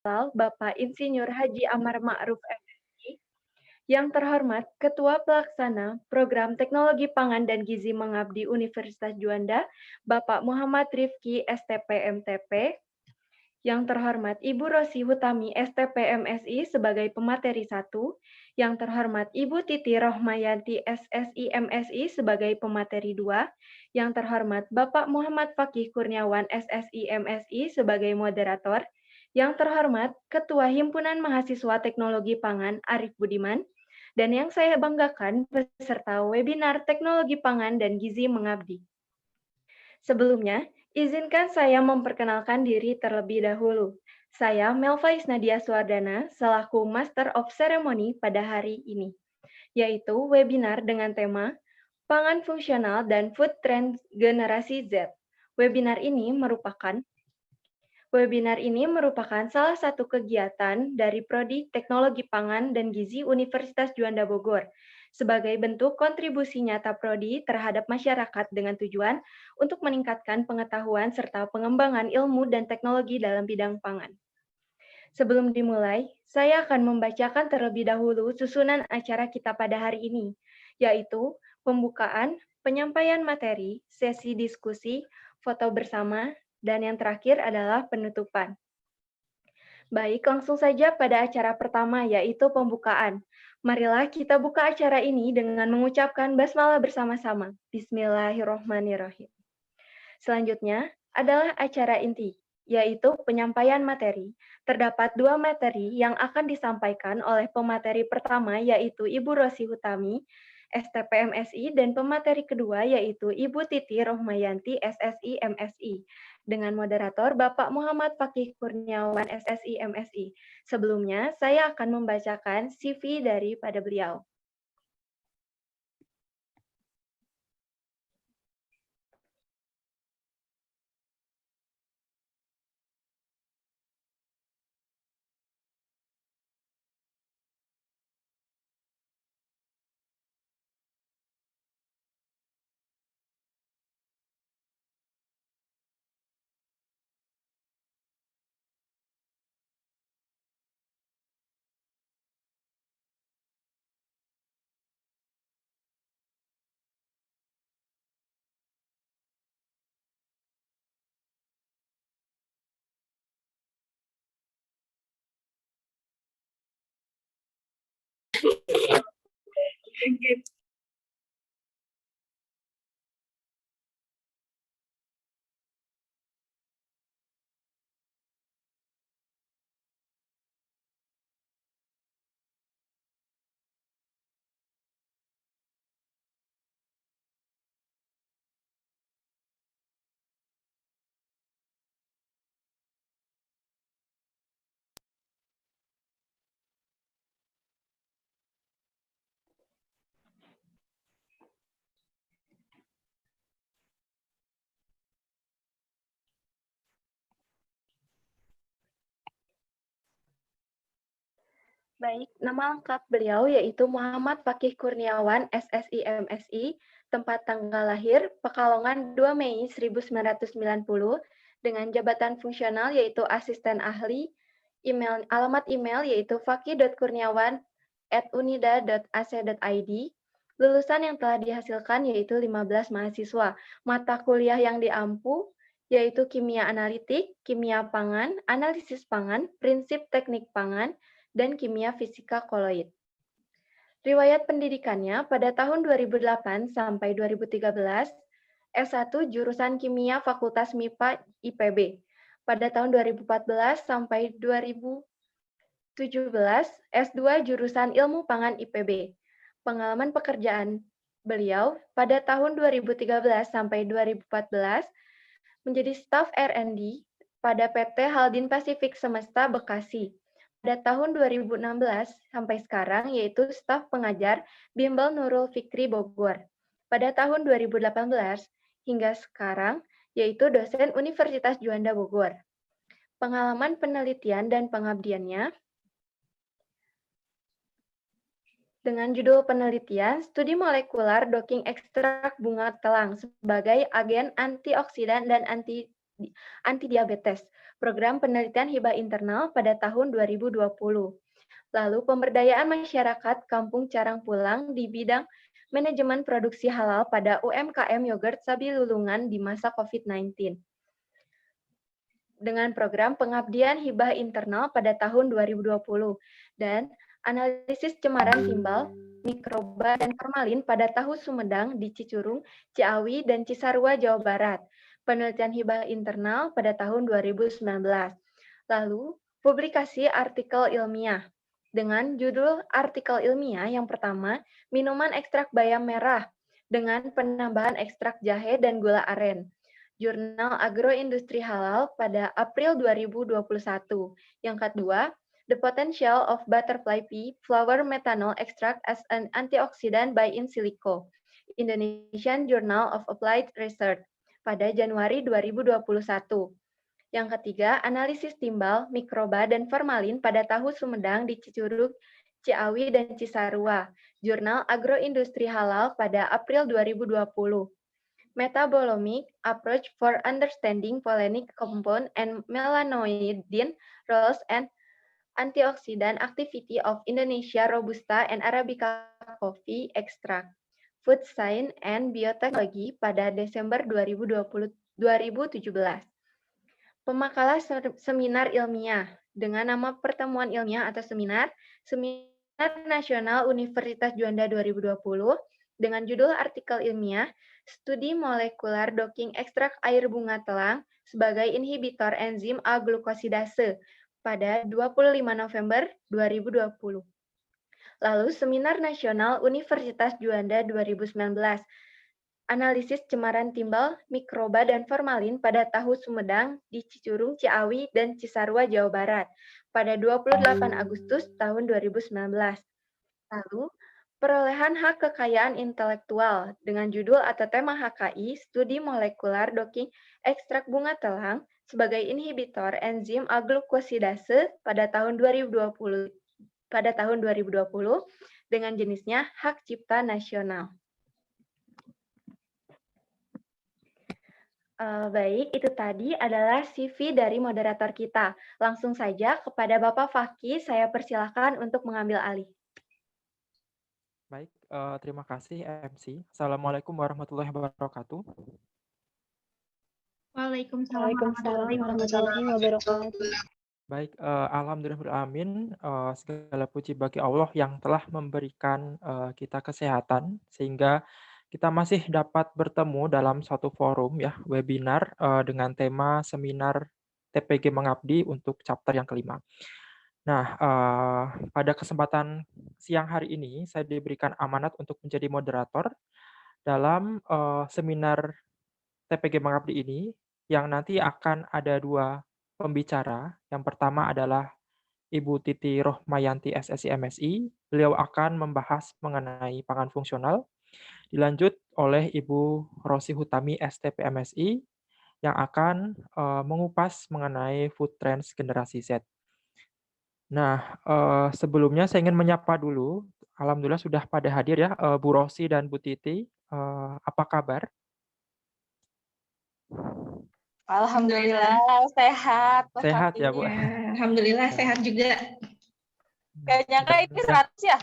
Bapak Insinyur Haji Amar Ma'ruf MSI, yang terhormat Ketua Pelaksana Program Teknologi Pangan dan Gizi Mengabdi Universitas Juanda, Bapak Muhammad Rifki STP MTP, yang terhormat Ibu Rosi Hutami STP MSI sebagai pemateri 1, yang terhormat Ibu Titi Rohmayanti SSI MSI sebagai pemateri 2, yang terhormat Bapak Muhammad Fakih Kurniawan SSI MSI sebagai moderator, yang terhormat Ketua Himpunan Mahasiswa Teknologi Pangan Arif Budiman, dan yang saya banggakan peserta webinar Teknologi Pangan dan Gizi Mengabdi. Sebelumnya, izinkan saya memperkenalkan diri terlebih dahulu. Saya Melva Isnadia Suardana, selaku Master of Ceremony pada hari ini, yaitu webinar dengan tema Pangan Fungsional dan Food Trend Generasi Z. Webinar ini merupakan salah satu kegiatan dari Prodi Teknologi Pangan dan Gizi Universitas Juanda Bogor sebagai bentuk kontribusi nyata Prodi terhadap masyarakat dengan tujuan untuk meningkatkan pengetahuan serta pengembangan ilmu dan teknologi dalam bidang pangan. Sebelum dimulai, saya akan membacakan terlebih dahulu susunan acara kita pada hari ini, yaitu pembukaan, penyampaian materi, sesi diskusi, foto bersama, dan yang terakhir adalah penutupan. Baik, langsung saja pada acara pertama, yaitu pembukaan. Marilah kita buka acara ini dengan mengucapkan basmalah bersama-sama. Bismillahirrohmanirrohim. Selanjutnya adalah acara inti, yaitu penyampaian materi. Terdapat 2 materi yang akan disampaikan oleh pemateri pertama, yaitu Ibu Rosi Hutami, STP MSI, dan pemateri kedua, yaitu Ibu Titi Rohmayanti, SSI MSI, dengan moderator Bapak Muhammad Fakih Kurniawan, SSI MSI. Sebelumnya, saya akan membacakan CV daripada beliau. Baik, nama lengkap beliau yaitu Muhammad Fakih Kurniawan, SSI MSI, tempat tanggal lahir Pekalongan 2 Mei 1990, dengan jabatan fungsional yaitu asisten ahli, alamat email yaitu fakih.kurniawan@unida.ac.id, lulusan yang telah dihasilkan yaitu 15 mahasiswa, mata kuliah yang diampu yaitu kimia analitik, kimia pangan, analisis pangan, prinsip teknik pangan, dan kimia fisika koloid. Riwayat pendidikannya pada tahun 2008 sampai 2013, S1 jurusan Kimia Fakultas MIPA IPB. Pada tahun 2014 sampai 2017, S2 jurusan Ilmu Pangan IPB. Pengalaman pekerjaan beliau pada tahun 2013 sampai 2014 menjadi staf R&D pada PT Haldin Pasifik Semesta Bekasi. Pada tahun 2016 sampai sekarang, yaitu staf pengajar Bimbel Nurul Fikri Bogor. Pada tahun 2018 hingga sekarang, yaitu dosen Universitas Juanda Bogor. Pengalaman penelitian dan pengabdiannya dengan judul penelitian Studi Molekular Docking Ekstrak Bunga Telang sebagai agen antioksidan dan antidiabetes. program penelitian hibah internal pada tahun 2020. Lalu pemberdayaan masyarakat Kampung Carang Pulang di bidang manajemen produksi halal pada UMKM Yogurt Sabi Lulungan di masa COVID-19. Dengan program pengabdian hibah internal pada tahun 2020 dan analisis cemaran timbal, mikroba, dan formalin pada tahu Sumedang di Cicurug, Ciawi, dan Cisarua, Jawa Barat. Penelitian hibah internal pada tahun 2019. Lalu, publikasi artikel ilmiah. Dengan judul artikel ilmiah yang pertama, minuman ekstrak bayam merah dengan penambahan ekstrak jahe dan gula aren. Jurnal Agroindustri Halal pada April 2021. Yang kedua, The Potential of Butterfly Pea Flower Methanol Extract as an Antioxidant by In Silico. Indonesian Journal of Applied Research pada Januari 2021. Yang ketiga, analisis timbal, mikroba, dan formalin pada tahu Sumedang di Cicurug, Ciawi, dan Cisarua. Jurnal Agroindustri Halal pada April 2020. Metabolomic Approach for Understanding Polinic Compound and Melanoidin Roles and Antioxidant Activity of Indonesia Robusta and Arabica Coffee Extract. Food Science and Biotechnology pada Desember 2017. Pemakalah seminar ilmiah dengan nama pertemuan ilmiah atau Seminar Nasional Universitas Juanda 2020 dengan judul artikel ilmiah Studi Molekular Docking Ekstrak Air Bunga Telang sebagai Inhibitor Enzim A-glukosidase pada 25 November 2020. Lalu Seminar Nasional Universitas Juanda 2019, Analisis Cemaran Timbal, Mikroba, dan Formalin pada Tahu Sumedang di Cicurug, Ciawi, dan Cisarua, Jawa Barat pada 28 Agustus tahun 2019. Lalu, perolehan hak kekayaan intelektual dengan judul atau tema HKI, Studi Molekular Docking Ekstrak Bunga Telang sebagai Inhibitor Enzim A-glukosidase pada tahun 2020 dengan jenisnya hak cipta nasional. Baik, itu tadi adalah CV dari moderator kita. Langsung saja kepada Bapak Fakih, saya persilahkan untuk mengambil alih. Baik, terima kasih MC. Assalamualaikum warahmatullahi wabarakatuh. Waalaikumsalam warahmatullahi wabarakatuh. Baik, alhamdulillahirrahmanirrahim. Segala puji bagi Allah yang telah memberikan kita kesehatan sehingga kita masih dapat bertemu dalam satu forum ya webinar dengan tema seminar TPG Mengabdi untuk chapter yang kelima. Nah, pada kesempatan siang hari ini saya diberikan amanat untuk menjadi moderator dalam seminar TPG Mengabdi ini yang nanti akan ada dua pembicara. Yang pertama adalah Ibu Titi Rohmayanti SSI MSI. Beliau akan membahas mengenai pangan fungsional. Dilanjut oleh Ibu Rosi Hutami STP MSI yang akan mengupas mengenai food trends generasi Z. Nah, sebelumnya saya ingin menyapa dulu. Alhamdulillah sudah pada hadir ya Bu Rosi dan Bu Titi. Apa kabar? Alhamdulillah sehat. Sehat ya Bu. Alhamdulillah sehat juga. Gak nyangka ini 100 ya?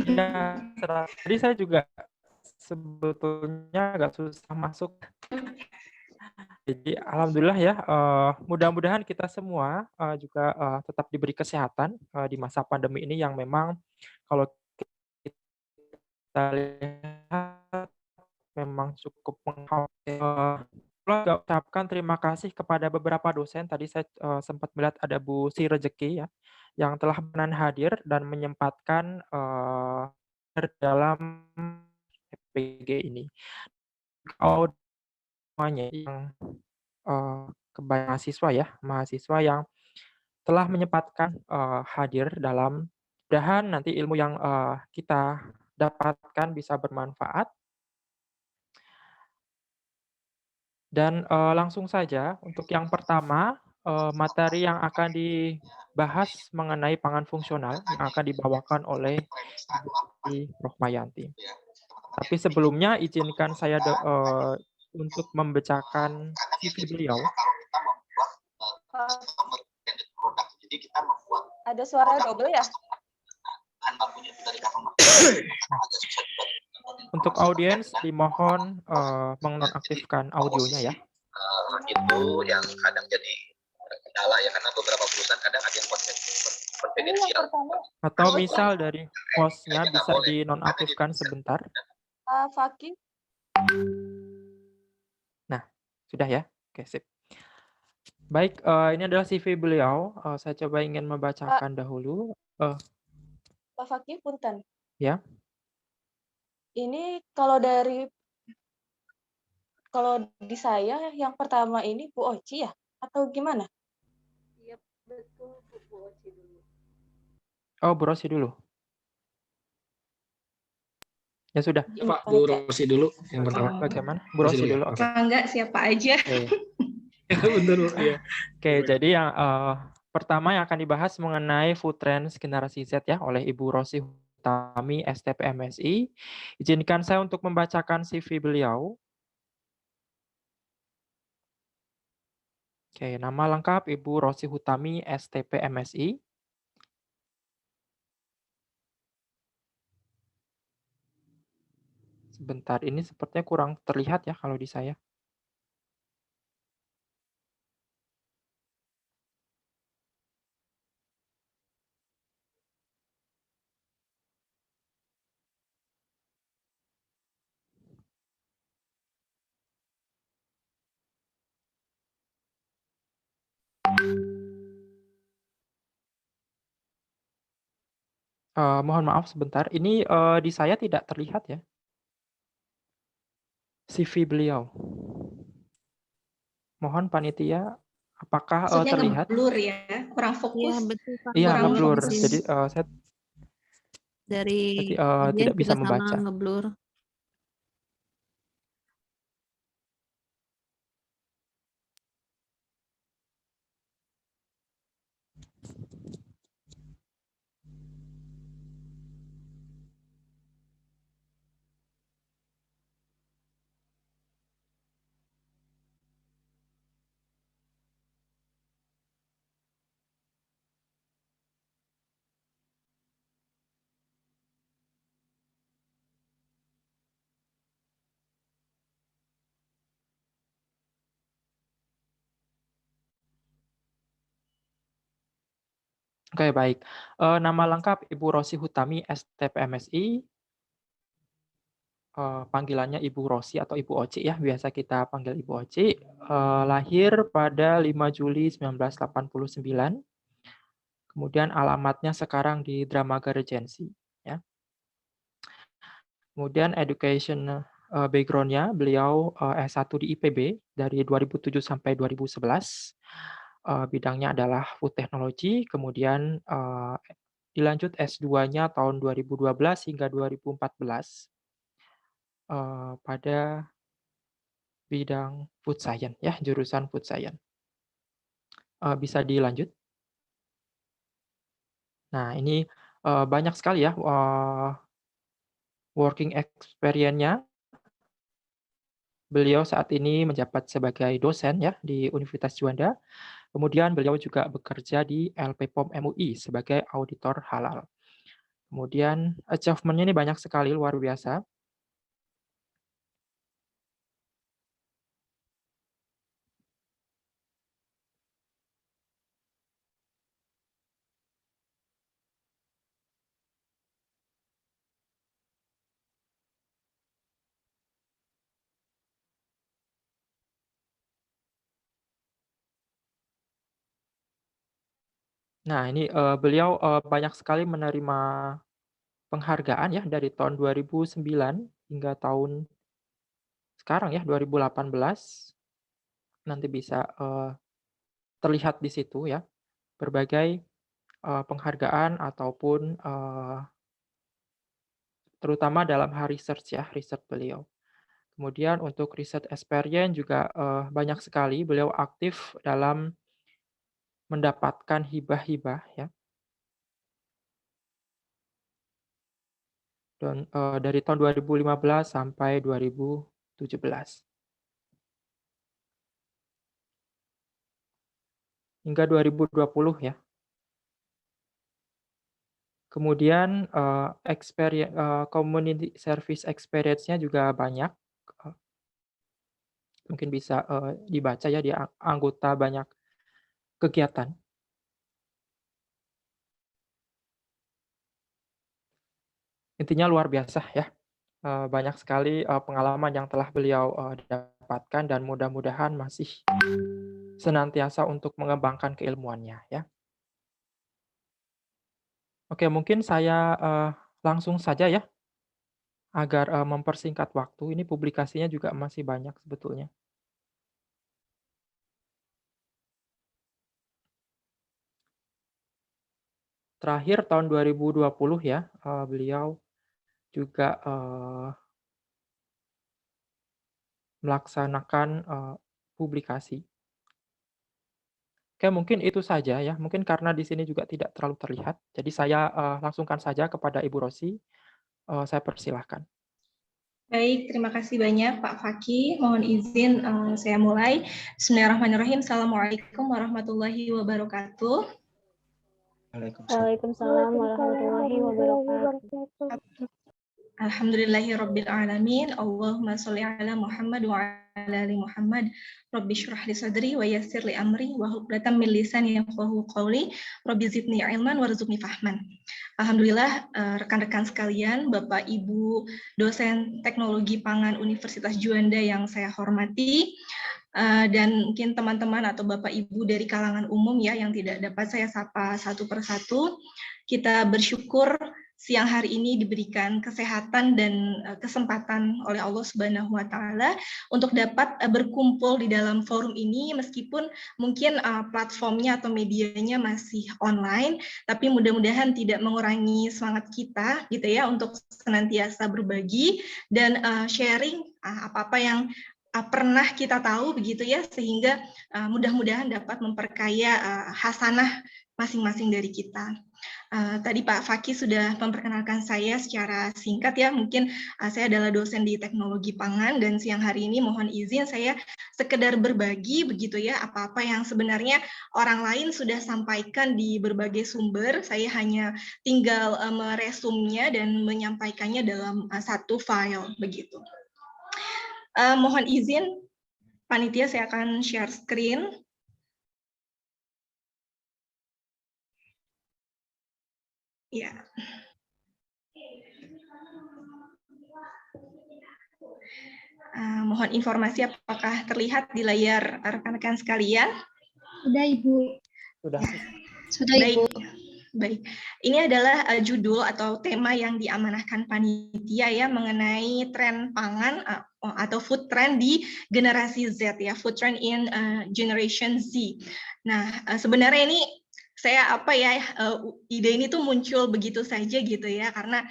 Ya, 100. Jadi saya juga sebetulnya agak susah masuk. Jadi alhamdulillah ya, mudah-mudahan kita semua juga tetap diberi kesehatan di masa pandemi ini yang memang kalau kita lihat memang cukup mengkhawatirkan. Juga ucapkan terima kasih kepada beberapa dosen. Tadi saya sempat melihat ada Bu Si Rejeki ya, yang telah benar hadir dan menyempatkan dalam PG ini. Semuanya yang kebanyakan mahasiswa yang telah menyempatkan hadir dalam, mudah-mudahan nanti ilmu yang kita dapatkan bisa bermanfaat. Dan langsung saja untuk yang pertama, materi yang akan dibahas mengenai pangan fungsional yang akan dibawakan oleh Ibu Titi Rohmayanti. Tapi sebelumnya izinkan saya untuk membacakan CV beliau. Ada suara double ya? Untuk audiens dimohon menonaktifkan audionya ya. Itu yang kadang jadi kendala ya, karena beberapa perusahaan kadang ada yang konfidensial. Atau misal dari hostnya bisa dinonaktifkan sebentar. Fakih. Nah, sudah ya. Oke, sip. Baik, ini adalah CV beliau. Saya coba ingin membacakan dahulu. Pak Fakih, punten. Ya. Ini kalau di saya yang pertama ini Bu Oci ya? Atau gimana? Iya, betul, Bu Oci dulu. Oh, Bu Rosi dulu. Ya sudah. Pak, Bu Rosi dulu yang pertama. Bagaimana? Bu Rosi dulu. Oke. Enggak, siapa aja. Betul, ya. Oke, jadi yang pertama yang akan dibahas mengenai food trends generasi Z ya oleh Ibu Rosi Hutami STP MSI. Izinkan saya untuk membacakan CV beliau. Oke, nama lengkap Ibu Rosi Hutami STP MSI. Sebentar, ini sepertinya kurang terlihat ya kalau di saya. Mohon maaf sebentar, ini di saya tidak terlihat ya CV beliau. Mohon panitia, apakah Maksudnya terlihat? ngeblur ya, kurang fokus. Iya betul Pak. Iya, kurang ngeblur. fokus. Jadi saya Dari tidak bisa juga sama membaca. ngeblur. Oke, baik. Nama lengkap Ibu Rosi Hutami STP MSI. Panggilannya Ibu Rosi atau Ibu Oci ya, biasa kita panggil Ibu Oci. Lahir pada 5 Juli 1989. Kemudian alamatnya sekarang di Dramaga Regency. Ya. Kemudian education background-nya, beliau S1 di IPB dari 2007 sampai 2011. Bidangnya adalah food technology, kemudian dilanjut S2-nya tahun 2012 hingga 2014 pada bidang food science ya, jurusan food science. Bisa dilanjut. Nah, ini banyak sekali ya working experience-nya. Beliau saat ini menjabat sebagai dosen ya di Universitas Juanda. Kemudian beliau juga bekerja di LPPOM MUI sebagai auditor halal. Kemudian achievement-nya ini banyak sekali, luar biasa. Nah, ini beliau banyak sekali menerima penghargaan ya dari tahun 2009 hingga tahun sekarang ya 2018. Nanti bisa terlihat di situ ya berbagai penghargaan ataupun terutama dalam hal research ya, research beliau. Kemudian untuk research experience juga banyak sekali beliau aktif dalam mendapatkan hibah-hibah ya. Dan dari tahun 2015 sampai 2017. hingga 2020 ya. Kemudian community service experience-nya juga banyak. Mungkin bisa dibaca ya, di anggota banyak kegiatan. Intinya luar biasa ya. Banyak sekali pengalaman yang telah beliau dapatkan dan mudah-mudahan masih senantiasa untuk mengembangkan keilmuannya ya. Oke, mungkin saya langsung saja ya, agar mempersingkat waktu. Ini publikasinya juga masih banyak sebetulnya. Terakhir tahun 2020 ya, beliau juga melaksanakan publikasi. Oke, mungkin itu saja ya. Mungkin karena di sini juga tidak terlalu terlihat, jadi saya langsungkan saja kepada Ibu Rosi. Saya persilahkan. Baik, terima kasih banyak Pak Fakih. Mohon izin saya mulai. Bismillahirrahmanirrahim. Assalamualaikum warahmatullahi wabarakatuh. Waalaikumsalam warahmatullahi wabarakatuh. Alhamdulillahirabbil alamin. Allahumma sholli ala Muhammad wa ala ali Muhammad. Rabbi shrah li sadri wa yassir li amri wa hlul min lisani yafqahu qawli. Rabbi zidni ilman warzuqni fahman. Alhamdulillah, rekan-rekan sekalian, Bapak Ibu dosen Teknologi Pangan Universitas Juanda yang saya hormati, dan mungkin teman-teman atau Bapak Ibu dari kalangan umum ya yang tidak dapat saya sapa satu persatu. Kita bersyukur siang hari ini diberikan kesehatan dan kesempatan oleh Allah Subhanahu wa taala untuk dapat berkumpul di dalam forum ini, meskipun mungkin platformnya atau medianya masih online, tapi mudah-mudahan tidak mengurangi semangat kita gitu ya untuk senantiasa berbagi dan sharing apa-apa yang pernah kita tahu begitu ya, sehingga mudah-mudahan dapat memperkaya hasanah masing-masing dari kita. Tadi Pak Fakih sudah memperkenalkan saya secara singkat ya, mungkin saya adalah dosen di teknologi pangan dan siang hari ini mohon izin saya sekedar berbagi begitu ya, apa-apa yang sebenarnya orang lain sudah sampaikan di berbagai sumber, saya hanya tinggal meresumnya dan menyampaikannya dalam satu file begitu. Mohon izin panitia, saya akan share screen. Ya. Mohon informasi apakah terlihat di layar rekan-rekan sekalian? Sudah, Ibu. Sudah. Sudah, Baik. Ibu. Baik. Ini adalah judul atau tema yang diamanahkan panitia ya mengenai tren pangan atau food trend di generasi Z ya, food trend in generation Z. Nah, sebenarnya ini saya ide ini tuh muncul begitu saja gitu ya, karena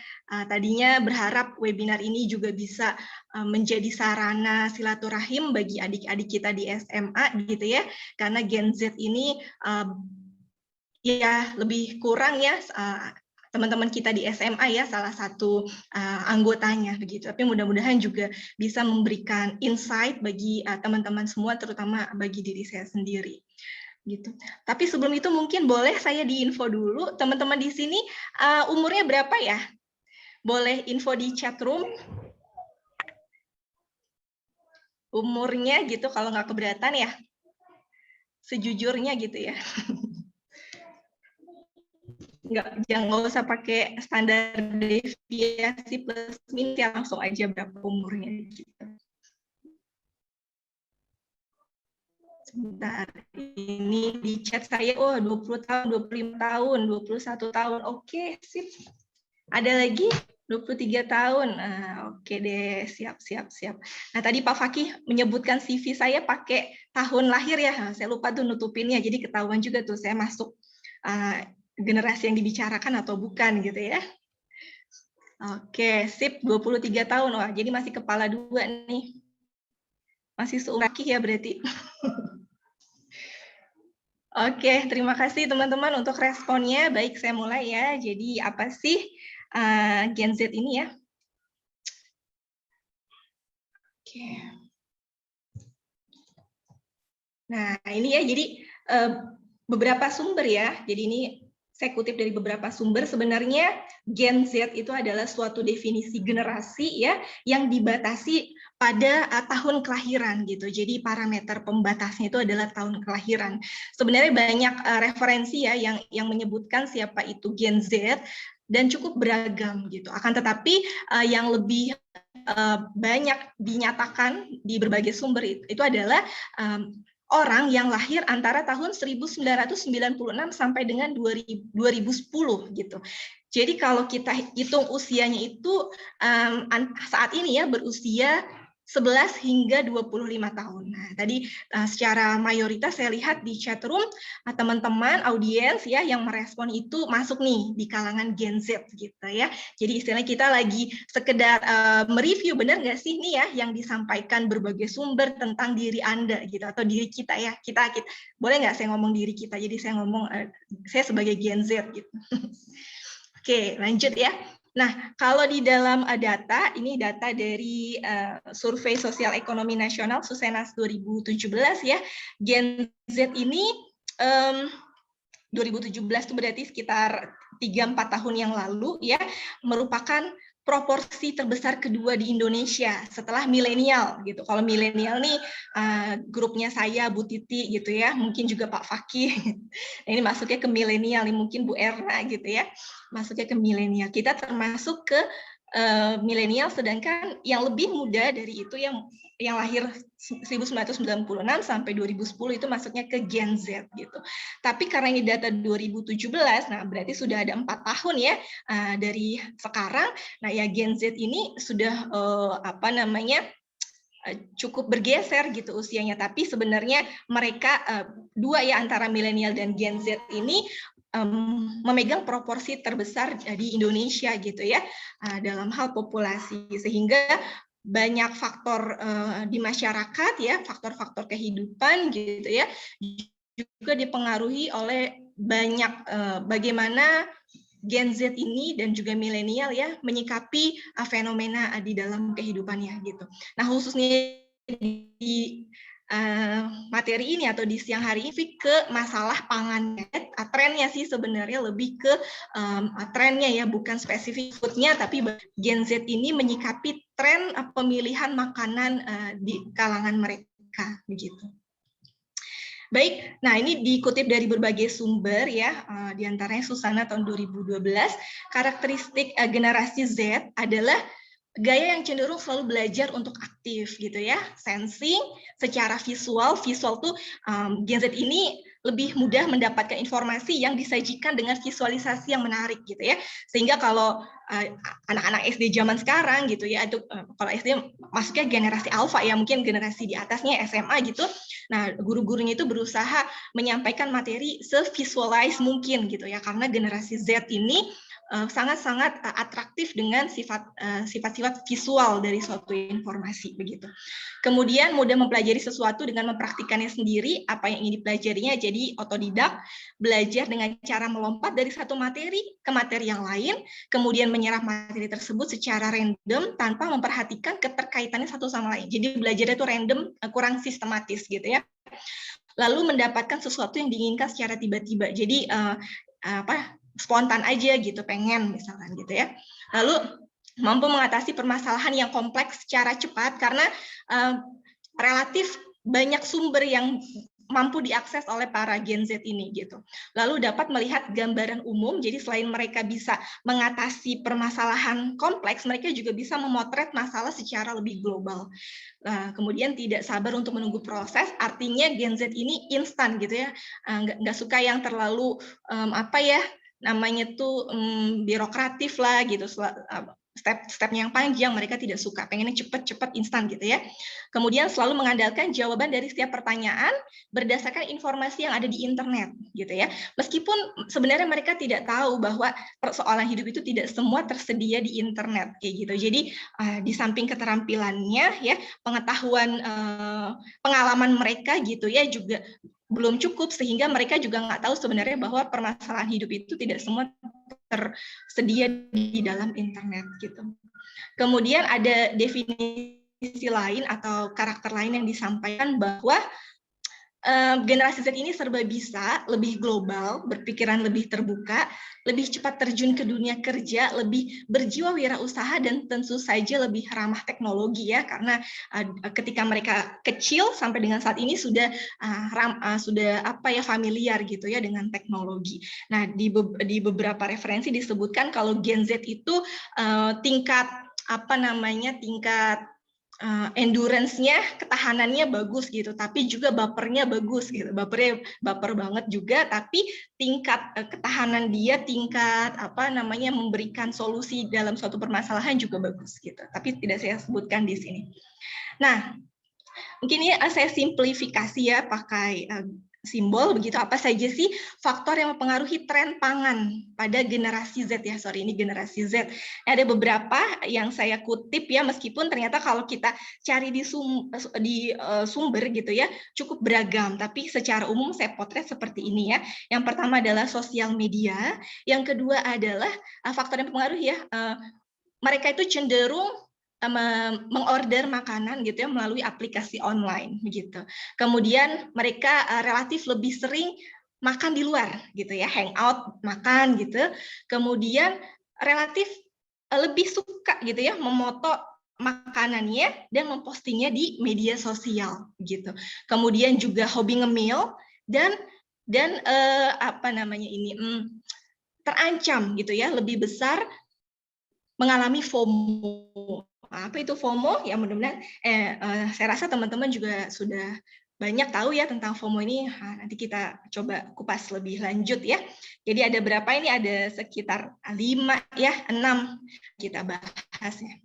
tadinya berharap webinar ini juga bisa menjadi sarana silaturahim bagi adik-adik kita di SMA gitu ya, karena Gen Z ini ya lebih kurang ya teman-teman kita di SMA ya salah satu anggotanya begitu, tapi mudah-mudahan juga bisa memberikan insight bagi teman-teman semua, terutama bagi diri saya sendiri. Gitu. Tapi sebelum itu mungkin boleh saya diinfo dulu, teman-teman di sini umurnya berapa ya? Boleh info di chat room? Umurnya gitu kalau nggak keberatan ya. Sejujurnya gitu ya. Jangan usah pakai standar deviasi plus minus ya, langsung aja berapa umurnya gitu. Sebentar, ini di chat saya, 20 tahun, 25 tahun, 21 tahun, oke, sip. Ada lagi 23 tahun, oke deh, siap. Nah tadi Pak Fakih menyebutkan CV saya pakai tahun lahir ya, saya lupa tuh nutupinnya, jadi ketahuan juga tuh saya masuk generasi yang dibicarakan atau bukan gitu ya. Oke, sip, 23 tahun, wah jadi masih kepala dua nih. Masih seumur Fakih ya berarti. Oke, terima kasih teman-teman untuk responnya. Baik, saya mulai ya. Jadi apa sih Gen Z ini ya? Oke. Nah, ini ya, jadi beberapa sumber ya. Jadi ini saya kutip dari beberapa sumber. Sebenarnya Gen Z itu adalah suatu definisi generasi ya yang dibatasi pada tahun kelahiran gitu. Jadi parameter pembatasnya itu adalah tahun kelahiran. Sebenarnya banyak referensi ya yang menyebutkan siapa itu Gen Z dan cukup beragam gitu. Akan tetapi yang lebih banyak dinyatakan di berbagai sumber itu adalah orang yang lahir antara tahun 1996 sampai dengan 2010 gitu. Jadi kalau kita hitung usianya itu saat ini ya berusia 11 hingga 25 tahun. Nah, tadi secara mayoritas saya lihat di chat room teman-teman audiens ya yang merespon itu masuk nih di kalangan Gen Z gitu ya. Jadi istilahnya kita lagi sekedar mereview benar nggak sih nih ya yang disampaikan berbagai sumber tentang diri Anda gitu atau diri kita ya. Kita boleh nggak saya ngomong diri kita? Jadi saya ngomong saya sebagai Gen Z gitu. Oke, lanjut ya. Nah, kalau di dalam data, ini data dari Survei Sosial Ekonomi Nasional Susenas 2017 ya, Gen Z ini 2017 itu berarti sekitar 3-4 tahun yang lalu ya, merupakan proporsi terbesar kedua di Indonesia setelah milenial gitu. Kalau milenial nih grupnya saya, Bu Titi gitu ya, mungkin juga Pak Fakih. Ini masuknya ke milenial, mungkin Bu Erna gitu ya, masuknya ke milenial. Kita termasuk ke milenial, sedangkan yang lebih muda dari itu yang lahir 1996 sampai 2010 itu masuknya ke Gen Z gitu. Tapi karena ini data 2017, nah berarti sudah ada 4 tahun ya dari sekarang. Nah ya Gen Z ini sudah cukup bergeser gitu usianya. Tapi sebenarnya mereka dua ya antara milenial dan Gen Z ini memegang proporsi terbesar di Indonesia gitu ya dalam hal populasi, sehingga banyak faktor di masyarakat ya, faktor-faktor kehidupan gitu ya, juga dipengaruhi oleh banyak bagaimana Gen Z ini dan juga milenial ya menyikapi fenomena di dalam kehidupannya gitu. Nah khususnya di materi ini atau di siang hari ini ke masalah pangan, trennya sih sebenarnya lebih ke trennya ya, bukan spesifik foodnya, tapi Gen Z ini menyikapi tren pemilihan makanan di kalangan mereka begitu. Baik, nah ini dikutip dari berbagai sumber ya, diantaranya Susana tahun 2012, karakteristik generasi Z adalah gaya yang cenderung selalu belajar untuk aktif gitu ya, sensing secara visual tuh Gen Z ini lebih mudah mendapatkan informasi yang disajikan dengan visualisasi yang menarik gitu ya, sehingga kalau anak-anak SD zaman sekarang gitu ya, itu kalau SD masuknya generasi alfa ya, mungkin generasi di atasnya SMA gitu. Nah, guru-gurunya itu berusaha menyampaikan materi se-visualize mungkin gitu ya, karena generasi Z ini sangat-sangat atraktif dengan sifat-sifat visual dari suatu informasi begitu. Kemudian mudah mempelajari sesuatu dengan mempraktikannya sendiri, apa yang ingin dipelajarinya, jadi otodidak, belajar dengan cara melompat dari satu materi ke materi yang lain, kemudian menyerap materi tersebut secara random tanpa memperhatikan keterkaitannya satu sama lain. Jadi belajarnya itu random, kurang sistematis gitu ya. Lalu mendapatkan sesuatu yang diinginkan secara tiba-tiba. Jadi spontan aja gitu, pengen misalkan gitu ya. Lalu mampu mengatasi permasalahan yang kompleks secara cepat karena relatif banyak sumber yang mampu diakses oleh para Gen Z ini gitu. Lalu dapat melihat gambaran umum, jadi selain mereka bisa mengatasi permasalahan kompleks, mereka juga bisa memotret masalah secara lebih global. Kemudian tidak sabar untuk menunggu proses, artinya Gen Z ini instan gitu ya, nggak suka yang terlalu namanya tuh birokratif lah gitu, step-stepnya yang panjang mereka tidak suka, pengennya cepat-cepat instan gitu ya. Kemudian selalu mengandalkan jawaban dari setiap pertanyaan berdasarkan informasi yang ada di internet gitu ya. Meskipun sebenarnya mereka tidak tahu bahwa persoalan hidup itu tidak semua tersedia di internet kayak gitu. Jadi di samping keterampilannya ya, pengetahuan pengalaman mereka gitu ya juga belum cukup, sehingga mereka juga nggak tahu sebenarnya bahwa permasalahan hidup itu tidak semua tersedia di dalam internet gitu. Kemudian ada definisi lain atau karakter lain yang disampaikan bahwa generasi Z ini serba bisa, lebih global, berpikiran lebih terbuka, lebih cepat terjun ke dunia kerja, lebih berjiwa wirausaha, dan tentu saja lebih ramah teknologi ya, karena ketika mereka kecil sampai dengan saat ini sudah familiar gitu ya dengan teknologi. Nah, di beberapa referensi disebutkan kalau Gen Z itu tingkat endurance-nya, ketahanannya bagus gitu, tapi juga bapernya bagus gitu. Baper banget juga, tapi tingkat ketahanan dia, tingkat memberikan solusi dalam suatu permasalahan juga bagus gitu. Tapi tidak saya sebutkan di sini. Nah, mungkin ini saya simplifikasi ya pakai simbol begitu. Apa saja sih faktor yang mempengaruhi tren pangan pada generasi Z ya? Sorry, ini generasi Z. Ada beberapa yang saya kutip ya, meskipun ternyata kalau kita cari di sumber gitu ya, cukup beragam. Tapi secara umum saya potret seperti ini ya. Yang pertama adalah sosial media. Yang kedua adalah faktor yang mempengaruhi ya. Mereka itu cenderung mengorder makanan gitu ya melalui aplikasi online begitu. Kemudian mereka relatif lebih sering makan di luar gitu ya, hangout, makan gitu. Kemudian relatif lebih suka gitu ya memoto makanannya dan mempostingnya di media sosial gitu. Kemudian juga hobi ngemil dan terancam gitu ya, lebih besar mengalami FOMO. Apa itu FOMO? Ya mudah-mudahan saya rasa teman-teman juga sudah banyak tahu ya tentang FOMO ini. Nanti kita coba kupas lebih lanjut ya. Jadi ada berapa ini? Ada sekitar 5 ya, 6 kita bahas ya.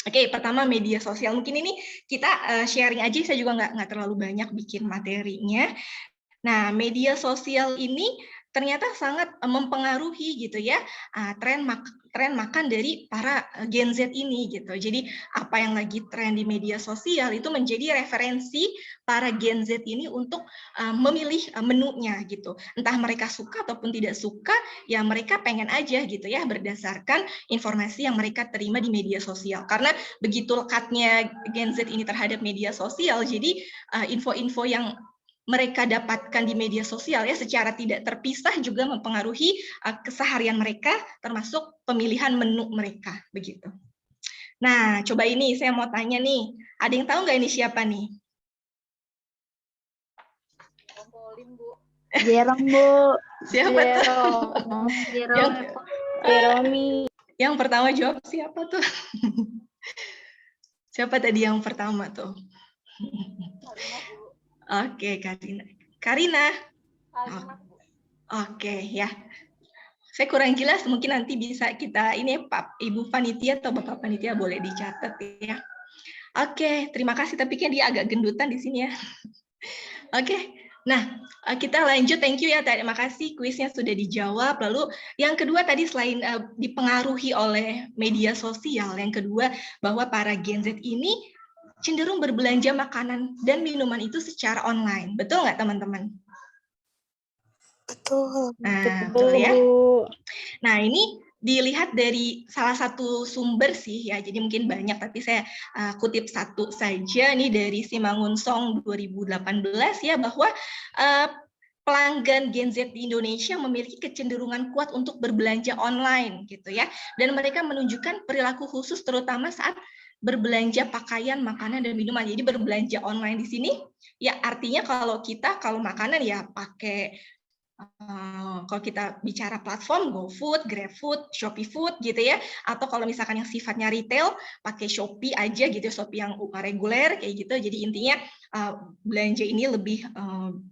Oke, pertama media sosial. Mungkin ini kita sharing aja, saya juga nggak terlalu banyak bikin materinya. Nah, media sosial ini ternyata sangat mempengaruhi gitu ya tren makan dari para Gen Z ini gitu. Jadi apa yang lagi tren di media sosial itu menjadi referensi para Gen Z ini untuk memilih menunya gitu. Entah mereka suka ataupun tidak suka, ya mereka pengen aja gitu ya berdasarkan informasi yang mereka terima di media sosial. Karena begitu lekatnya Gen Z ini terhadap media sosial, jadi info-info yang mereka dapatkan di media sosial ya secara tidak terpisah juga mempengaruhi keseharian mereka, termasuk pemilihan menu mereka begitu. Nah, coba ini saya mau tanya nih, ada yang tahu nggak ini siapa nih? Jerome, Bu. Siapa tuh? Jeromi. Yang pertama jawab siapa tuh? Siapa tadi yang pertama tuh? Oke, Karina. Oke, ya. Saya kurang jelas, mungkin nanti bisa kita ini Pak Ibu Panitia atau Bapak Panitia boleh dicatat ya. Oke, terima kasih. Tapi kan dia agak gendutan di sini ya. Oke, nah kita lanjut. Thank you ya. Terima kasih kuisnya sudah dijawab. Lalu yang kedua tadi selain dipengaruhi oleh media sosial, yang kedua bahwa para Gen Z ini cenderung berbelanja makanan dan minuman itu secara online. Betul nggak teman-teman? Betul. Nah, betul ya. Nah, ini dilihat dari salah satu sumber sih ya, jadi mungkin banyak tapi saya kutip satu saja nih dari Simangunsong 2018 ya, bahwa pelanggan Gen Z di Indonesia memiliki kecenderungan kuat untuk berbelanja online gitu ya, dan mereka menunjukkan perilaku khusus terutama saat berbelanja pakaian, makanan, dan minuman. Jadi berbelanja online di sini ya artinya kalau makanan ya pakai kalau kita bicara platform GoFood, GrabFood, ShopeeFood gitu ya, atau kalau misalkan yang sifatnya retail pakai Shopee aja gitu, Shopee yang reguler kayak gitu. Jadi intinya belanja ini lebih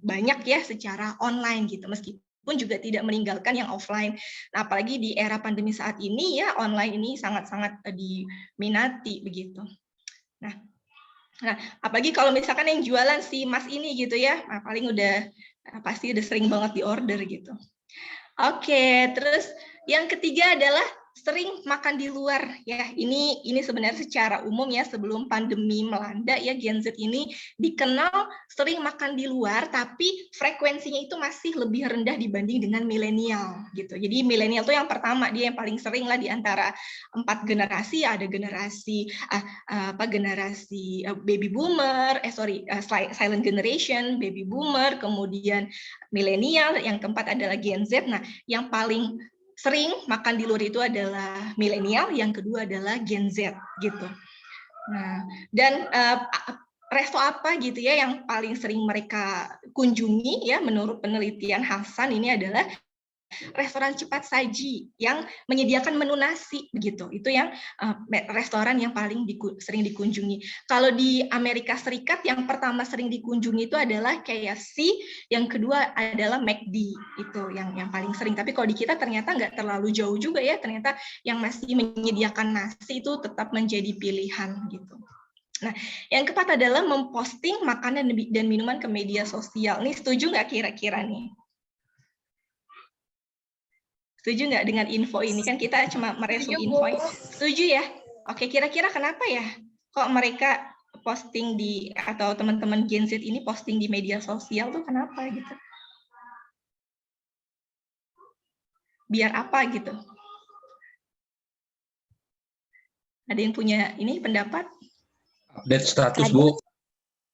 banyak ya secara online gitu, meskipun juga tidak meninggalkan yang offline. Nah, apalagi di era pandemi saat ini ya online ini sangat-sangat diminati begitu. Nah, apalagi kalau misalkan yang jualan si Mas ini gitu ya, nah, paling pasti udah sering banget di order gitu. Oke, terus yang ketiga adalah sering makan di luar ya. Ini sebenarnya secara umum ya, sebelum pandemi melanda ya, Gen Z ini dikenal sering makan di luar, tapi frekuensinya itu masih lebih rendah dibanding dengan milenial gitu. Jadi milenial tuh yang pertama, dia yang paling sering lah di antara 4 generasi. Ada generasi generasi baby boomer, silent generation, baby boomer, kemudian milenial, yang keempat adalah Gen Z. Nah, yang paling sering makan di luar itu adalah milenial, yang kedua adalah Gen Z gitu. Nah, dan resto apa gitu ya yang paling sering mereka kunjungi ya, menurut penelitian Hasan ini adalah restoran cepat saji yang menyediakan menu nasi begitu. Itu yang restoran yang paling sering dikunjungi. Kalau di Amerika Serikat yang pertama sering dikunjungi itu adalah KFC, yang kedua adalah McD, itu yang paling sering. Tapi kalau di kita ternyata nggak terlalu jauh juga ya, ternyata yang masih menyediakan nasi itu tetap menjadi pilihan gitu. Nah, yang keempat adalah memposting makanan dan minuman ke media sosial. Ini setuju nggak kira-kira nih? Setuju nggak dengan info ini? Kan kita cuma meresum info. Setuju ya? Oke, kira-kira kenapa ya? Kok mereka posting atau teman-teman Gen Z ini posting di media sosial tuh kenapa gitu? Biar apa gitu? Ada yang punya ini pendapat? Update status, Bu.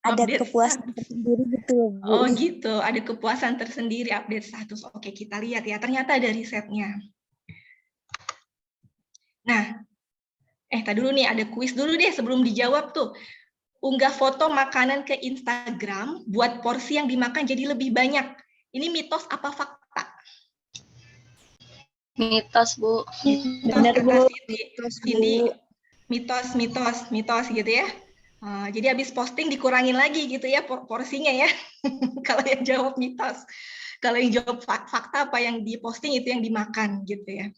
Ada kepuasan tersendiri gitu, Bu. Oh gitu, ada kepuasan tersendiri update status. Oke, kita lihat ya, ternyata ada risetnya. Nah, tadi dulu nih, ada kuis dulu deh sebelum dijawab tuh. Unggah foto makanan ke Instagram, buat porsi yang dimakan jadi lebih banyak. Ini mitos apa fakta? Mitos, Bu. Benar, Bu. Ini mitos gitu ya. Jadi habis posting dikurangin lagi gitu ya porsinya ya. Kalau yang jawab mitos. Kalau yang jawab fakta, apa yang diposting itu yang dimakan gitu ya.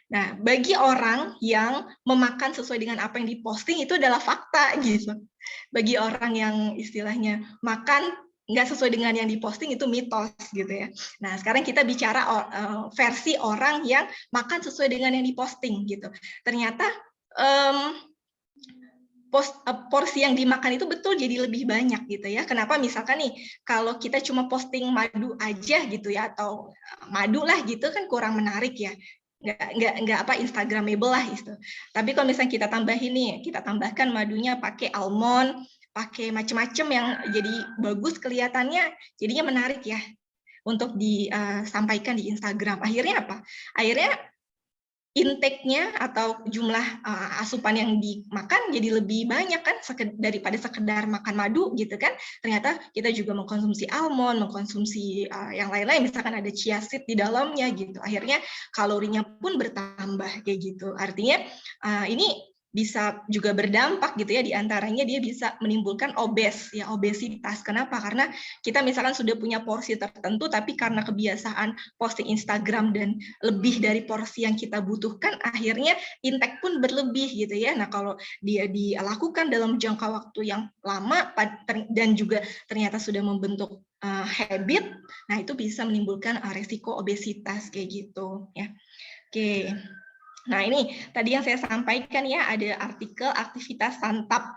Nah, bagi orang yang memakan sesuai dengan apa yang diposting itu adalah fakta gitu. Bagi orang yang istilahnya makan nggak sesuai dengan yang diposting itu mitos gitu ya. Nah, sekarang kita bicara versi orang yang makan sesuai dengan yang diposting gitu. Ternyata porsi yang dimakan itu betul jadi lebih banyak gitu ya. Kenapa? Misalkan nih, kalau kita cuma posting madu aja gitu ya, atau madu lah gitu kan kurang menarik ya. Nggak Instagramable lah gitu. Tapi kalau misalnya kita tambahin nih, kita tambahkan madunya pakai almond, pakai macam-macam yang jadi bagus kelihatannya, jadinya menarik ya untuk disampaikan di Instagram. Akhirnya apa? Akhirnya intake-nya atau jumlah asupan yang dimakan jadi lebih banyak kan daripada sekedar makan madu gitu kan. Ternyata kita juga mengkonsumsi almond, mengkonsumsi yang lain-lain, misalkan ada chia seed di dalamnya gitu. Akhirnya kalorinya pun bertambah kayak gitu. Artinya ini bisa juga berdampak gitu ya, diantaranya dia bisa menimbulkan obesitas. Kenapa? Karena kita misalkan sudah punya porsi tertentu, tapi karena kebiasaan posting Instagram dan lebih dari porsi yang kita butuhkan, akhirnya intake pun berlebih gitu ya. Nah, kalau dia dilakukan dalam jangka waktu yang lama dan juga ternyata sudah membentuk habit, nah itu bisa menimbulkan resiko obesitas kayak gitu ya. Oke. Nah, ini tadi yang saya sampaikan ya, ada artikel aktivitas santap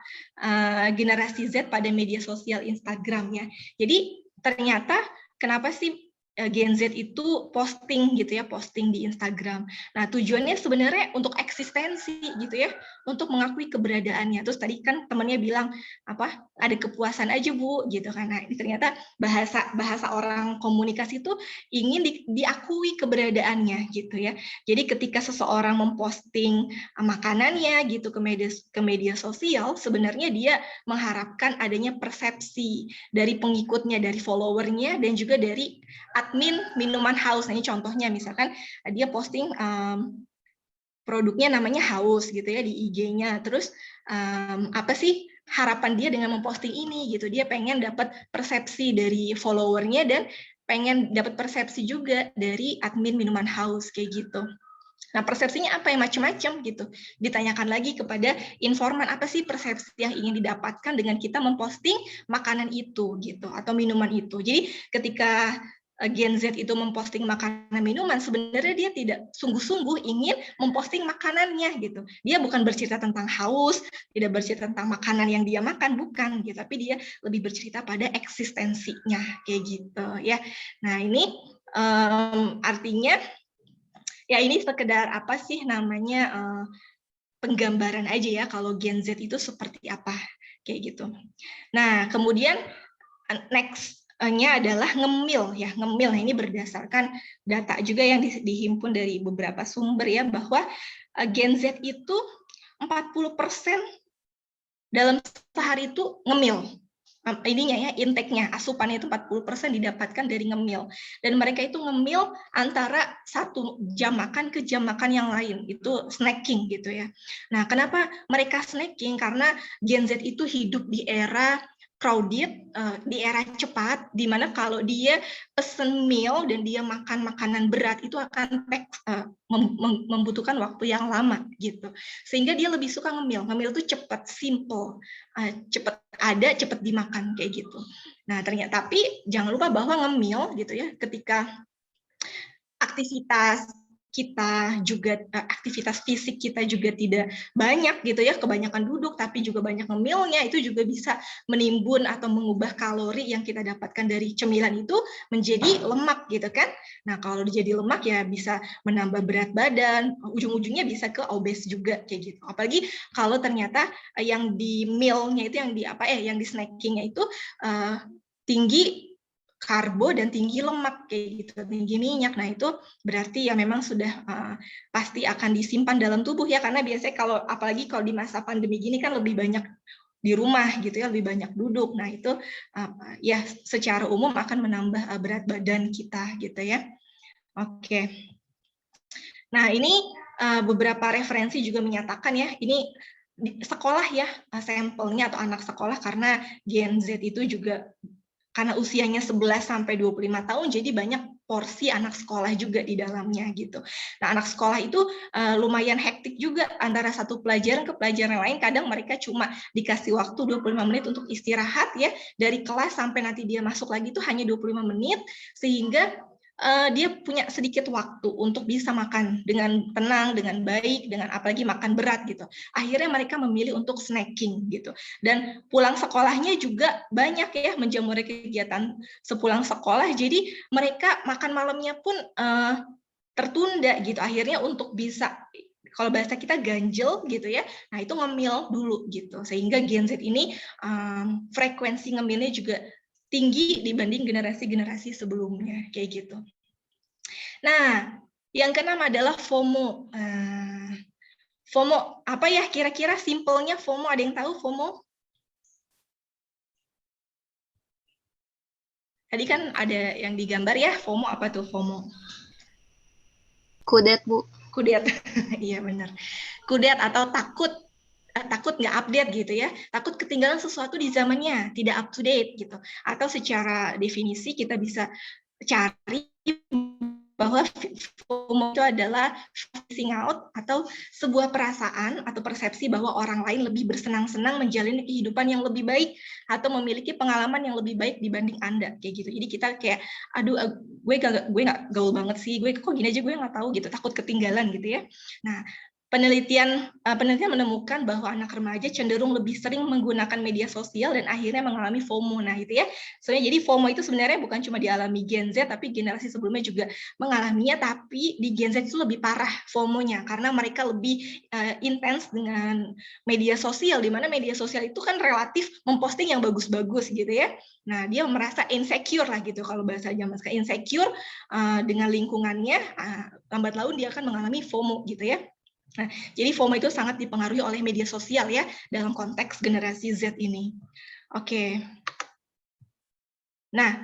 generasi Z pada media sosial Instagram ya. Jadi ternyata kenapa sih Gen Z itu posting gitu ya, posting di Instagram. Nah, tujuannya sebenarnya untuk eksistensi gitu ya, untuk mengakui keberadaannya. Terus tadi kan temannya bilang apa? Ada kepuasan aja, Bu, gitu kan. Nah, ini ternyata bahasa orang komunikasi itu ingin diakui keberadaannya gitu ya. Jadi ketika seseorang memposting makanannya gitu ke media sosial, sebenarnya dia mengharapkan adanya persepsi dari pengikutnya, dari followernya, dan juga dari admin minuman haus. Nah, ini contohnya misalkan dia posting produknya namanya haus gitu ya di IG-nya. Terus apa sih harapan dia dengan memposting ini gitu? Dia pengen dapat persepsi dari followernya dan pengen dapat persepsi juga dari admin minuman haus kayak gitu. Nah, persepsinya apa yang macam-macam gitu. Ditanyakan lagi kepada informan, apa sih persepsi yang ingin didapatkan dengan kita memposting makanan itu gitu atau minuman itu. Jadi ketika Gen Z itu memposting makanan minuman, sebenarnya dia tidak sungguh-sungguh ingin memposting makanannya gitu. Dia bukan bercerita tentang haus, tidak bercerita tentang makanan yang dia makan, bukan gitu, tapi dia lebih bercerita pada eksistensinya kayak gitu ya. Nah, ini artinya ya ini sekedar apa sih namanya penggambaran aja ya kalau Gen Z itu seperti apa kayak gitu. Nah, kemudian next-nya adalah ngemil ya. Ngemil ini berdasarkan data juga yang dihimpun dari beberapa sumber ya, bahwa Gen Z itu 40% dalam sehari itu ngemil. Ininya ya, intake-nya, asupannya itu 40% didapatkan dari ngemil. Dan mereka itu ngemil antara satu jam makan ke jam makan yang lain, itu snacking gitu ya. Nah, kenapa mereka snacking? Karena Gen Z itu hidup di era crowded, di era cepat, di mana kalau dia pesen meal dan dia makan makanan berat itu akan membutuhkan waktu yang lama gitu. Sehingga dia lebih suka ngemil. Ngemil itu cepat, simple, cepat ada, cepat dimakan kayak gitu. Nah, ternyata tapi jangan lupa bahwa ngemil gitu ya, ketika aktivitas kita juga aktivitas fisik kita juga tidak banyak gitu ya, kebanyakan duduk tapi juga banyak ngemilnya, itu juga bisa menimbun atau mengubah kalori yang kita dapatkan dari cemilan itu menjadi lemak gitu kan. Nah, kalau jadi lemak ya bisa menambah berat badan, ujung-ujungnya bisa ke obes juga kayak gitu. Apalagi kalau ternyata yang di mealnya itu yang di snackingnya itu tinggi karbo dan tinggi lemak kayak gitu, tinggi minyak. Nah, itu berarti ya memang sudah pasti akan disimpan dalam tubuh ya, karena biasanya apalagi kalau di masa pandemi gini kan lebih banyak di rumah gitu ya, lebih banyak duduk. Nah, itu ya secara umum akan menambah berat badan kita gitu ya. Oke. Nah, ini beberapa referensi juga menyatakan ya, ini di sekolah ya sampelnya atau anak sekolah, karena Gen Z itu juga karena usianya 11 sampai 25 tahun, jadi banyak porsi anak sekolah juga di dalamnya gitu. Nah, anak sekolah itu lumayan hektik juga antara satu pelajaran ke pelajaran lain. Kadang mereka cuma dikasih waktu 25 menit untuk istirahat ya, dari kelas sampai nanti dia masuk lagi itu hanya 25 menit, sehingga dia punya sedikit waktu untuk bisa makan dengan tenang, dengan baik, dengan apalagi makan berat gitu. Akhirnya mereka memilih untuk snacking gitu. Dan pulang sekolahnya juga banyak ya, menjamuri kegiatan sepulang sekolah. Jadi mereka makan malamnya pun tertunda gitu. Akhirnya untuk bisa, kalau bahasa kita ganjel gitu ya, nah itu ngemil dulu gitu. Sehingga Gen Z ini frekuensi ngemilnya juga tinggi dibanding generasi-generasi sebelumnya kayak gitu. Nah, yang keenam adalah FOMO. FOMO apa ya kira-kira simpelnya FOMO? Ada yang tahu FOMO? Tadi kan ada yang digambar ya, FOMO apa tuh FOMO? Kudet, Bu. Kudet, iya benar. Kudet atau takut nggak update gitu ya, takut ketinggalan sesuatu di zamannya, tidak up to date gitu. Atau secara definisi kita bisa cari bahwa FOMO itu adalah missing out atau sebuah perasaan atau persepsi bahwa orang lain lebih bersenang-senang menjalani kehidupan yang lebih baik atau memiliki pengalaman yang lebih baik dibanding Anda kayak gitu. Jadi kita kayak aduh gue nggak gaul banget sih, gue kok gini aja gue nggak tahu gitu, takut ketinggalan gitu ya. Nah, penelitian menemukan bahwa anak remaja cenderung lebih sering menggunakan media sosial dan akhirnya mengalami FOMO. Nah, itu ya. Soalnya jadi FOMO itu sebenarnya bukan cuma dialami Gen Z, tapi generasi sebelumnya juga mengalaminya, tapi di Gen Z itu lebih parah FOMO-nya karena mereka lebih intens dengan media sosial, di mana media sosial itu kan relatif memposting yang bagus-bagus gitu ya. Nah, dia merasa insecure lah gitu kalau bahasa zaman sekarang, insecure dengan lingkungannya, lambat laun dia akan mengalami FOMO gitu ya. Nah, jadi FOMO itu sangat dipengaruhi oleh media sosial ya dalam konteks generasi Z ini. Oke. Nah,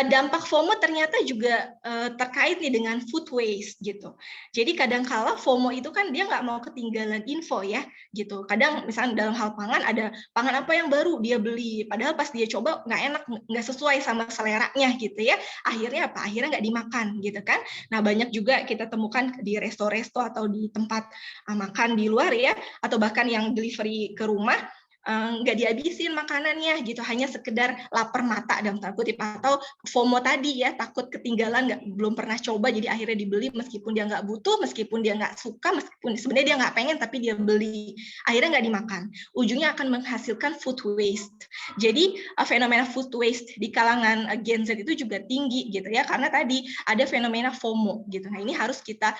dampak FOMO ternyata juga terkait nih dengan food waste gitu. Jadi kadang-kala FOMO itu kan dia nggak mau ketinggalan info ya gitu. Kadang misalnya dalam hal pangan, ada pangan apa yang baru dia beli, padahal pas dia coba nggak enak, nggak sesuai sama seleranya gitu ya. Akhirnya apa? Akhirnya nggak dimakan gitu kan. Nah, banyak juga kita temukan di resto-resto atau di tempat makan di luar ya, atau bahkan yang delivery ke rumah, nggak dihabisin makanannya gitu, hanya sekedar lapar mata dalam tanda kutip, atau FOMO tadi ya, takut ketinggalan, belum pernah coba jadi akhirnya dibeli meskipun dia nggak butuh, meskipun dia nggak suka, meskipun sebenarnya dia nggak pengen tapi dia beli, akhirnya nggak dimakan. Ujungnya akan menghasilkan food waste. Jadi fenomena food waste di kalangan Gen Z itu juga tinggi gitu ya, karena tadi ada fenomena FOMO gitu. Nah ini harus kita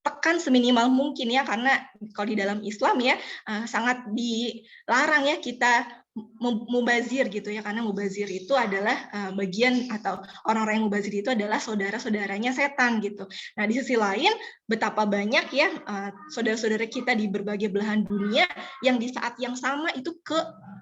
tekan seminimal mungkin ya, karena kalau di dalam Islam ya sangat dilarang ya kita mubazir gitu ya, karena mubazir itu adalah bagian, atau orang-orang yang mubazir itu adalah saudara-saudaranya setan gitu. Nah di sisi lain betapa banyak ya saudara-saudara kita di berbagai belahan dunia yang di saat yang sama itu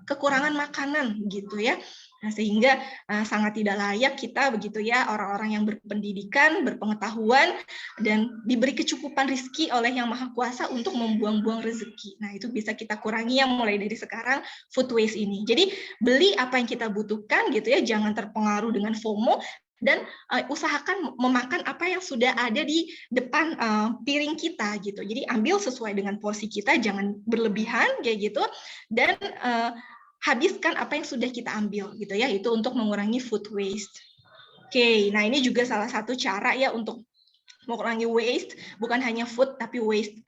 kekurangan makanan gitu ya. Nah, sehingga sangat tidak layak kita begitu ya, orang-orang yang berpendidikan, berpengetahuan, dan diberi kecukupan rezeki oleh Yang Maha Kuasa untuk membuang-buang rezeki. Nah, itu bisa kita kurangi ya mulai dari sekarang food waste ini. Jadi, beli apa yang kita butuhkan gitu ya, jangan terpengaruh dengan FOMO, dan usahakan memakan apa yang sudah ada di depan piring kita gitu. Jadi, ambil sesuai dengan porsi kita, jangan berlebihan kayak gitu, dan habiskan apa yang sudah kita ambil gitu ya, itu untuk mengurangi food waste. Oke, nah ini juga salah satu cara ya untuk mengurangi waste, bukan hanya food tapi waste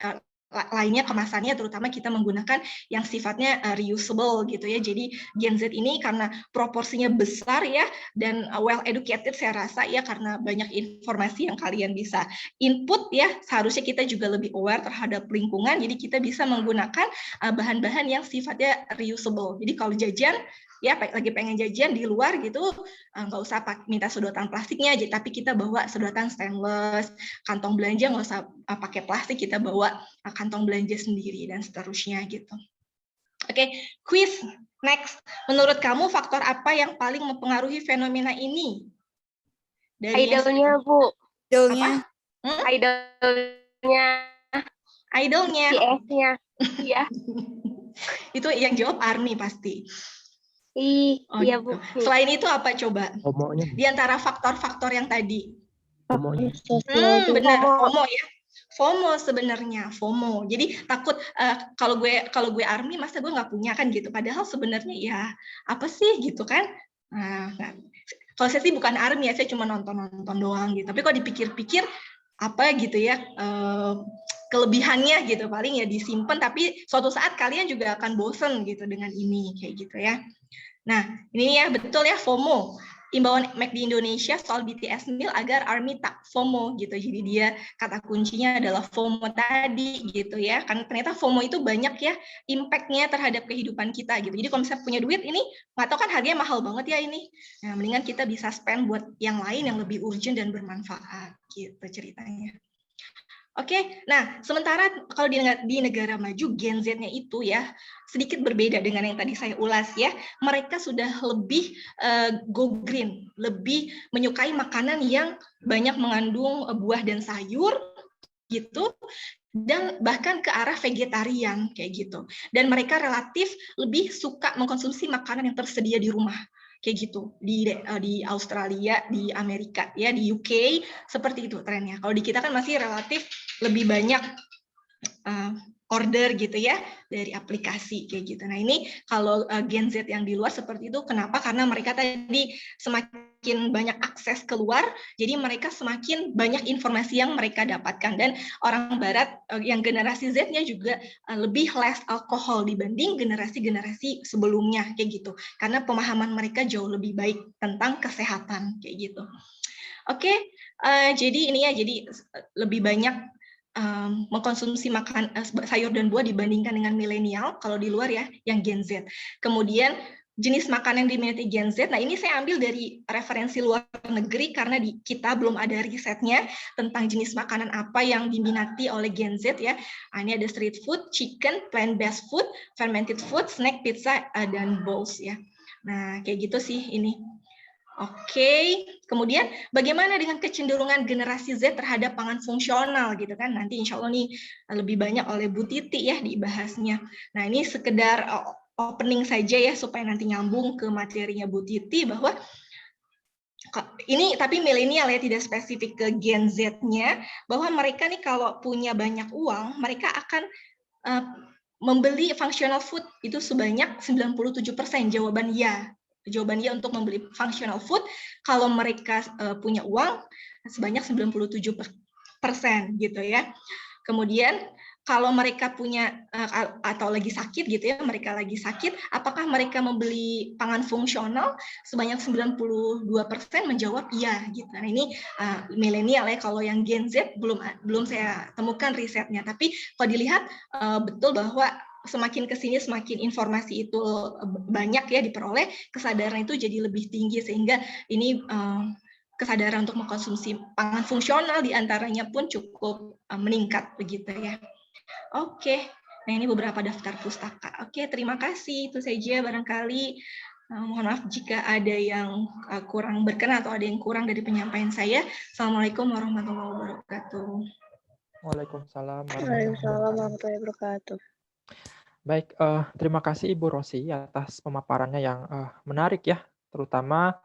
lainnya, kemasannya, terutama kita menggunakan yang sifatnya reusable gitu ya. Jadi Gen Z ini karena proporsinya besar ya, dan well educated saya rasa ya, karena banyak informasi yang kalian bisa input ya, seharusnya kita juga lebih aware terhadap lingkungan, jadi kita bisa menggunakan bahan-bahan yang sifatnya reusable. Jadi kalau jajan ya, lagi pengen jajan di luar gitu, nggak usah minta sedotan plastiknya, tapi kita bawa sedotan stainless, kantong belanja nggak usah pakai plastik, kita bawa kantong belanja sendiri, dan seterusnya gitu. Oke, quiz next. Menurut kamu faktor apa yang paling mempengaruhi fenomena ini? Idolnya, Bu. Idolnya. Idolnya. Idolnya. CS-nya. Iya. Itu yang jawab Army pasti. Iya, Bu. Selain itu apa coba? FOMO-nya. Di antara faktor-faktor yang tadi. FOMO-nya. Benar, FOMO ya. FOMO sebenarnya, FOMO. Jadi takut kalau gue Army, masa gue nggak punya kan gitu. Padahal sebenarnya ya apa sih gitu kan. Nah, kalau saya sih bukan Army ya, saya cuma nonton doang gitu. Tapi kalau dipikir-pikir apa gitu ya, kelebihannya gitu, paling ya disimpan, tapi suatu saat kalian juga akan bosen gitu dengan ini kayak gitu ya. Nah, ini ya betul ya FOMO. Imbauan McD Indonesia soal BTS meal agar Army tak FOMO gitu. Jadi dia kata kuncinya adalah FOMO tadi gitu ya. Karena ternyata FOMO itu banyak ya impact-nya terhadap kehidupan kita gitu. Jadi kalau misalnya punya duit ini, nggak tahu kan harganya mahal banget ya ini. Nah, mendingan kita bisa spend buat yang lain yang lebih urgent dan bermanfaat gitu ceritanya. Oke, nah sementara kalau di negara maju Gen Z-nya itu ya sedikit berbeda dengan yang tadi saya ulas ya. Mereka sudah lebih go green, lebih menyukai makanan yang banyak mengandung buah dan sayur gitu, dan bahkan ke arah vegetarian kayak gitu. Dan mereka relatif lebih suka mengkonsumsi makanan yang tersedia di rumah. Kayak gitu di Australia, di Amerika ya, di UK seperti itu trennya. Kalau di kita kan masih relatif lebih banyak order gitu ya dari aplikasi kayak gitu. Nah ini kalau Gen Z yang di luar seperti itu, kenapa? Karena mereka tadi semakin banyak akses keluar, jadi mereka semakin banyak informasi yang mereka dapatkan. Dan orang Barat yang generasi Z-nya juga lebih less alkohol dibanding generasi-generasi sebelumnya kayak gitu. Karena pemahaman mereka jauh lebih baik tentang kesehatan kayak gitu. Oke, jadi ini ya, jadi lebih banyak mengkonsumsi makan sayur dan buah dibandingkan dengan milenial kalau di luar ya, yang Gen Z. Kemudian jenis makanan yang diminati Gen Z, nah ini saya ambil dari referensi luar negeri karena di kita belum ada risetnya tentang jenis makanan apa yang diminati oleh Gen Z ya. Nah, ini ada street food, chicken, plant-based food, fermented food, snack, pizza, dan bowls ya. Nah kayak gitu sih ini. Oke, kemudian bagaimana dengan kecenderungan generasi Z terhadap pangan fungsional gitu kan? Nanti insya Allah nih lebih banyak oleh Bu Titi ya dibahasnya. Nah ini sekedar opening saja ya supaya nanti nyambung ke materinya Bu Titi, bahwa ini tapi milenial ya, tidak spesifik ke Gen Z-nya, bahwa mereka nih kalau punya banyak uang, mereka akan membeli functional food itu sebanyak 97%, jawaban ya. Jawaban ya untuk membeli functional food. Kalau mereka punya uang sebanyak 97% gitu ya. Kemudian kalau mereka punya atau lagi sakit gitu ya, mereka lagi sakit, apakah mereka membeli pangan fungsional? Sebanyak 92% menjawab iya gitu. Nah, ini milenial ya. Kalau yang Gen Z belum saya temukan risetnya, tapi kalau dilihat betul bahwa semakin kesini semakin informasi itu banyak ya diperoleh, kesadaran itu jadi lebih tinggi, sehingga ini kesadaran untuk mengkonsumsi pangan fungsional diantaranya pun cukup meningkat begitu ya. Oke, nah ini beberapa daftar pustaka. Oke, terima kasih. Itu saja barangkali. Mohon maaf jika ada yang kurang berkenan atau ada yang kurang dari penyampaian saya. Assalamualaikum warahmatullahi wabarakatuh. Waalaikumsalam warahmatullahi wabarakatuh. Baik, terima kasih Ibu Rosi atas pemaparannya yang menarik ya, terutama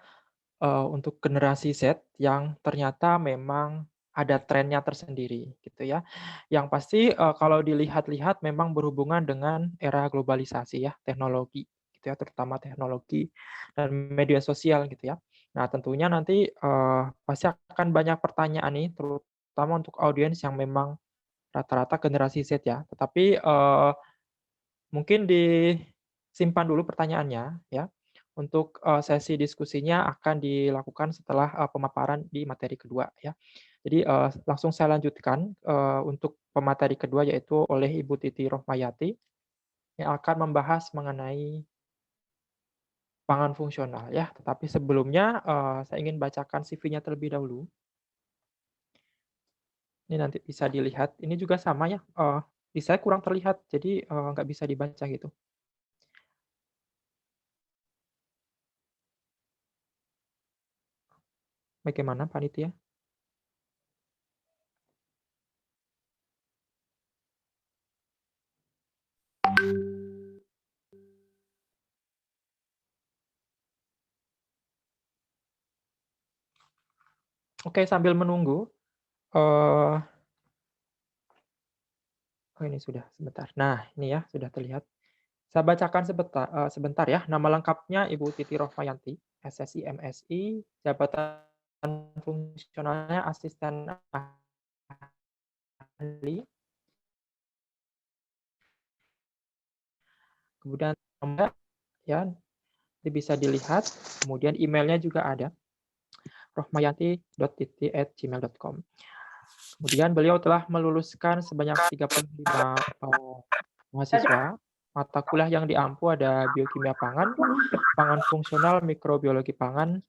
untuk generasi Z yang ternyata memang ada trennya tersendiri gitu ya. Yang pasti kalau dilihat-lihat memang berhubungan dengan era globalisasi ya, teknologi gitu ya, terutama teknologi dan media sosial gitu ya. Nah, tentunya nanti pasti akan banyak pertanyaan nih, terutama untuk audiens yang memang rata-rata generasi Z ya. Tetapi mungkin disimpan dulu pertanyaannya ya. Untuk sesi diskusinya akan dilakukan setelah pemaparan di materi kedua ya. Jadi langsung saya lanjutkan untuk pemateri kedua yaitu oleh Ibu Titi Rohmayati yang akan membahas mengenai pangan fungsional ya. Tetapi sebelumnya saya ingin bacakan CV-nya terlebih dahulu. Ini nanti bisa dilihat. Ini juga sama ya. Di saya kurang terlihat, jadi nggak bisa dibaca gitu. Bagaimana panitia? Oke, sambil menunggu. Oh, ini sudah sebentar. Nah, ini ya sudah terlihat. Saya bacakan sebentar ya. Nama lengkapnya Ibu Titi Rohmayanti, SSI MSI, jabatan fungsionalnya asisten ahli. Kemudian nomor ya, bisa dilihat. Kemudian emailnya juga ada. rohmayanti.titi@gmail.com. Kemudian beliau telah meluluskan sebanyak 35 mahasiswa. Mata kuliah yang diampu ada biokimia pangan, pangan fungsional, mikrobiologi pangan,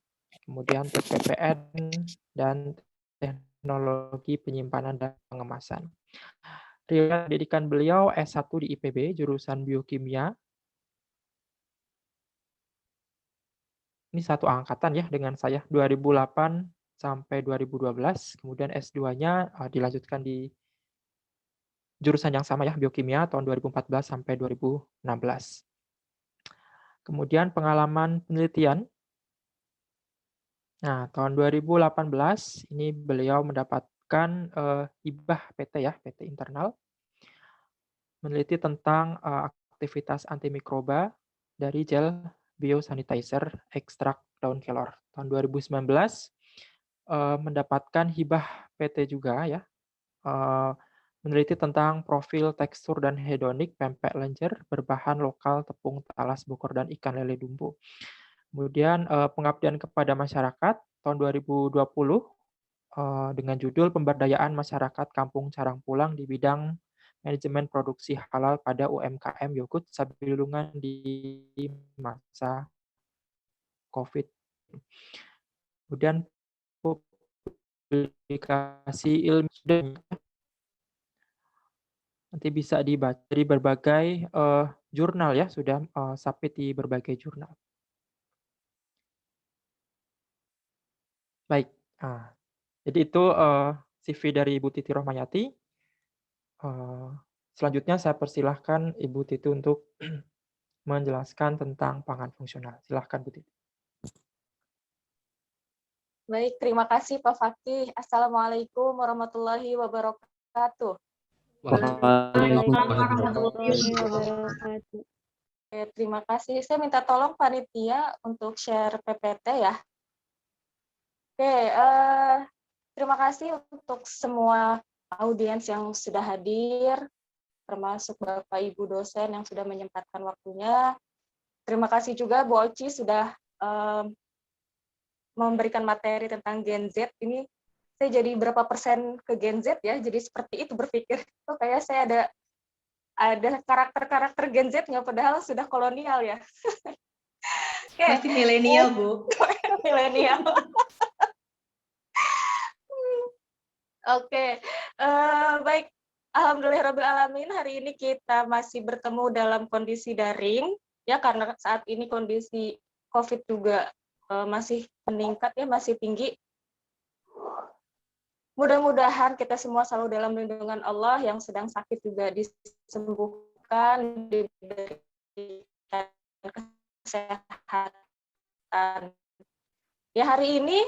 kemudian TPPN, dan teknologi penyimpanan dan pengemasan. Riwayat pendidikan beliau S1 di IPB, jurusan biokimia. Ini satu angkatan ya dengan saya, 2008 sampai 2012, kemudian S2-nya dilanjutkan di jurusan yang sama ya, biokimia tahun 2014 sampai 2016. Kemudian pengalaman penelitian. Nah, tahun 2018 ini beliau mendapatkan hibah PT ya, PT internal. Meneliti tentang aktivitas antimikroba dari gel biosanitizer ekstrak daun kelor. Tahun 2019 mendapatkan hibah PT juga ya. Meneliti tentang profil tekstur dan hedonik pempek lenjer berbahan lokal tepung talas Bogor dan ikan lele dumbo. Kemudian pengabdian kepada masyarakat tahun 2020 dengan judul Pemberdayaan Masyarakat Kampung Carang Pulang di bidang manajemen produksi halal pada UMKM Yogurt Sabilungan di masa COVID. Kemudian publikasi ilmu nanti bisa dibaca di berbagai jurnal ya, sudah submit di berbagai jurnal. Baik, jadi itu CV dari Ibu Titi Rohmayati. Selanjutnya saya persilahkan Ibu Titi untuk menjelaskan tentang pangan fungsional. Silahkan Bu Titi. Baik, terima kasih Pak Fakih. Assalamualaikum warahmatullahi wabarakatuh. Waalaikumsalam Waalaikumsalam warahmatullahi warahmatullahi wabarakatuh. wabarakatuh. Oke, terima kasih. Saya minta tolong panitia untuk share PPT ya. Oke, terima kasih untuk semua audiens yang sudah hadir, termasuk Bapak Ibu dosen yang sudah menyempatkan waktunya. Terima kasih juga Bu Oci sudah memberikan materi tentang Gen Z. Ini saya jadi berapa persen ke Gen Z ya, jadi seperti itu berpikir. Oh, kayak saya ada karakter-karakter Gen Z nggak, padahal sudah kolonial ya. Oke. Masih milenial, Bu. Milenial. Oke, baik. Alhamdulillahirrahmanirrahim, hari ini kita masih bertemu dalam kondisi daring, ya karena saat ini kondisi COVID juga masih meningkat ya, masih tinggi. Mudah-mudahan kita semua selalu dalam lindungan Allah, yang sedang sakit juga disembuhkan, diberikan kesehatan. Ya hari ini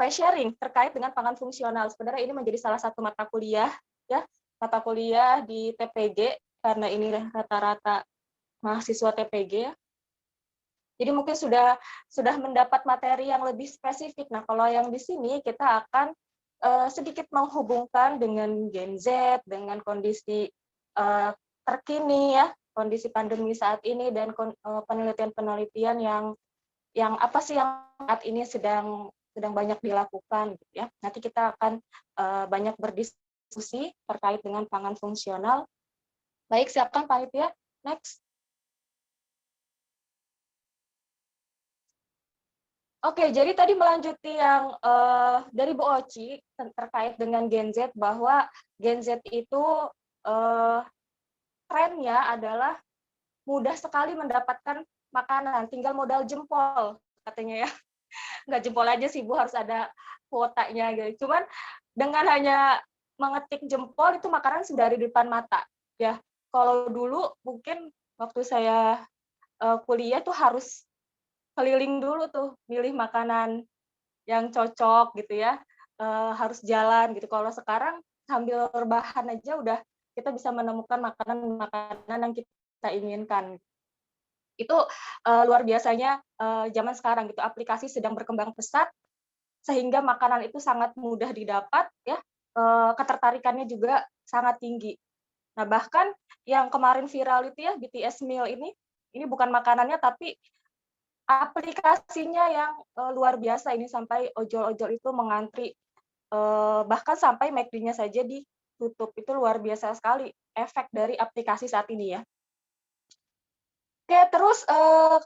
sharing terkait dengan pangan fungsional. Sebenarnya ini menjadi salah satu mata kuliah ya, mata kuliah di TPG karena ini rata-rata mahasiswa TPG ya. Jadi mungkin sudah mendapat materi yang lebih spesifik. Nah, kalau yang di sini kita akan sedikit menghubungkan dengan Gen Z, dengan kondisi terkini ya, kondisi pandemi saat ini dan penelitian-penelitian yang apa sih yang saat ini sedang banyak dilakukan gitu ya. Nanti kita akan banyak berdiskusi terkait dengan pangan fungsional. Baik, silakan panitia. Next. Oke, jadi tadi melanjuti yang dari Bu Oci terkait dengan Gen Z, bahwa Gen Z itu trennya adalah mudah sekali mendapatkan makanan, tinggal modal jempol katanya ya. Nggak jempol aja sih Bu, harus ada kuotanya gitu. Cuman dengan hanya mengetik jempol itu makanan sudah ada di depan mata ya. Kalau dulu mungkin waktu saya kuliah tuh harus keliling dulu tuh milih makanan yang cocok gitu ya, harus jalan gitu. Kalau sekarang sambil rebahan aja udah kita bisa menemukan makanan-makanan yang kita inginkan. Itu luar biasanya zaman sekarang gitu, aplikasi sedang berkembang pesat sehingga makanan itu sangat mudah didapat ya, ketertarikannya juga sangat tinggi. Nah, bahkan yang kemarin viral itu ya, BTS Meal ini bukan makanannya tapi aplikasinya yang luar biasa ini, sampai ojol-ojol itu mengantri, bahkan sampai McD-nya saja ditutup. Itu luar biasa sekali efek dari aplikasi saat ini ya. Oke, terus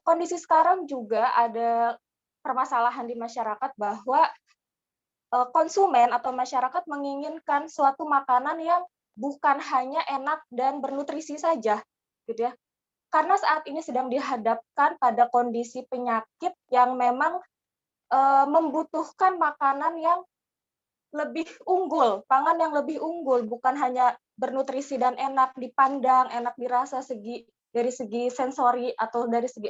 kondisi sekarang juga ada permasalahan di masyarakat bahwa konsumen atau masyarakat menginginkan suatu makanan yang bukan hanya enak dan bernutrisi saja, gitu ya. Karena saat ini sedang dihadapkan pada kondisi penyakit yang memang membutuhkan makanan yang lebih unggul, pangan yang lebih unggul, bukan hanya bernutrisi dan enak dipandang, enak dirasa dari segi sensori atau dari segi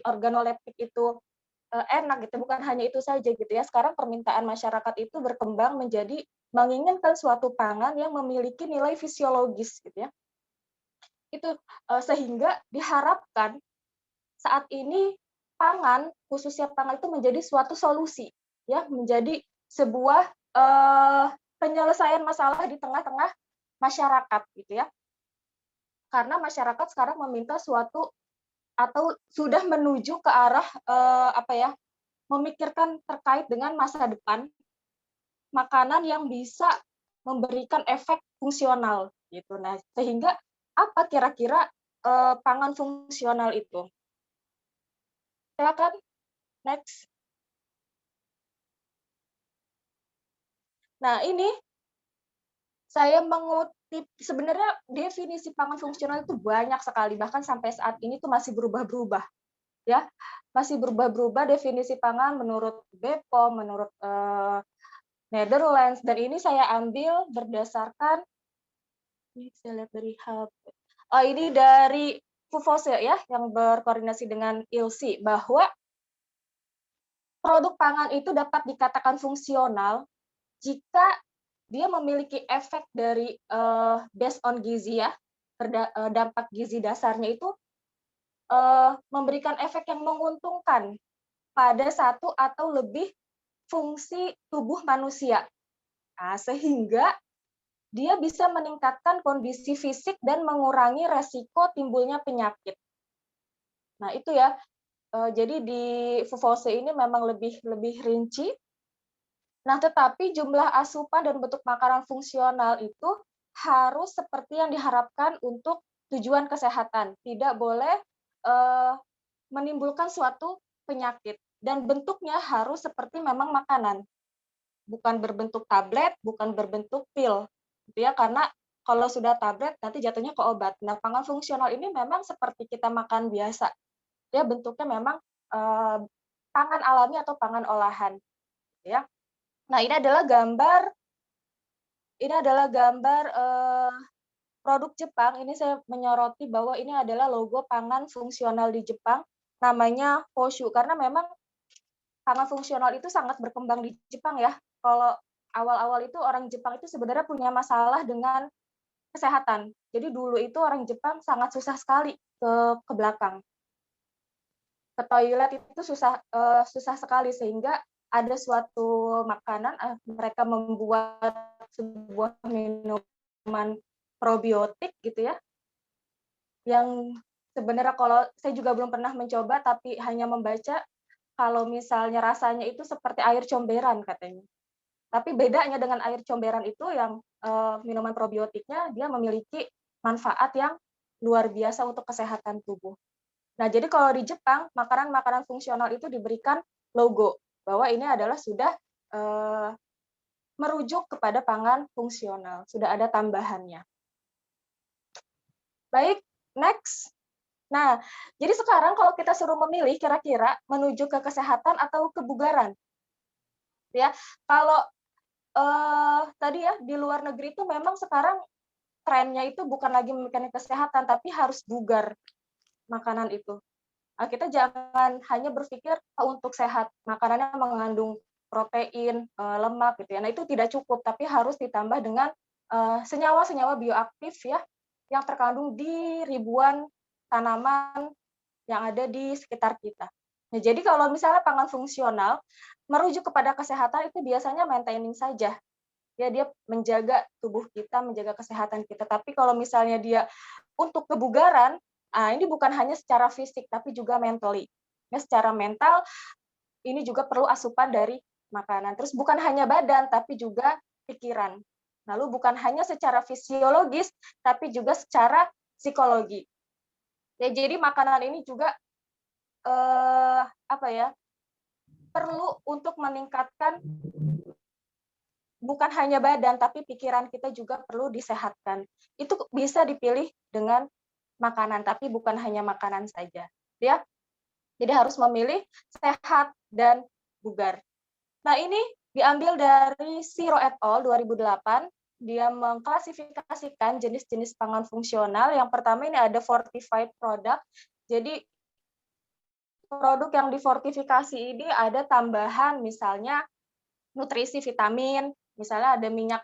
organoleptik itu enak gitu, bukan hanya itu saja gitu ya. Sekarang permintaan masyarakat itu berkembang menjadi menginginkan suatu pangan yang memiliki nilai fisiologis gitu ya. Itu sehingga diharapkan saat ini pangan, khususnya pangan itu menjadi suatu solusi ya, menjadi sebuah penyelesaian masalah di tengah-tengah masyarakat gitu ya. Karena masyarakat sekarang meminta suatu atau sudah menuju ke arah memikirkan terkait dengan masa depan makanan yang bisa memberikan efek fungsional gitu. Nah, sehingga apa kira-kira pangan fungsional itu? Silakan next. Nah, ini saya mengutip, sebenarnya definisi pangan fungsional itu banyak sekali, bahkan sampai saat ini tuh masih berubah-berubah. Ya, masih berubah-berubah definisi pangan menurut BPOM, menurut Netherlands, dan ini saya ambil berdasarkan ini saya lihat dari ini dari FUFOSE ya, yang berkoordinasi dengan ILSI, bahwa produk pangan itu dapat dikatakan fungsional jika dia memiliki efek dari based on gizi ya, dampak gizi dasarnya itu memberikan efek yang menguntungkan pada satu atau lebih fungsi tubuh manusia. Nah, sehingga dia bisa meningkatkan kondisi fisik dan mengurangi resiko timbulnya penyakit. Nah, itu ya. Jadi di FUVOSE ini memang lebih rinci. Nah, tetapi jumlah asupan dan bentuk makanan fungsional itu harus seperti yang diharapkan untuk tujuan kesehatan. Tidak boleh menimbulkan suatu penyakit. Dan bentuknya harus seperti memang makanan. Bukan berbentuk tablet, bukan berbentuk pil. Gitu ya, karena kalau sudah tablet nanti jatuhnya ke obat. Nah, pangan fungsional ini memang seperti kita makan biasa. Dia bentuknya memang pangan alami atau pangan olahan. Ya. Nah, ini adalah gambar produk Jepang. Ini saya menyoroti bahwa ini adalah logo pangan fungsional di Jepang, namanya Hoshu, karena memang pangan fungsional itu sangat berkembang di Jepang ya. Kalau awal-awal itu orang Jepang itu sebenarnya punya masalah dengan kesehatan. Jadi dulu itu orang Jepang sangat susah sekali ke belakang. Ke toilet itu susah sekali, sehingga ada suatu makanan, mereka membuat sebuah minuman probiotik gitu ya, yang sebenarnya kalau saya juga belum pernah mencoba, tapi hanya membaca kalau misalnya rasanya itu seperti air comberan katanya. Tapi bedanya dengan air comberan itu yang minuman probiotiknya dia memiliki manfaat yang luar biasa untuk kesehatan tubuh. Nah, jadi kalau di Jepang, makanan-makanan fungsional itu diberikan logo bahwa ini adalah sudah merujuk kepada pangan fungsional, sudah ada tambahannya. Baik, next. Nah, jadi sekarang kalau kita suruh memilih kira-kira menuju ke kesehatan atau kebugaran, ya. Kalau tadi ya di luar negeri itu memang sekarang trennya itu bukan lagi memikirkan kesehatan, tapi harus bugar makanan itu. Nah, kita jangan hanya berpikir untuk sehat, makanannya mengandung protein, lemak gitu ya. Nah, itu tidak cukup, tapi harus ditambah dengan senyawa-senyawa bioaktif ya yang terkandung di ribuan tanaman yang ada di sekitar kita. Nah, jadi kalau misalnya pangan fungsional merujuk kepada kesehatan itu biasanya maintaining saja. Ya, dia menjaga tubuh kita, menjaga kesehatan kita. Tapi kalau misalnya dia untuk kebugaran, ini bukan hanya secara fisik tapi juga mentally. Ya, secara mental ini juga perlu asupan dari makanan. Terus bukan hanya badan tapi juga pikiran. Lalu bukan hanya secara fisiologis tapi juga secara psikologi. Ya, jadi makanan ini juga perlu untuk meningkatkan bukan hanya badan tapi pikiran kita juga perlu disehatkan. Itu bisa dipilih dengan makanan tapi bukan hanya makanan saja, ya. Jadi harus memilih sehat dan bugar. Nah, ini diambil dari Shiro et al. 2008. Dia mengklasifikasikan jenis-jenis pangan fungsional. Yang pertama ini ada fortified product. Jadi produk yang difortifikasi ini ada tambahan misalnya nutrisi vitamin, misalnya ada minyak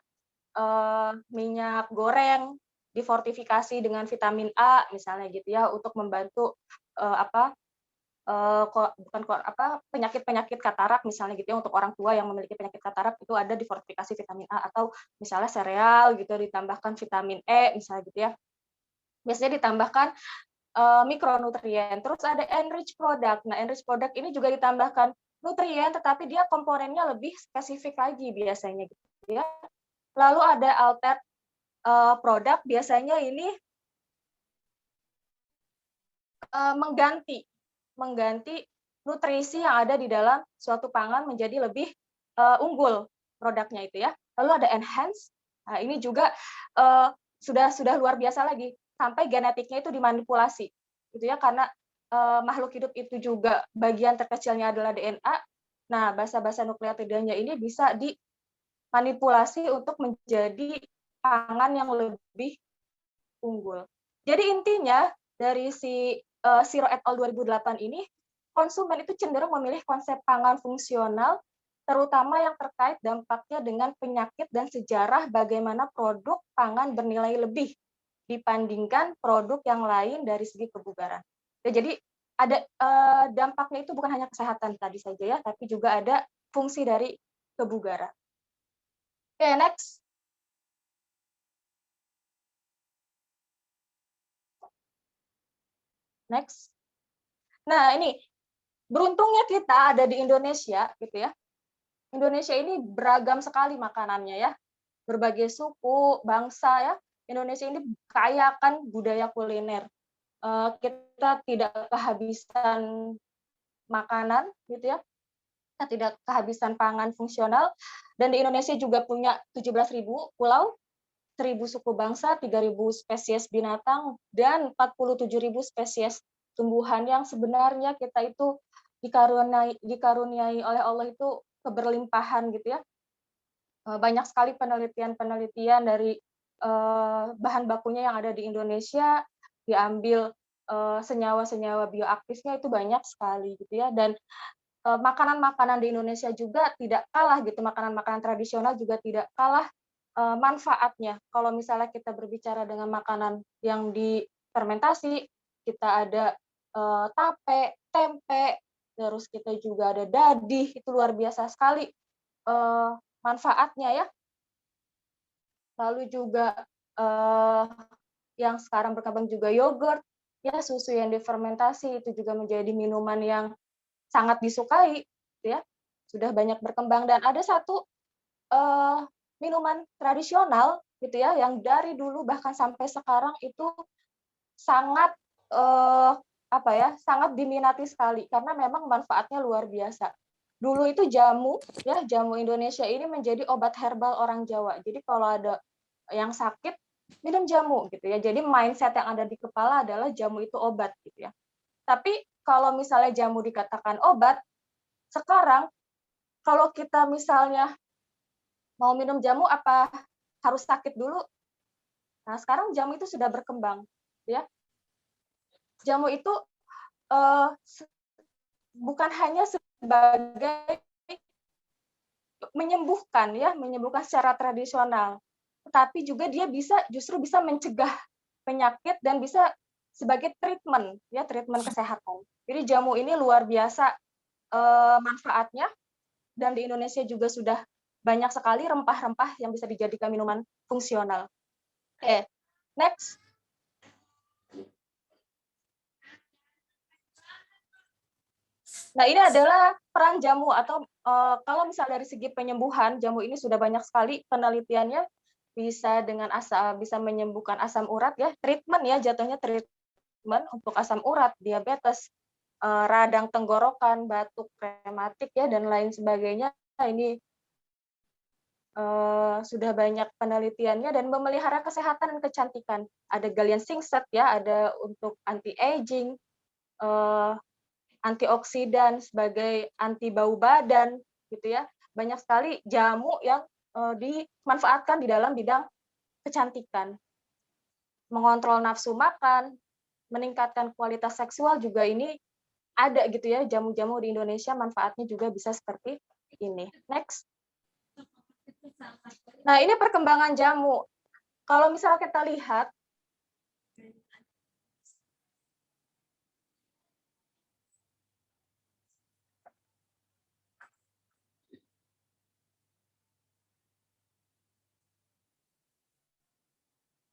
goreng difortifikasi dengan vitamin A misalnya gitu ya untuk membantu penyakit-penyakit katarak misalnya gitu ya, untuk orang tua yang memiliki penyakit katarak itu ada difortifikasi vitamin A, atau misalnya sereal gitu ditambahkan vitamin E misalnya gitu ya. Biasanya ditambahkan mikronutrien. Terus ada enrich product. Nah, enrich product ini juga ditambahkan nutrien tetapi dia komponennya lebih spesifik lagi biasanya gitu ya. Lalu ada altered product, biasanya ini mengganti nutrisi yang ada di dalam suatu pangan menjadi lebih unggul produknya itu ya. Lalu ada enhance. Nah, ini juga sudah luar biasa lagi, sampai genetiknya itu dimanipulasi gitu ya, karena makhluk hidup itu juga bagian terkecilnya adalah DNA. Nah, basa-basa nukleotidanya ini bisa dimanipulasi untuk menjadi pangan yang lebih unggul. Jadi intinya dari si Shiro et al. 2008 ini, konsumen itu cenderung memilih konsep pangan fungsional terutama yang terkait dampaknya dengan penyakit dan sejarah bagaimana produk pangan bernilai lebih dibandingkan produk yang lain dari segi kebugaran. Ya, jadi ada dampaknya itu bukan hanya kesehatan tadi saja ya, tapi juga ada fungsi dari kebugaran. Oke, next. Next. Nah, ini beruntungnya kita ada di Indonesia gitu ya. Indonesia ini beragam sekali makanannya ya. Berbagai suku, bangsa ya. Indonesia ini kaya kan budaya kuliner. Kita tidak kehabisan makanan gitu ya. Kita tidak kehabisan pangan fungsional, dan di Indonesia juga punya 17.000 pulau, 1.000 suku bangsa, 3.000 spesies binatang, dan 47.000 spesies tumbuhan yang sebenarnya kita itu dikaruniai oleh Allah itu keberlimpahan gitu ya. Banyak sekali penelitian dari bahan bakunya yang ada di Indonesia, diambil senyawa-senyawa bioaktifnya itu banyak sekali gitu ya. Dan makanan-makanan di Indonesia juga tidak kalah gitu, makanan-makanan tradisional juga tidak kalah manfaatnya. Kalau misalnya kita berbicara dengan makanan yang difermentasi, kita ada tape, tempe, terus kita juga ada dadih, itu luar biasa sekali manfaatnya ya. Lalu juga yang sekarang berkembang juga yogurt, ya susu yang difermentasi itu juga menjadi minuman yang sangat disukai, ya sudah banyak berkembang. Dan ada satu minuman tradisional gitu ya, yang dari dulu bahkan sampai sekarang itu sangat sangat diminati sekali karena memang manfaatnya luar biasa. Dulu itu jamu ya, jamu Indonesia ini menjadi obat herbal orang Jawa. Jadi kalau ada yang sakit minum jamu gitu ya. Jadi mindset yang ada di kepala adalah jamu itu obat gitu ya. Tapi kalau misalnya jamu dikatakan obat, sekarang kalau kita misalnya mau minum jamu apa harus sakit dulu? Nah, sekarang jamu itu sudah berkembang, ya. Jamu itu bukan hanya sebagai menyembuhkan ya, menyembuhkan secara tradisional, tetapi juga dia justru bisa mencegah penyakit dan bisa sebagai treatment ya, treatment kesehatan. Jadi jamu ini luar biasa manfaatnya, dan di Indonesia juga sudah banyak sekali rempah-rempah yang bisa dijadikan minuman fungsional. Oke, next. Nah, ini adalah peran jamu atau kalau misalnya dari segi penyembuhan, jamu ini sudah banyak sekali penelitiannya, bisa dengan bisa menyembuhkan asam urat ya, treatment ya, jatuhnya treatment untuk asam urat, diabetes, radang tenggorokan, batuk, rematik ya, dan lain sebagainya. Ini sudah banyak penelitiannya dan memelihara kesehatan dan kecantikan. Ada Gallian Singset ya, ada untuk anti-aging, antioksidan sebagai anti bau badan gitu ya. Banyak sekali jamu yang dimanfaatkan di dalam bidang kecantikan. Mengontrol nafsu makan, meningkatkan kualitas seksual juga ini ada gitu ya, jamu-jamu di Indonesia manfaatnya juga bisa seperti ini. Next. Nah, ini perkembangan jamu. Kalau misalnya kita lihat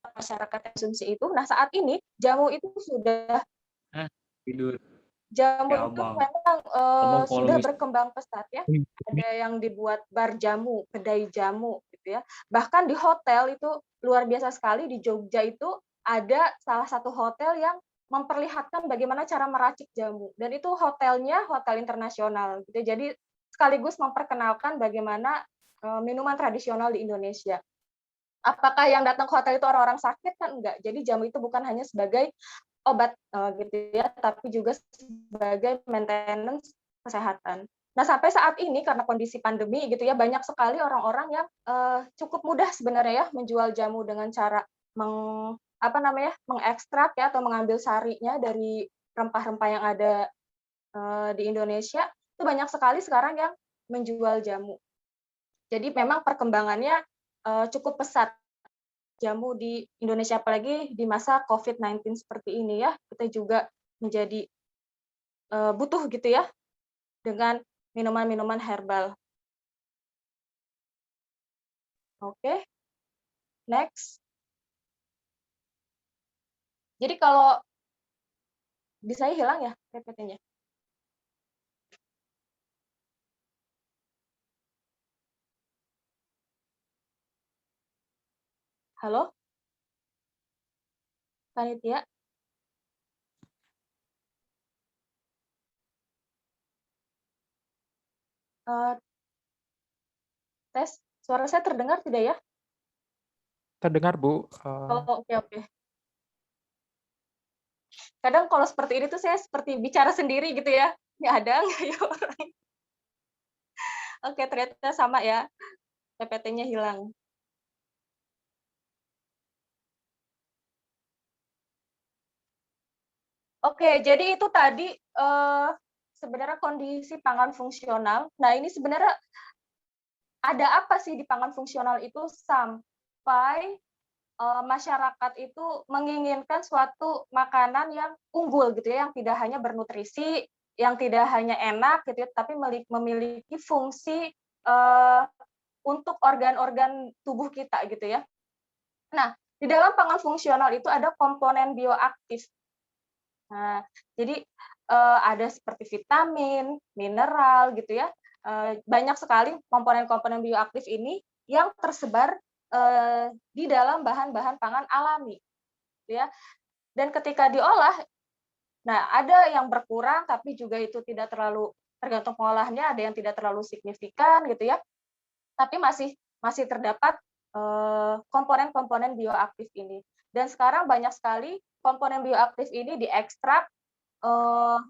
masyarakat konsumsi itu, nah saat ini jamu itu sudah tidur. Jamu Ya, itu Bang. memang sudah berkembang pesat ya. Hmm. Ada yang dibuat bar jamu, kedai jamu gitu ya. Bahkan di hotel itu luar biasa sekali, di Jogja itu ada salah satu hotel yang memperlihatkan bagaimana cara meracik jamu. Dan itu hotelnya hotel internasional gitu. Jadi sekaligus memperkenalkan bagaimana minuman tradisional di Indonesia. Apakah yang datang ke hotel itu orang-orang sakit? Kan enggak. Jadi jamu itu bukan hanya sebagai obat gitu ya, tapi juga sebagai maintenance kesehatan. Nah, sampai saat ini karena kondisi pandemi gitu ya, banyak sekali orang-orang yang cukup mudah sebenarnya ya menjual jamu dengan cara mengekstrak ya, atau mengambil sarinya dari rempah-rempah yang ada di Indonesia. Itu banyak sekali sekarang yang menjual jamu. Jadi memang perkembangannya cukup pesat jamu di Indonesia, apalagi di masa COVID-19 seperti ini ya, kita juga menjadi butuh gitu ya dengan minuman-minuman herbal. Oke, next. Jadi kalau bisa hilang ya PPT-nya. Halo? Panitia? Tes, suara saya terdengar tidak ya? Terdengar, Bu. Oh, oke. Kadang kalau seperti ini tuh saya seperti bicara sendiri gitu ya. Nggak ada nggak ya orang. Oke, ternyata sama ya. PPT-nya hilang. Oke, jadi itu tadi sebenarnya kondisi pangan fungsional. Nah, ini sebenarnya ada apa sih di pangan fungsional itu sampai masyarakat itu menginginkan suatu makanan yang unggul gitu ya, yang tidak hanya bernutrisi, yang tidak hanya enak gitu ya, tapi memiliki fungsi untuk organ-organ tubuh kita gitu ya. Nah, di dalam pangan fungsional itu ada komponen bioaktif. Nah, jadi ada seperti vitamin, mineral gitu ya. Banyak sekali komponen-komponen bioaktif ini yang tersebar di dalam bahan-bahan pangan alami, gitu ya. Dan ketika diolah, nah ada yang berkurang, tapi juga itu tidak terlalu tergantung pengolahannya, ada yang tidak terlalu signifikan, gitu ya. Tapi masih terdapat komponen-komponen bioaktif ini. Dan sekarang banyak sekali komponen bioaktif ini diekstrak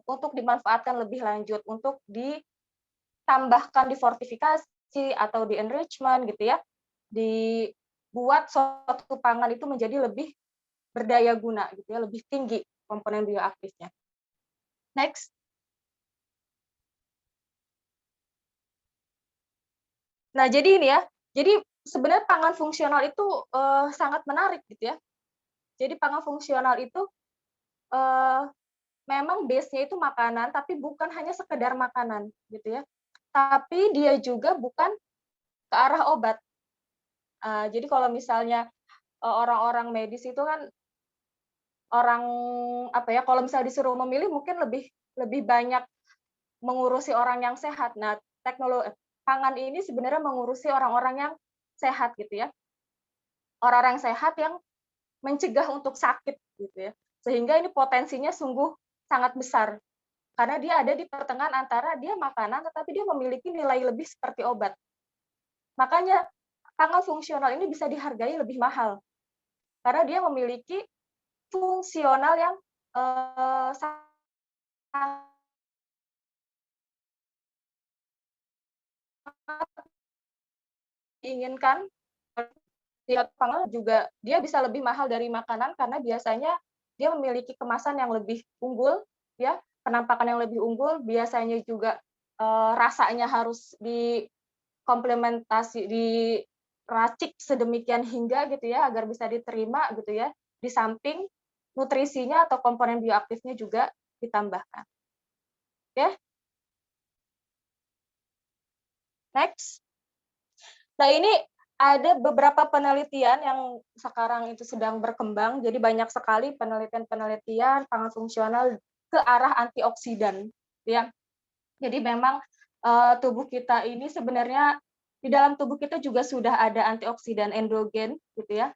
untuk dimanfaatkan lebih lanjut, untuk ditambahkan di fortifikasi atau di enrichment, gitu ya. Dibuat suatu pangan itu menjadi lebih berdaya guna gitu ya, lebih tinggi komponen bioaktifnya. Next. Nah, jadi ini ya. Jadi sebenarnya pangan fungsional itu sangat menarik gitu ya. Jadi pangan fungsional itu memang base-nya itu makanan, tapi bukan hanya sekedar makanan gitu ya. Tapi dia juga bukan ke arah obat. Jadi kalau misalnya orang-orang medis itu kan orang apa ya, kalau misalnya disuruh memilih mungkin lebih banyak mengurusi orang yang sehat. Nah, teknologi pangan ini sebenarnya mengurusi orang-orang yang sehat gitu ya. Orang-orang sehat yang mencegah untuk sakit gitu ya. Sehingga ini potensinya sungguh sangat besar. Karena dia ada di pertengahan antara dia makanan tetapi dia memiliki nilai lebih seperti obat. Makanya pangan fungsional ini bisa dihargai lebih mahal. Karena dia memiliki fungsional yang sangat diinginkan. Tiap pangan juga dia bisa lebih mahal dari makanan karena biasanya dia memiliki kemasan yang lebih unggul, ya, penampakan yang lebih unggul, biasanya juga rasanya harus dikomplementasi, diracik sedemikian hingga gitu ya agar bisa diterima gitu ya. Di samping nutrisinya atau komponen bioaktifnya juga ditambahkan. Oke. Next. Nah, ini ada beberapa penelitian yang sekarang itu sedang berkembang, jadi banyak sekali penelitian-penelitian pangan fungsional ke arah antioksidan, ya. Jadi memang tubuh kita ini sebenarnya di dalam tubuh kita juga sudah ada antioksidan endogen, gitu ya.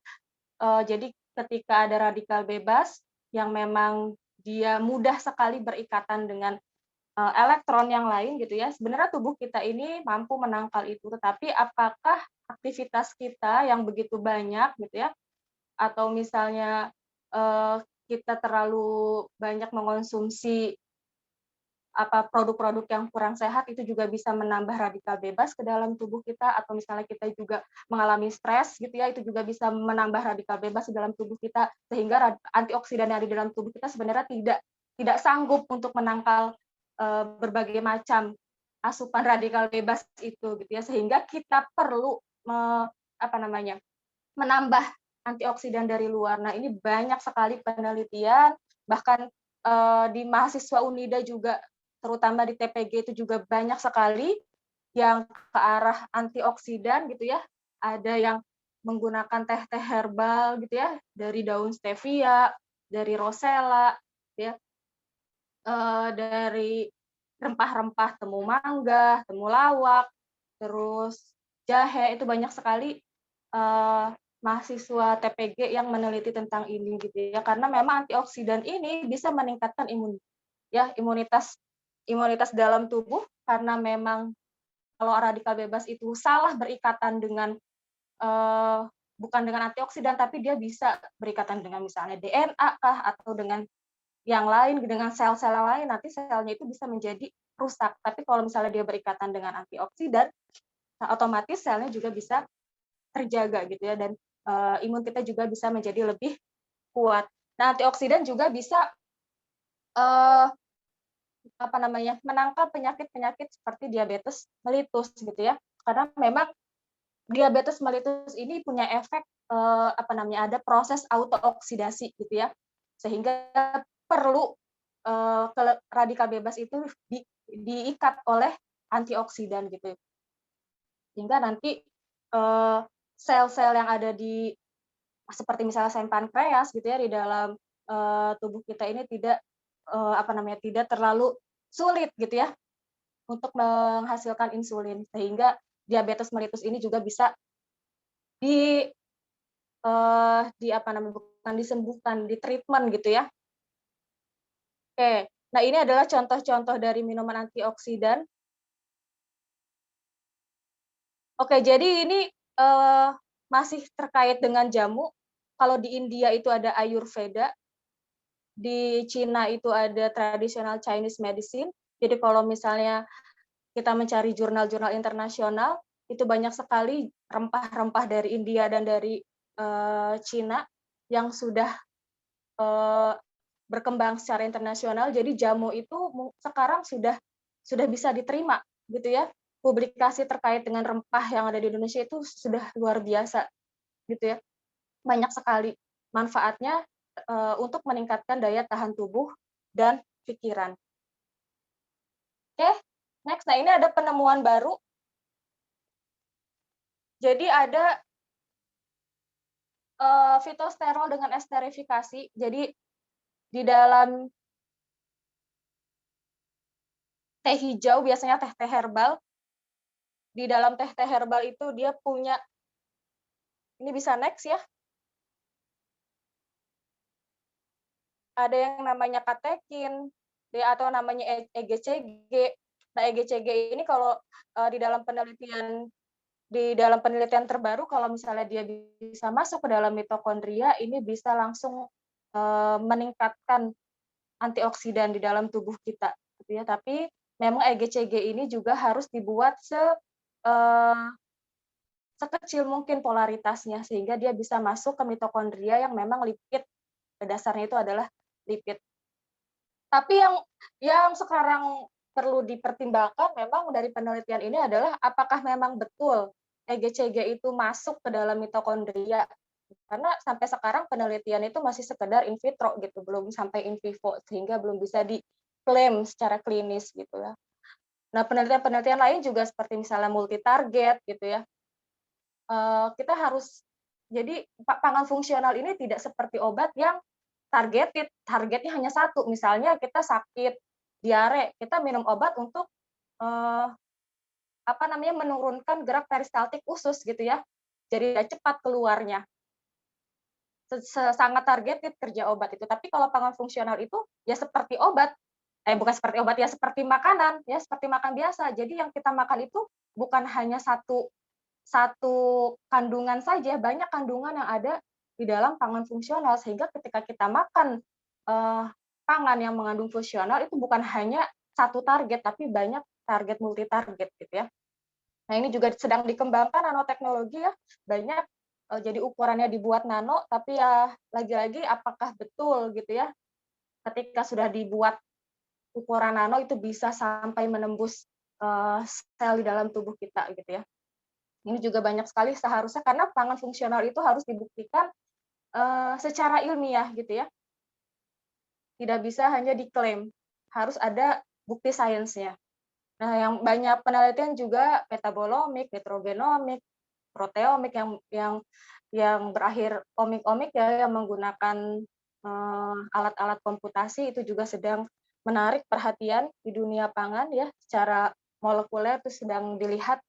Jadi ketika ada radikal bebas yang memang dia mudah sekali berikatan dengan elektron yang lain gitu ya, sebenarnya tubuh kita ini mampu menangkal itu, tetapi apakah aktivitas kita yang begitu banyak gitu ya, atau misalnya kita terlalu banyak mengonsumsi produk-produk yang kurang sehat itu juga bisa menambah radikal bebas ke dalam tubuh kita, atau misalnya kita juga mengalami stres gitu ya, itu juga bisa menambah radikal bebas di dalam tubuh kita, sehingga antioksidan yang ada di dalam tubuh kita sebenarnya tidak sanggup untuk menangkal berbagai macam asupan radikal bebas itu gitu ya, sehingga kita perlu menambah antioksidan dari luar. Nah, ini banyak sekali penelitian, bahkan di mahasiswa Unida juga, terutama di TPG itu juga banyak sekali yang ke arah antioksidan gitu ya. Ada yang menggunakan teh-teh herbal gitu ya, dari daun stevia, dari rosella, ya, dari rempah-rempah temu mangga, temu lawak, terus jahe, itu banyak sekali mahasiswa TPG yang meneliti tentang ini gitu ya, karena memang antioksidan ini bisa meningkatkan imunitas dalam tubuh, karena memang kalau radikal bebas itu salah berikatan dengan bukan dengan antioksidan, tapi dia bisa berikatan dengan misalnya DNA kah, atau dengan yang lain, dengan sel-sel lain, nanti selnya itu bisa menjadi rusak. Tapi kalau misalnya dia berikatan dengan antioksidan, nah otomatis selnya juga bisa terjaga gitu ya, dan imun kita juga bisa menjadi lebih kuat. Nah, antioksidan juga bisa menangkal penyakit-penyakit seperti diabetes mellitus gitu ya. Karena memang diabetes mellitus ini punya efek ada proses autooksidasi gitu ya. Sehingga perlu radikal bebas itu diikat oleh antioksidan gitu. Sehingga nanti sel-sel yang ada di seperti misalnya sel pankreas gitu ya di dalam tubuh kita ini tidak tidak terlalu sulit gitu ya untuk menghasilkan insulin, sehingga diabetes mellitus ini juga bisa bukan disembuhkan, di treatment gitu ya. Oke, nah ini adalah contoh-contoh dari minuman antioksidan. Oke, jadi ini masih terkait dengan jamu. Kalau di India itu ada Ayurveda, di Cina itu ada traditional Chinese medicine. Jadi kalau misalnya kita mencari jurnal-jurnal internasional, itu banyak sekali rempah-rempah dari India dan dari Cina yang sudah berkembang secara internasional. Jadi jamu itu sekarang sudah bisa diterima gitu ya. Publikasi terkait dengan rempah yang ada di Indonesia itu sudah luar biasa gitu ya. Banyak sekali manfaatnya untuk meningkatkan daya tahan tubuh dan pikiran. Oke, next. Nah, ini ada penemuan baru. Jadi ada fitosterol dengan esterifikasi. Jadi di dalam teh hijau, biasanya teh-teh herbal. Di dalam teh-teh herbal itu dia punya, ini bisa next ya. Ada yang namanya katekin, atau namanya EGCG. Nah, EGCG ini kalau di dalam penelitian terbaru, kalau misalnya dia bisa masuk ke dalam mitokondria, ini bisa langsung meningkatkan antioksidan di dalam tubuh kita, gitu ya. Tapi memang EGCG ini juga harus dibuat sekecil mungkin polaritasnya, sehingga dia bisa masuk ke mitokondria yang memang lipid, dasarnya itu adalah lipid. Tapi yang sekarang perlu dipertimbangkan memang dari penelitian ini adalah apakah memang betul EGCG itu masuk ke dalam mitokondria. Karena sampai sekarang penelitian itu masih sekedar in vitro gitu, belum sampai in vivo, sehingga belum bisa diklaim secara klinis gitu ya. Nah, penelitian-penelitian lain juga seperti misalnya multi-target gitu ya. Kita harus, jadi pangan fungsional ini tidak seperti obat yang targetnya hanya satu. Misalnya kita sakit diare, kita minum obat untuk menurunkan gerak peristaltik usus gitu ya. Jadi cepat keluarnya. Sangat targeted kerja obat itu. Tapi kalau pangan fungsional itu ya seperti obat. Bukan seperti obat, ya seperti makanan, ya seperti makan biasa. Jadi yang kita makan itu bukan hanya satu kandungan saja, banyak kandungan yang ada di dalam pangan fungsional, sehingga ketika kita makan pangan yang mengandung fungsional itu bukan hanya satu target, tapi banyak target multi target gitu ya. Nah, ini juga sedang dikembangkan nanoteknologi ya, banyak, jadi ukurannya dibuat nano, tapi ya lagi-lagi apakah betul gitu ya, ketika sudah dibuat ukuran nano itu bisa sampai menembus sel di dalam tubuh kita gitu ya. Ini juga banyak sekali seharusnya, karena pangan fungsional itu harus dibuktikan secara ilmiah gitu ya. Tidak bisa hanya diklaim, harus ada bukti sainsnya. Nah, yang banyak penelitian juga metabolomik, nitrogenomik, proteomik yang berakhir omik-omik ya, yang menggunakan alat-alat komputasi, itu juga sedang menarik perhatian di dunia pangan ya, secara molekuler itu sedang dilihat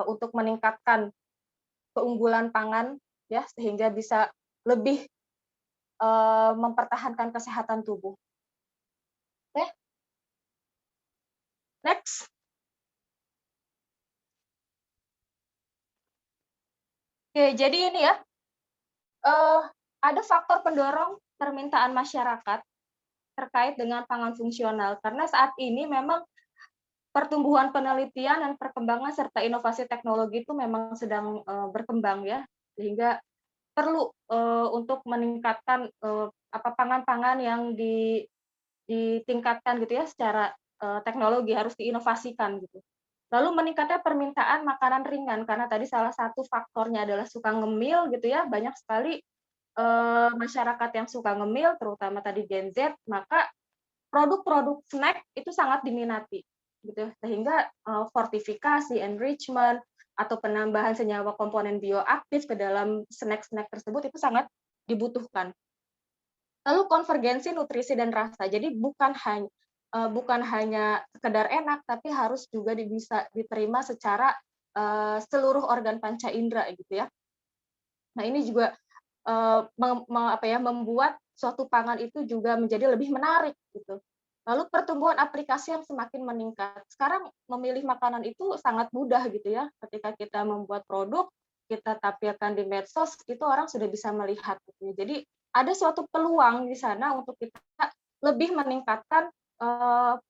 untuk meningkatkan keunggulan pangan ya, sehingga bisa lebih mempertahankan kesehatan tubuh. Oke. Next. Oke, jadi ini ya, ada faktor pendorong permintaan masyarakat terkait dengan pangan fungsional, karena saat ini memang pertumbuhan penelitian dan perkembangan serta inovasi teknologi itu memang sedang berkembang ya, sehingga perlu untuk meningkatkan pangan-pangan yang ditingkatkan gitu ya, secara teknologi harus diinovasikan gitu. Lalu meningkatnya permintaan makanan ringan, karena tadi salah satu faktornya adalah suka ngemil gitu ya, banyak sekali masyarakat yang suka ngemil, terutama tadi Gen Z, maka produk-produk snack itu sangat diminati gitu, sehingga fortifikasi, enrichment, atau penambahan senyawa komponen bioaktif ke dalam snack-snack tersebut itu sangat dibutuhkan. Lalu konvergensi nutrisi dan rasa, jadi bukan hanya sekedar enak, tapi harus juga bisa diterima secara seluruh organ panca indera gitu ya. Nah, ini juga membuat suatu pangan itu juga menjadi lebih menarik gitu. Lalu pertumbuhan aplikasi yang semakin meningkat. Sekarang memilih makanan itu sangat mudah gitu ya. Ketika kita membuat produk, kita tampilkan di medsos, itu orang sudah bisa melihat gitu. Jadi ada suatu peluang di sana untuk kita lebih meningkatkan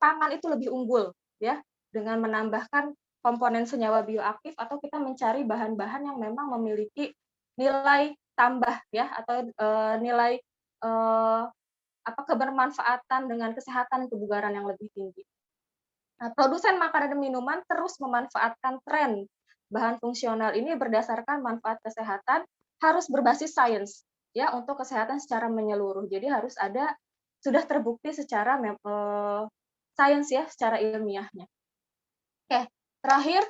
pangan itu lebih unggul ya, dengan menambahkan komponen senyawa bioaktif, atau kita mencari bahan-bahan yang memang memiliki nilai tambah ya, atau nilai kebermanfaatan dengan kesehatan dan kebugaran yang lebih tinggi. Nah, produsen makanan dan minuman terus memanfaatkan tren bahan fungsional ini berdasarkan manfaat kesehatan, harus berbasis sains ya, untuk kesehatan secara menyeluruh. Jadi harus ada, sudah terbukti secara sains ya, secara ilmiahnya. Oke, terakhir.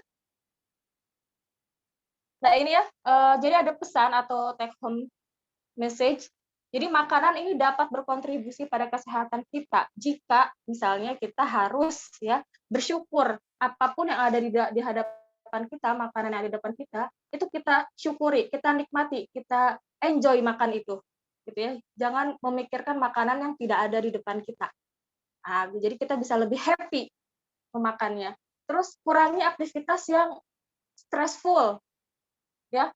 Nah, ini ya, jadi ada pesan atau take home message. Jadi makanan ini dapat berkontribusi pada kesehatan kita jika misalnya kita harus ya bersyukur, apapun yang ada di hadapan kita, makanan yang ada di depan kita, itu kita syukuri, kita nikmati, kita enjoy makan itu, gitu ya. Jangan memikirkan makanan yang tidak ada di depan kita. Nah, jadi kita bisa lebih happy memakannya. Terus kurangi aktivitas yang stressful, ya.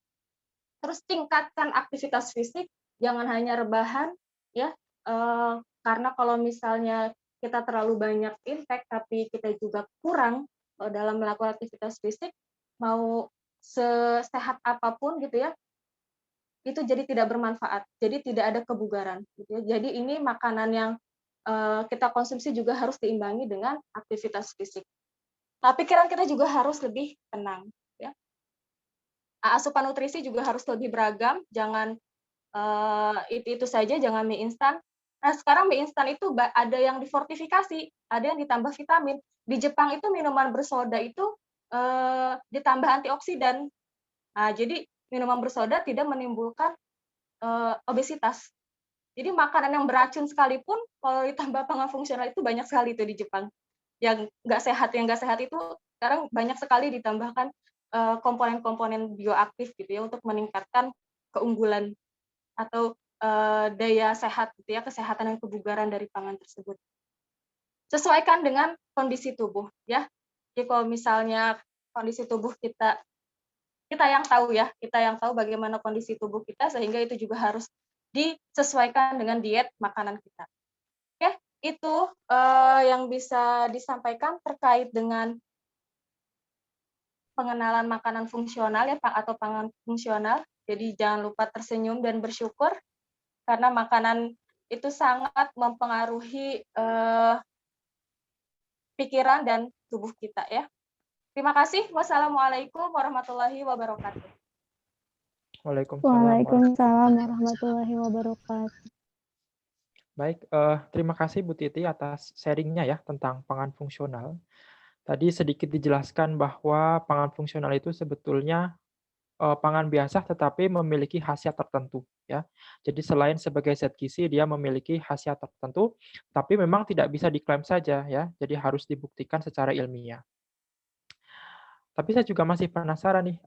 Terus tingkatkan aktivitas fisik, jangan hanya rebahan ya, karena kalau misalnya kita terlalu banyak impact tapi kita juga kurang dalam melakukan aktivitas fisik, mau sesehat apapun gitu ya, itu jadi tidak bermanfaat, jadi tidak ada kebugaran gitu ya. Jadi ini makanan yang kita konsumsi juga harus diimbangi dengan aktivitas fisik. Nah, pikiran kita juga harus lebih tenang ya. Asupan nutrisi juga harus lebih beragam, jangan itu saja, jangan mie instan. Nah, sekarang mie instan itu ada yang difortifikasi, ada yang ditambah vitamin. Di Jepang itu minuman bersoda itu ditambah antioksidan. Nah, jadi minuman bersoda tidak menimbulkan obesitas. Jadi makanan yang beracun sekalipun kalau ditambah pangan fungsional itu banyak sekali itu di Jepang. Yang nggak sehat itu sekarang banyak sekali ditambahkan komponen-komponen bioaktif gitu ya, untuk meningkatkan keunggulan atau daya sehat gitu ya, kesehatan dan kebugaran dari pangan tersebut. Sesuaikan dengan kondisi tubuh ya. Jadi kalau misalnya kondisi tubuh kita yang tahu ya, kita yang tahu bagaimana kondisi tubuh kita, sehingga itu juga harus disesuaikan dengan diet makanan kita. Oke, itu yang bisa disampaikan terkait dengan pengenalan makanan fungsional ya, atau pangan fungsional. Jadi jangan lupa tersenyum dan bersyukur, karena makanan itu sangat mempengaruhi pikiran dan tubuh kita ya. Terima kasih. Wassalamualaikum warahmatullahi wabarakatuh. Waalaikumsalam warahmatullahi wabarakatuh. Baik, terima kasih Bu Titi atas sharingnya ya tentang pangan fungsional. Tadi sedikit dijelaskan bahwa pangan fungsional itu sebetulnya pangan biasa tetapi memiliki khasiat tertentu ya. Jadi selain sebagai zat gizi dia memiliki khasiat tertentu, tapi memang tidak bisa diklaim saja ya. Jadi harus dibuktikan secara ilmiah. Tapi saya juga masih penasaran nih,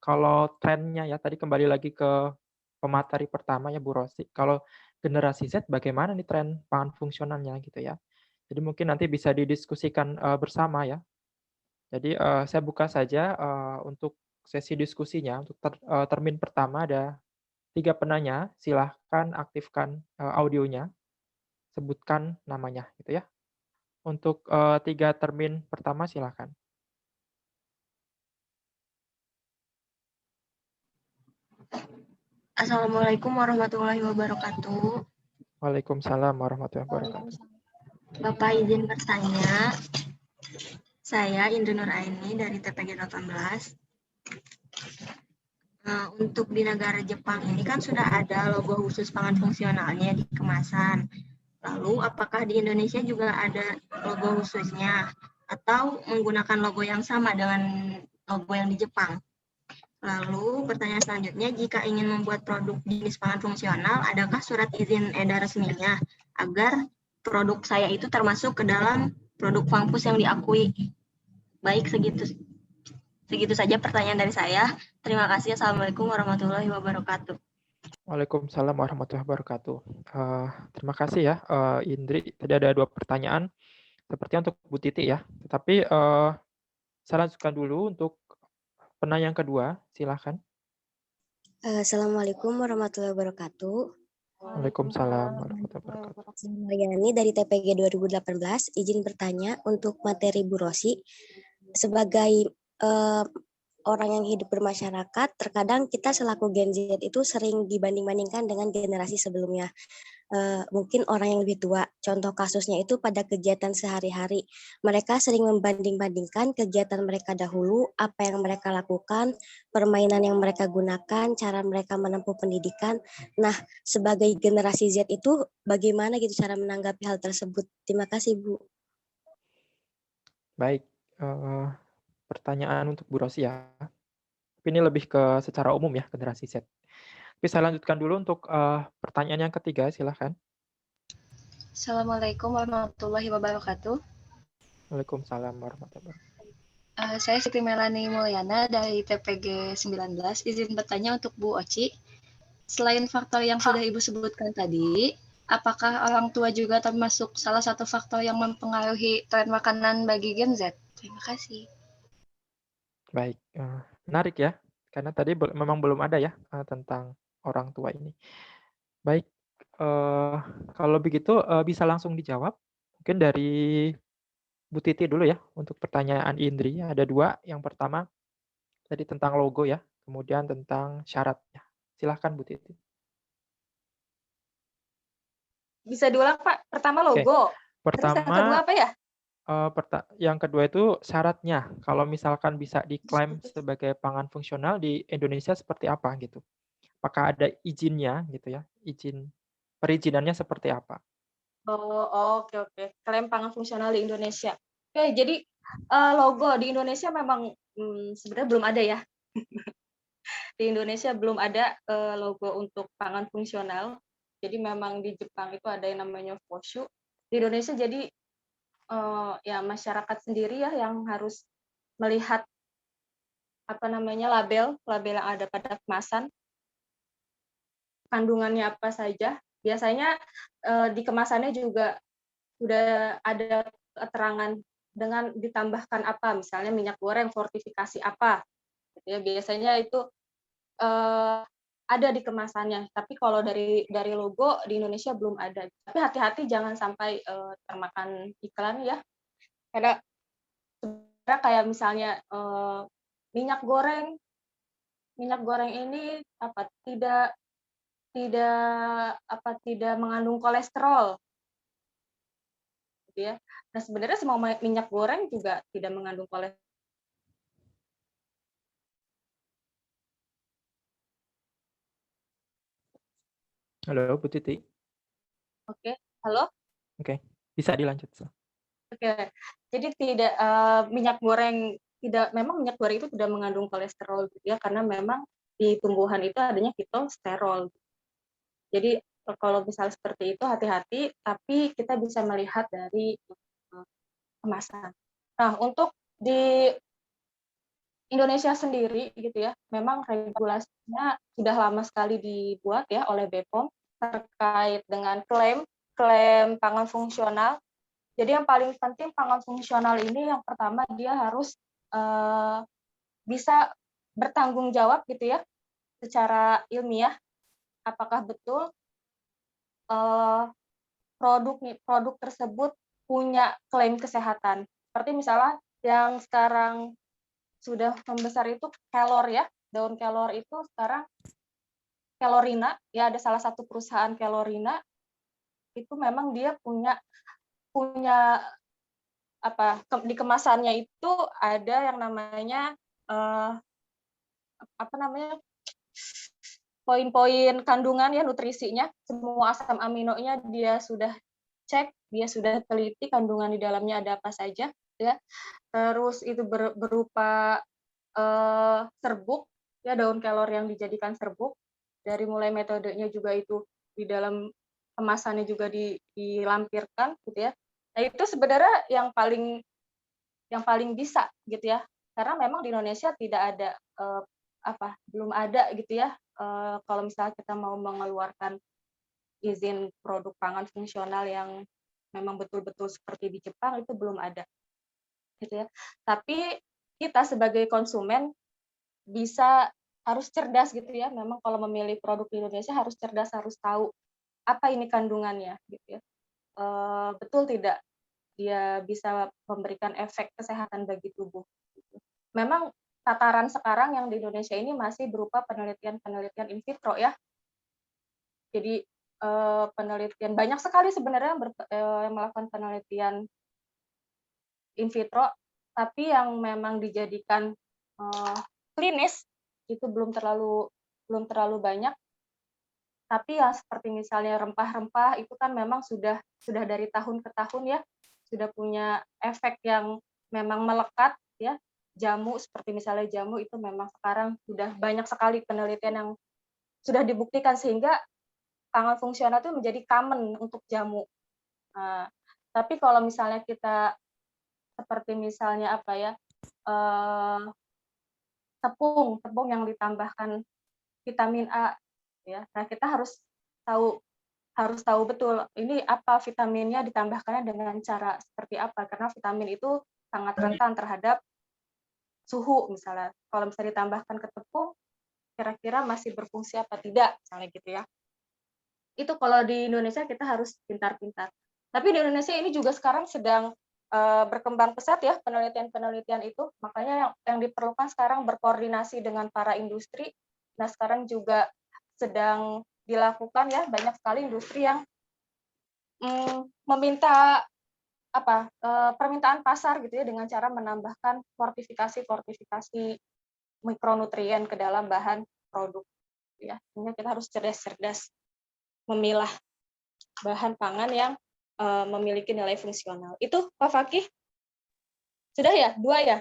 kalau trennya ya tadi kembali lagi ke pemateri pertama ya Bu Rosi. Kalau generasi Z bagaimana nih tren pangan fungsionalnya gitu ya. Jadi mungkin nanti bisa didiskusikan bersama ya. Jadi, saya buka saja, untuk sesi diskusinya, untuk termin pertama ada 3 penanya, silahkan aktifkan, audionya, sebutkan namanya, gitu ya. Untuk, 3 termin pertama silahkan. Assalamualaikum warahmatullahi wabarakatuh. Waalaikumsalam warahmatullahi wabarakatuh. Bapak izin bertanya, saya Indri Nur Aini dari TPG 18. Untuk di negara Jepang ini kan sudah ada logo khusus pangan fungsionalnya di kemasan. Lalu apakah di Indonesia juga ada logo khususnya atau menggunakan logo yang sama dengan logo yang di Jepang? Lalu pertanyaan selanjutnya, jika ingin membuat produk jenis pangan fungsional, adakah surat izin edar resminya agar produk saya itu termasuk ke dalam produk Fampus yang diakui? Baik, segitu saja pertanyaan dari saya. Terima kasih. Assalamualaikum warahmatullahi wabarakatuh. Waalaikumsalam warahmatullahi wabarakatuh. Terima kasih ya, Indri. Tadi ada 2 pertanyaan, sepertinya untuk Bu Titi ya. Tetapi, saya lanjutkan dulu untuk penanya yang kedua, silahkan. Assalamualaikum warahmatullahi wabarakatuh. Waalaikumsalam warahmatullahi wabarakatuh. Saya Mariani dari TPG 2018. Izin bertanya untuk materi Bu Rosi. Sebagai orang yang hidup bermasyarakat, terkadang kita selaku Gen Z itu sering dibanding-bandingkan dengan generasi sebelumnya. Mungkin orang yang lebih tua. Contoh kasusnya itu pada kegiatan sehari-hari. Mereka sering membanding-bandingkan kegiatan mereka dahulu, apa yang mereka lakukan, permainan yang mereka gunakan, cara mereka menempuh pendidikan. Nah, sebagai generasi Z itu bagaimana gitu cara menanggapi hal tersebut? Terima kasih, Bu. Baik, pertanyaan untuk Bu Rosi ya. Tapi ini lebih ke secara umum ya, generasi Z. Tapi saya lanjutkan dulu untuk pertanyaan yang ketiga, silahkan. Assalamualaikum warahmatullahi wabarakatuh. Waalaikumsalam warahmatullahi wabarakatuh. Saya Siti Melani Mulyana dari TPG 19. Izin bertanya untuk Bu Oci. Selain faktor yang sudah Ibu sebutkan tadi, apakah orang tua juga termasuk salah satu faktor yang mempengaruhi tren makanan bagi Gen Z? Terima kasih. Baik, menarik ya, karena tadi memang belum ada ya tentang orang tua ini. Baik, kalau begitu bisa langsung dijawab. Mungkin dari Bu Titi dulu ya untuk pertanyaan Indri. Ada 2. Yang pertama tadi tentang logo ya, kemudian tentang syaratnya. Silahkan Bu Titi. Bisa diulang Pak? Pertama logo. Pertama, terus yang kedua apa ya? Yang kedua itu syaratnya. Kalau misalkan bisa diklaim sebagai pangan fungsional di Indonesia seperti apa gitu? Apakah ada izinnya gitu ya? Perizinannya seperti apa? Oke. Klaim pangan fungsional di Indonesia. Oke, jadi logo di Indonesia memang sebenarnya belum ada ya. Di Indonesia belum ada logo untuk pangan fungsional. Jadi memang di Jepang itu ada yang namanya Foshu. Di Indonesia jadi ya masyarakat sendiri ya yang harus melihat label yang ada pada kemasan, kandungannya apa saja. Biasanya di kemasannya juga sudah ada keterangan dengan ditambahkan apa, misalnya minyak goreng fortifikasi apa, gitu ya. Biasanya itu ada di kemasannya. Tapi kalau dari logo di Indonesia belum ada. Tapi hati-hati jangan sampai termakan iklan ya. Karena sebenarnya kayak misalnya minyak goreng ini tidak mengandung kolesterol. gitu ya. Nah, sebenarnya semua minyak goreng juga tidak mengandung kolesterol. Halo, Bu Titi. Oke, halo? Oke, bisa dilanjut. Oke, jadi tidak minyak goreng memang minyak goreng itu tidak mengandung kolesterol gitu ya, karena memang di tumbuhan itu adanya fitosterol. Jadi kalau misalnya seperti itu hati-hati, tapi kita bisa melihat dari kemasan. Nah, untuk di Indonesia sendiri gitu ya, memang regulasinya sudah lama sekali dibuat ya oleh BPOM terkait dengan klaim pangan fungsional. Jadi yang paling penting pangan fungsional ini yang pertama dia harus bisa bertanggung jawab gitu ya secara ilmiah, apakah betul produk tersebut punya klaim kesehatan. Seperti misalnya yang sekarang sudah membesar itu kelor ya, daun kelor itu sekarang Kelorina, ya ada salah satu perusahaan Kelorina itu memang dia punya di kemasannya itu ada yang namanya poin-poin kandungan ya, nutrisinya, semua asam aminonya dia sudah cek, dia sudah teliti kandungan di dalamnya ada apa saja ya. Terus itu berupa serbuk ya, daun kelor yang dijadikan serbuk, dari mulai metodenya juga itu di dalam kemasannya juga dilampirkan gitu ya. Nah, itu sebenarnya yang paling bisa gitu ya, karena memang di Indonesia tidak ada belum ada gitu ya, kalau misalnya kita mau mengeluarkan izin produk pangan fungsional yang memang betul-betul seperti di Jepang itu belum ada gitu ya. Tapi kita sebagai konsumen harus cerdas gitu ya, memang kalau memilih produk di Indonesia harus cerdas, harus tahu apa ini kandungannya gitu ya. Betul tidak dia bisa memberikan efek kesehatan bagi tubuh gitu. Memang tataran sekarang yang di Indonesia ini masih berupa penelitian in vitro ya. Jadi penelitian banyak sekali sebenarnya yang melakukan penelitian in vitro, tapi yang memang dijadikan klinis itu belum terlalu banyak. Tapi ya seperti misalnya rempah-rempah itu kan memang sudah dari tahun ke tahun ya, sudah punya efek yang memang melekat ya. Jamu, seperti misalnya jamu itu memang sekarang sudah banyak sekali penelitian yang sudah dibuktikan sehingga pangan fungsional itu menjadi common untuk jamu. Nah, tapi kalau misalnya kita seperti misalnya tepung yang ditambahkan vitamin A ya. Nah, kita harus tahu betul ini apa vitaminnya, ditambahkannya dengan cara seperti apa, karena vitamin itu sangat rentan terhadap suhu misalnya. Kalau misalnya ditambahkan ke tepung, kira-kira masih berfungsi apa tidak, misalnya gitu ya. Itu kalau di Indonesia kita harus pintar-pintar. Tapi di Indonesia ini juga sekarang sedang berkembang pesat ya penelitian-penelitian itu. Makanya yang diperlukan sekarang berkoordinasi dengan para industri. Nah, sekarang juga sedang dilakukan ya, banyak sekali industri yang meminta permintaan pasar gitu ya, dengan cara menambahkan fortifikasi mikronutrien ke dalam bahan produk ya. Sehingga kita harus cerdas-cerdas memilah bahan pangan yang memiliki nilai fungsional. Itu Pak Fakih? Sudah ya? 2 ya?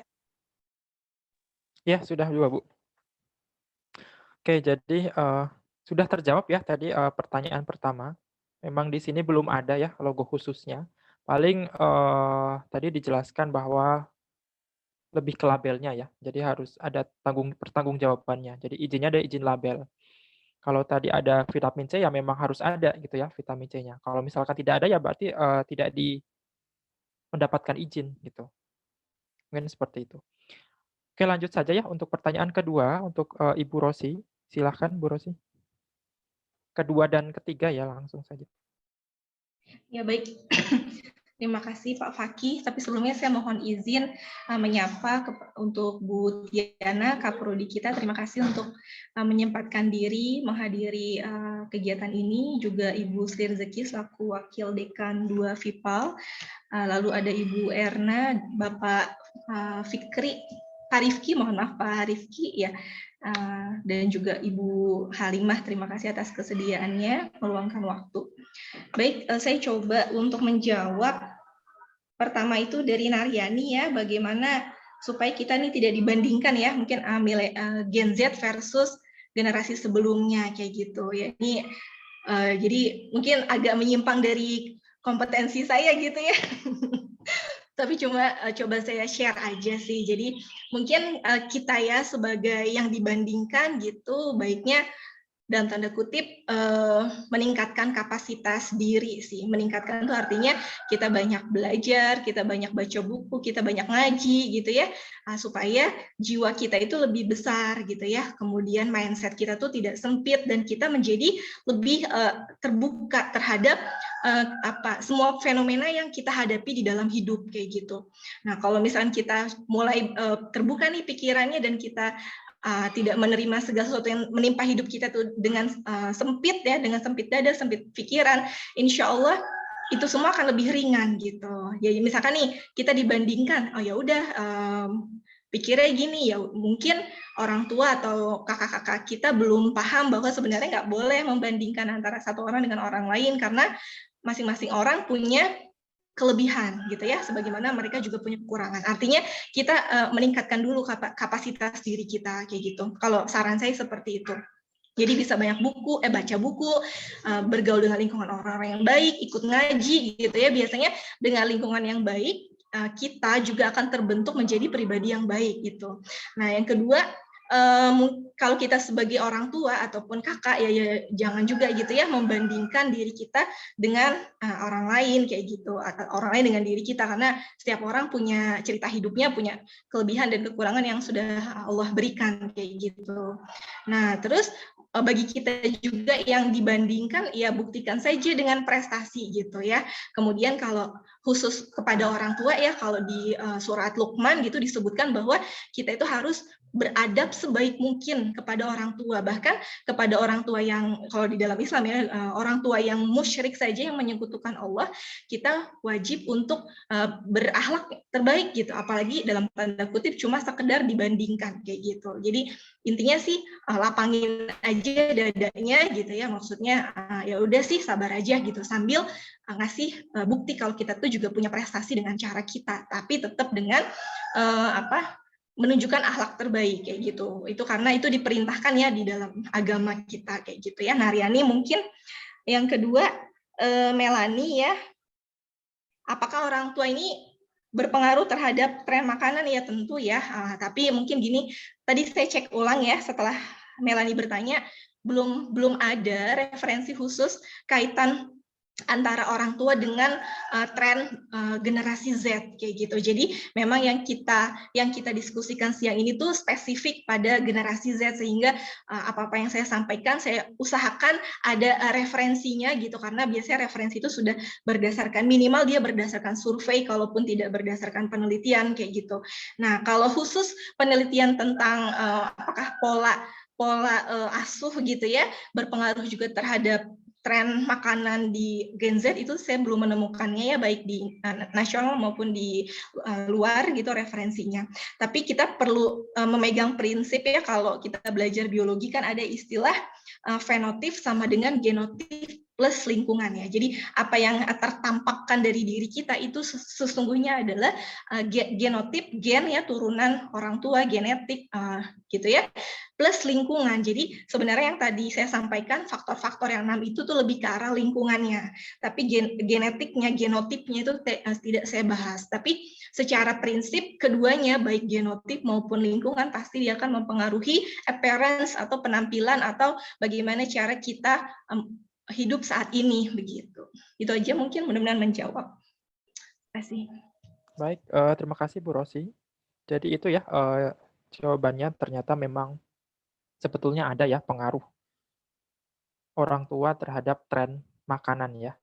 Ya, sudah 2, Bu. Oke, jadi sudah terjawab ya tadi pertanyaan pertama. Memang di sini belum ada ya logo khususnya. Paling tadi dijelaskan bahwa lebih ke labelnya ya. Jadi harus ada pertanggungjawabannya. Jadi izinnya ada izin label. Kalau tadi ada vitamin C ya memang harus ada gitu ya vitamin C-nya. Kalau misalkan tidak ada ya berarti tidak mendapatkan izin gitu. Mungkin seperti itu. Oke, lanjut saja ya untuk pertanyaan kedua untuk Ibu Rosi. Silahkan Bu Rosi. Kedua dan ketiga ya langsung saja. Ya baik, terima kasih Pak Fakih. Tapi sebelumnya saya mohon izin menyapa untuk Bu Tiana, Kaprodi kita. Terima kasih untuk menyempatkan diri menghadiri kegiatan ini, juga Ibu Sri Rezeki selaku Wakil Dekan 2 FIPAL, lalu ada Ibu Erna, Bapak Pak Rifki, mohon maaf Pak Rifki ya, dan juga Ibu Halimah, terima kasih atas kesediaannya meluangkan waktu. Baik, saya coba untuk menjawab. Pertama itu dari Naryani ya, bagaimana supaya kita nih tidak dibandingkan ya, mungkin Gen Z versus generasi sebelumnya kayak gitu ya. Ini jadi mungkin agak menyimpang dari kompetensi saya gitu ya. Tapi cuma coba saya share aja sih. Jadi mungkin kita ya sebagai yang dibandingkan gitu, baiknya dalam tanda kutip meningkatkan kapasitas diri sih. Meningkatkan itu artinya kita banyak belajar, kita banyak baca buku, kita banyak ngaji gitu ya, supaya jiwa kita itu lebih besar gitu ya. Kemudian mindset kita tuh tidak sempit dan kita menjadi lebih terbuka terhadap semua fenomena yang kita hadapi di dalam hidup kayak gitu. Nah, kalau misalnya kita mulai terbuka nih pikirannya dan kita tidak menerima segala sesuatu yang menimpa hidup kita tuh dengan sempit ya, dengan sempit dada, sempit pikiran, insya Allah itu semua akan lebih ringan gitu. Jadi misalkan nih kita dibandingkan, oh ya udah pikirnya gini ya, mungkin orang tua atau kakak-kakak kita belum paham bahwa sebenarnya nggak boleh membandingkan antara satu orang dengan orang lain karena masing-masing orang punya kelebihan gitu ya, sebagaimana mereka juga punya kekurangan. Artinya kita meningkatkan dulu kapasitas diri kita kayak gitu. Kalau saran saya seperti itu. Jadi bisa banyak baca buku, bergaul dengan lingkungan orang-orang yang baik, ikut ngaji gitu ya. Biasanya dengan lingkungan yang baik kita juga akan terbentuk menjadi pribadi yang baik gitu. Nah, yang kedua, kalau kita sebagai orang tua ataupun kakak ya jangan juga gitu ya membandingkan diri kita dengan orang lain kayak gitu, atau orang lain dengan diri kita, karena setiap orang punya cerita hidupnya, punya kelebihan dan kekurangan yang sudah Allah berikan kayak gitu. Nah, terus bagi kita juga yang dibandingkan, ya buktikan saja dengan prestasi gitu ya. Kemudian kalau khusus kepada orang tua ya, kalau di surat Luqman gitu disebutkan bahwa kita itu harus beradab sebaik mungkin kepada orang tua, bahkan kepada orang tua yang, kalau di dalam Islam ya, orang tua yang musyrik saja, yang menyekutukan Allah, kita wajib untuk berakhlak terbaik gitu, apalagi dalam tanda kutip cuma sekedar dibandingkan kayak gitu. Jadi intinya sih lapangin aja dadanya gitu ya, maksudnya ya udah sih sabar aja gitu, sambil ngasih bukti kalau kita tuh juga punya prestasi dengan cara kita, tapi tetap dengan menunjukkan akhlak terbaik kayak gitu. Itu karena itu diperintahkan ya di dalam agama kita kayak gitu ya. Naryani mungkin yang kedua, Melani ya, apakah orang tua ini berpengaruh terhadap tren makanan? Ya tentu ya, tapi mungkin gini, tadi saya cek ulang ya setelah Melani bertanya, belum ada referensi khusus kaitan antara orang tua dengan tren generasi Z kayak gitu. Jadi memang yang kita diskusikan siang ini tuh spesifik pada generasi Z, sehingga apa-apa yang saya sampaikan saya usahakan ada referensinya gitu, karena biasanya referensi itu sudah berdasarkan, minimal dia berdasarkan survei kalaupun tidak berdasarkan penelitian kayak gitu. Nah, kalau khusus penelitian tentang apakah pola asuh gitu ya berpengaruh juga terhadap tren makanan di Gen Z, itu saya belum menemukannya ya, baik di nasional maupun di luar gitu referensinya. Tapi kita perlu memegang prinsip ya, kalau kita belajar biologi kan ada istilah fenotip sama dengan genotip plus lingkungan ya. Jadi apa yang tertampakkan dari diri kita itu sesungguhnya adalah genotip, gen ya, turunan orang tua, genetik gitu ya, plus lingkungan. Jadi sebenarnya yang tadi saya sampaikan, faktor-faktor yang 6 itu tuh lebih ke arah lingkungannya. Tapi genetiknya, genotipnya itu tidak saya bahas. Tapi secara prinsip keduanya, baik genotip maupun lingkungan, pasti dia akan mempengaruhi appearance atau penampilan atau bagaimana cara kita hidup saat ini begitu. Itu aja mungkin, mudah-mudahan menjawab. Terima kasih. Baik, terima kasih Bu Rosi. Jadi itu ya jawabannya, ternyata memang sebetulnya ada ya pengaruh orang tua terhadap tren makanan ya.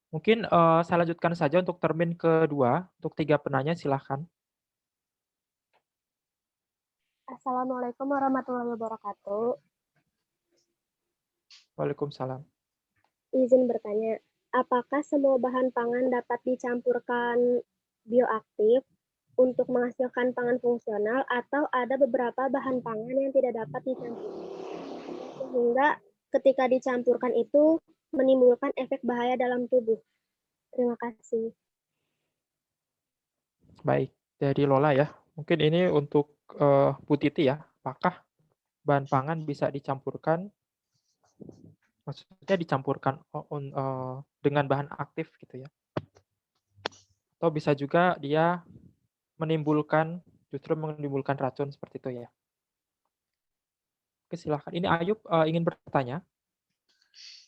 Mungkin saya lanjutkan saja untuk termin kedua, untuk 3 penanya silahkan. Assalamualaikum warahmatullahi wabarakatuh. Waalaikumsalam. Izin bertanya, apakah semua bahan pangan dapat dicampurkan bioaktif untuk menghasilkan pangan fungsional atau ada beberapa bahan pangan yang tidak dapat dicampurkan? Sehingga ketika dicampurkan itu menimbulkan efek bahaya dalam tubuh. Terima kasih. Baik, dari Lola ya. Mungkin ini untuk Bu Titi ya. Apakah bahan pangan bisa dicampurkan, maksudnya dicampurkan dengan bahan aktif gitu ya? Atau bisa juga dia justru menimbulkan racun seperti itu ya? Oke, silahkan. Ini Ayub ingin bertanya.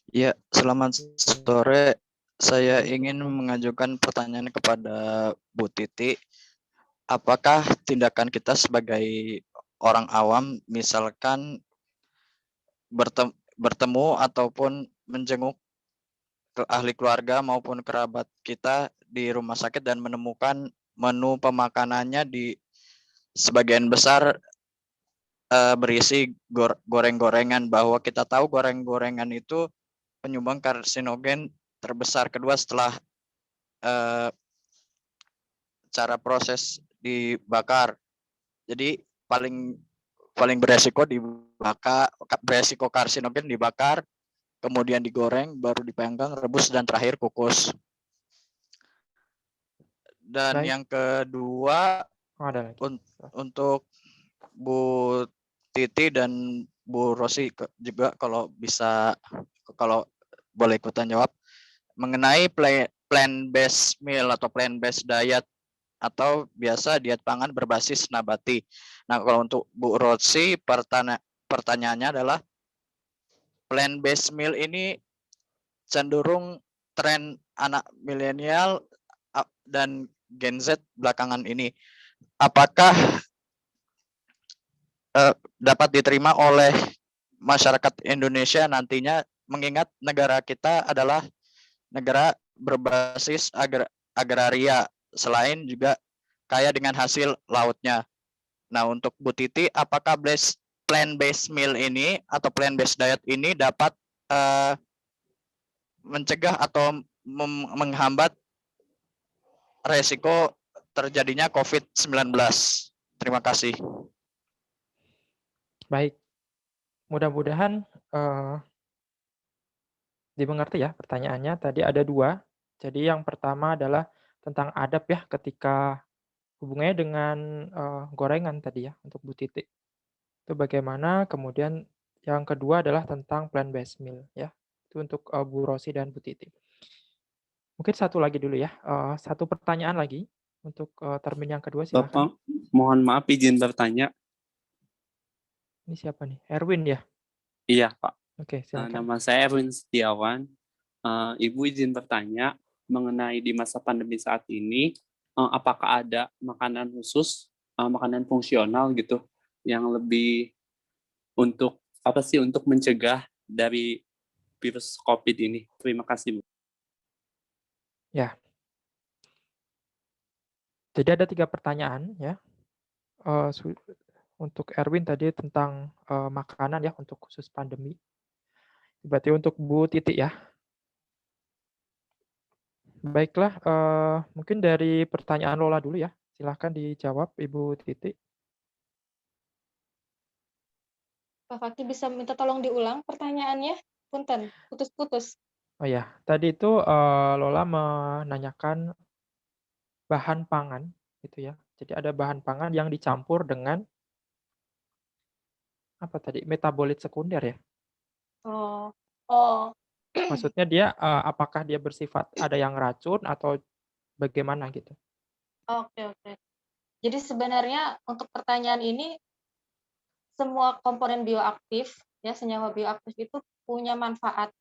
Ya, selamat sore. Saya ingin mengajukan pertanyaan kepada Bu Titi. Apakah tindakan kita sebagai orang awam, misalkan bertemu ataupun menjenguk ke ahli keluarga maupun kerabat kita di rumah sakit dan menemukan menu pemakanannya di sebagian besar berisi goreng-gorengan, bahwa kita tahu goreng-gorengan itu penyumbang karsinogen terbesar kedua setelah cara proses dibakar. Jadi paling beresiko beresiko karsinogen dibakar, kemudian digoreng, baru dipanggang, rebus, dan terakhir kukus. Dan yang kedua, untuk Bu Titi dan Bu Rosi juga kalau boleh ikutan jawab mengenai plant-based meal atau plant-based diet atau biasa diet pangan berbasis nabati. Nah, kalau untuk Bu Rosi, pertanyaannya adalah plant-based meal ini cenderung tren anak milenial dan Gen Z belakangan ini. Apakah dapat diterima oleh masyarakat Indonesia nantinya, mengingat negara kita adalah negara berbasis agraria, selain juga kaya dengan hasil lautnya. Nah, untuk Bu Titi, apakah plant-based meal ini atau plant-based diet ini dapat mencegah atau menghambat resiko terjadinya COVID-19? Terima kasih. Baik, mudah-mudahan dimengerti ya pertanyaannya. Tadi ada 2. Jadi yang pertama adalah tentang adab ya ketika hubungannya dengan gorengan tadi ya untuk Bu Titi. Itu bagaimana, kemudian yang kedua adalah tentang plant-based meal ya. Itu untuk Bu Rosi dan Bu Titi. Mungkin satu lagi dulu ya, satu pertanyaan lagi untuk termin yang kedua, silakan. Bapak, mohon maaf izin bertanya. Ini siapa nih? Erwin ya? Iya, Pak. Oke, silakan. Nama saya Erwin Setiawan. Ibu izin bertanya mengenai di masa pandemi saat ini, apakah ada makanan khusus, makanan fungsional gitu, yang lebih untuk mencegah dari virus COVID ini? Terima kasih, Bu. Ya. Jadi ada 3 pertanyaan ya. Untuk Erwin tadi tentang makanan ya untuk khusus pandemi. Berarti untuk Bu Titi ya. Baiklah, mungkin dari pertanyaan Lola dulu ya. Silahkan dijawab Ibu Titi. Pak Fakih bisa minta tolong diulang pertanyaannya? Punten, putus-putus. Oh ya, tadi itu Lola menanyakan bahan pangan gitu ya. Jadi ada bahan pangan yang dicampur dengan apa tadi? Metabolit sekunder ya? Oh. Maksudnya dia apakah dia bersifat ada yang racun atau bagaimana gitu? Oke. Jadi sebenarnya untuk pertanyaan ini, semua komponen bioaktif, ya senyawa bioaktif itu punya manfaat,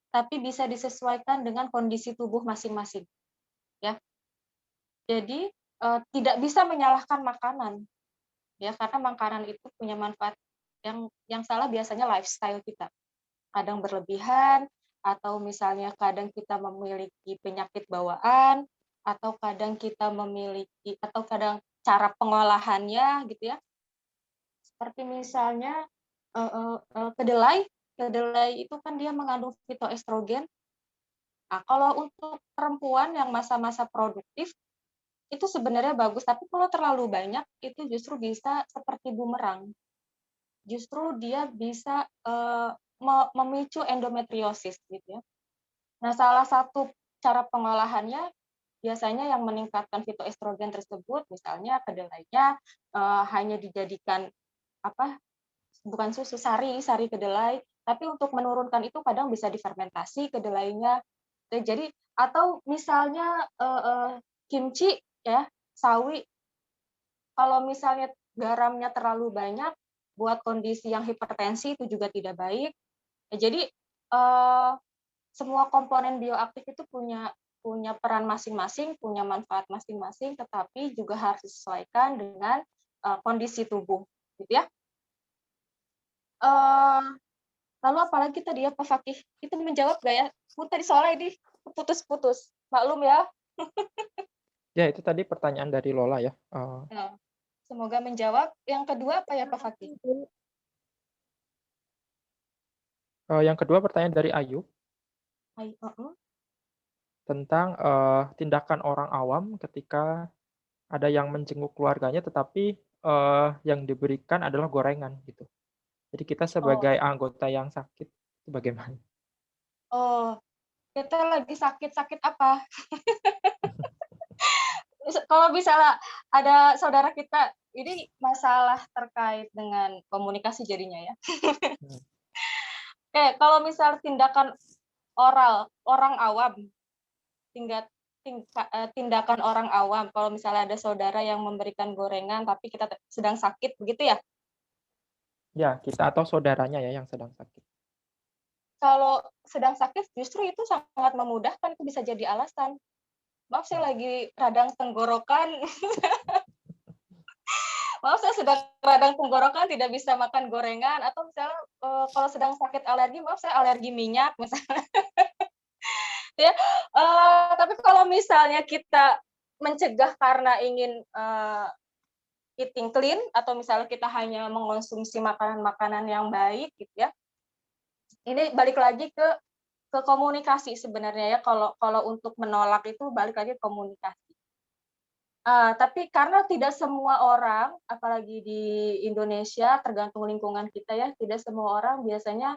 tapi bisa disesuaikan dengan kondisi tubuh masing-masing. Ya. Jadi tidak bisa menyalahkan makanan, ya karena makanan itu punya manfaat. Yang salah biasanya lifestyle kita, kadang berlebihan, atau misalnya kadang kita memiliki penyakit bawaan, atau kadang kita memiliki, atau kadang cara pengolahannya gitu ya. Seperti misalnya kedelai kedelai itu kan dia mengandung fitoestrogen. Nah, kalau untuk perempuan yang masa-masa produktif itu sebenarnya bagus, tapi kalau terlalu banyak itu justru bisa seperti bumerang. Justru dia bisa memicu endometriosis gitu ya. Nah, salah satu cara pengolahannya biasanya yang meningkatkan fitoestrogen tersebut, misalnya kedelainya hanya dijadikan bukan susu, sari kedelai, tapi untuk menurunkan itu kadang bisa difermentasi kedelainya. Jadi atau misalnya kimchi ya, sawi, kalau misalnya garamnya terlalu banyak buat kondisi yang hipertensi itu juga tidak baik. Jadi semua komponen bioaktif itu punya peran masing-masing, punya manfaat masing-masing, tetapi juga harus disesuaikan dengan kondisi tubuh, gitu ya. Lalu apalagi tadi ya Pak Fakih, itu menjawab nggak ya? Tadi soalnya ini putus-putus, maklum ya. Ya, itu tadi pertanyaan dari Lola ya. Nah, semoga menjawab. Yang kedua apa ya Pak Fakih? Yang kedua pertanyaan dari Ayu tentang tindakan orang awam ketika ada yang menjenguk keluarganya, tetapi yang diberikan adalah gorengan gitu. Jadi kita sebagai anggota yang sakit itu bagaimana? Oh, kita lagi sakit apa? Kalau misalnya ada saudara kita, ini masalah terkait dengan komunikasi jadinya ya. Kalau misal tindakan oral orang awam, tindakan orang awam, kalau misalnya ada saudara yang memberikan gorengan tapi kita sedang sakit, begitu ya? Ya, kita atau saudaranya ya yang sedang sakit. Kalau sedang sakit justru itu sangat memudahkan, itu bisa jadi alasan. Maaf saya lagi radang tenggorokan. Maaf saya sedang radang tenggorokan, tidak bisa makan gorengan, atau misalnya kalau sedang sakit alergi, maaf saya alergi minyak misalnya. Ya, tapi kalau misalnya kita mencegah karena ingin eating clean, atau misalnya kita hanya mengonsumsi makanan-makanan yang baik gitu ya. Ini balik lagi ke komunikasi sebenarnya ya. Kalau untuk menolak itu balik lagi ke komunikasi. Tapi karena tidak semua orang, apalagi di Indonesia, tergantung lingkungan kita ya, tidak semua orang biasanya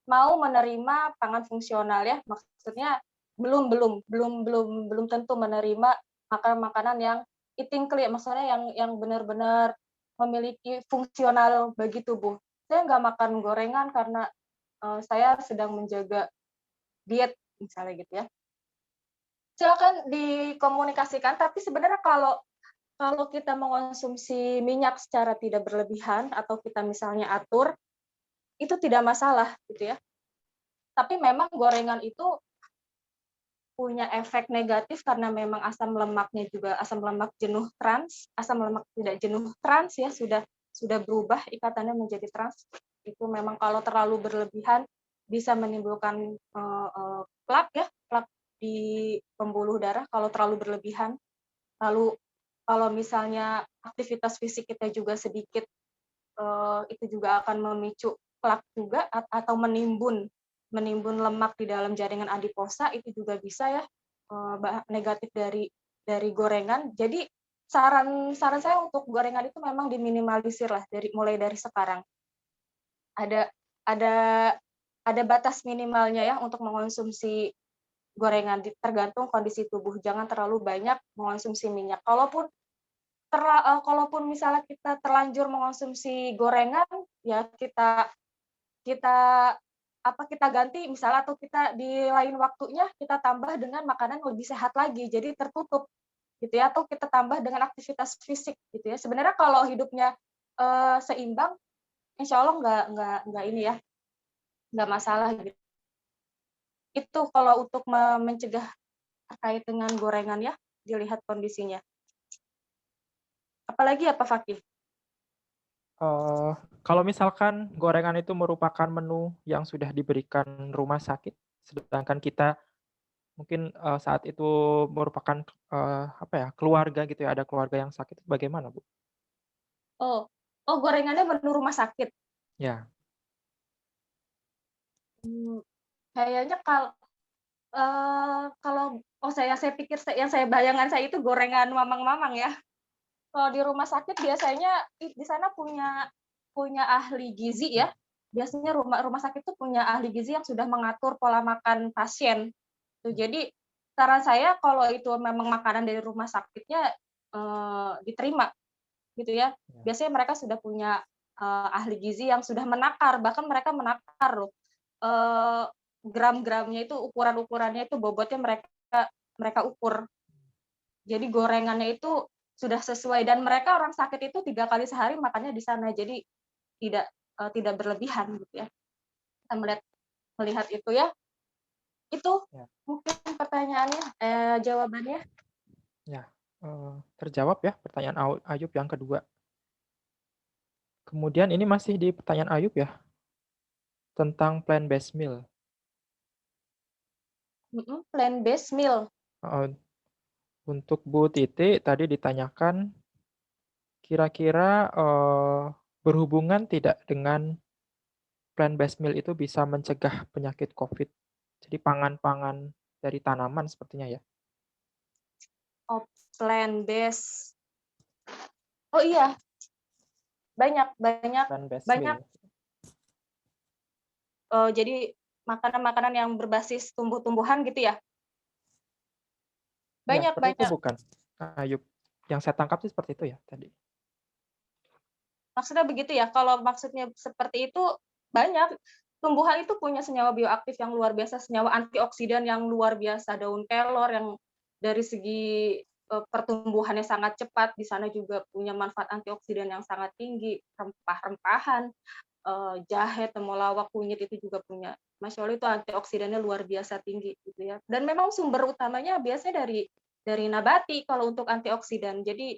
mau menerima pangan fungsional ya. Maksudnya belum tentu menerima makanan yang eating clean, maksudnya yang benar-benar memiliki fungsional bagi tubuh. Saya nggak makan gorengan karena saya sedang menjaga diet misalnya gitu ya. Silakan dikomunikasikan, tapi sebenarnya kalau kita mengonsumsi minyak secara tidak berlebihan atau kita misalnya atur, itu tidak masalah gitu ya. Tapi memang gorengan itu punya efek negatif karena memang asam lemaknya juga asam lemak jenuh trans, asam lemak tidak jenuh trans ya, sudah berubah ikatannya menjadi trans. Itu memang kalau terlalu berlebihan bisa menimbulkan plak di pembuluh darah kalau terlalu berlebihan. Lalu kalau misalnya aktivitas fisik kita juga sedikit, itu juga akan memicu plak juga, atau menimbun lemak di dalam jaringan adiposa, itu juga bisa ya negatif dari gorengan. Jadi saran saya untuk gorengan itu memang diminimalisir lah mulai dari sekarang. Ada batas minimalnya ya untuk mengonsumsi gorengan, tergantung kondisi tubuh. Jangan terlalu banyak mengonsumsi minyak. Kalaupun misalnya kita terlanjur mengonsumsi gorengan, ya kita ganti misalnya, atau kita di lain waktunya kita tambah dengan makanan lebih sehat lagi, jadi tertutup gitu ya, atau kita tambah dengan aktivitas fisik gitu ya. Sebenarnya kalau hidupnya seimbang, insya Allah nggak ini ya, nggak masalah gitu. Itu kalau untuk mencegah terkait dengan gorengan ya, dilihat kondisinya. Apalagi ya Pak Fakih? Kalau misalkan gorengan itu merupakan menu yang sudah diberikan rumah sakit, sedangkan kita mungkin saat itu merupakan keluarga gitu ya, ada keluarga yang sakit, bagaimana Bu? Oh, gorengannya menu rumah sakit? Ya. Kayaknya kalau saya pikir yang saya bayangkan saya itu gorengan mamang-mamang ya. Kalau di rumah sakit biasanya di sana punya ahli gizi ya. Biasanya rumah sakit itu punya ahli gizi yang sudah mengatur pola makan pasien. Tuh, jadi saran saya kalau itu memang makanan dari rumah sakitnya diterima gitu ya. Biasanya mereka sudah punya ahli gizi yang sudah menakar, bahkan mereka menakar loh. Gram-gramnya itu, ukuran-ukurannya itu, bobotnya mereka ukur. Jadi gorengannya itu sudah sesuai, dan mereka orang sakit itu 3 kali sehari makannya di sana, jadi tidak berlebihan gitu ya. Kita melihat itu ya. Itu mungkin pertanyaannya, jawabannya. Ya, terjawab ya pertanyaan Ayub yang kedua. Kemudian ini masih di pertanyaan Ayub ya, tentang plant-based meal. Plant-based meal. Untuk Bu Titi tadi ditanyakan kira-kira berhubungan tidak dengan plant-based meal itu bisa mencegah penyakit COVID. Jadi pangan-pangan dari tanaman sepertinya ya. Plant-based. Oh iya. Banyak. Jadi makanan-makanan yang berbasis tumbuh-tumbuhan gitu ya. Banyak. Itu bukan, Ayub. Yang saya tangkap sih seperti itu ya tadi. Maksudnya begitu ya, kalau maksudnya seperti itu, banyak. Tumbuhan itu punya senyawa bioaktif yang luar biasa, senyawa antioksidan yang luar biasa, daun kelor yang dari segi pertumbuhannya sangat cepat, di sana juga punya manfaat antioksidan yang sangat tinggi, rempah-rempahan, jahe, temulawak, kunyit itu juga punya. Masya Allah, itu antioksidannya luar biasa tinggi gitu ya. Dan memang sumber utamanya biasanya dari nabati kalau untuk antioksidan. Jadi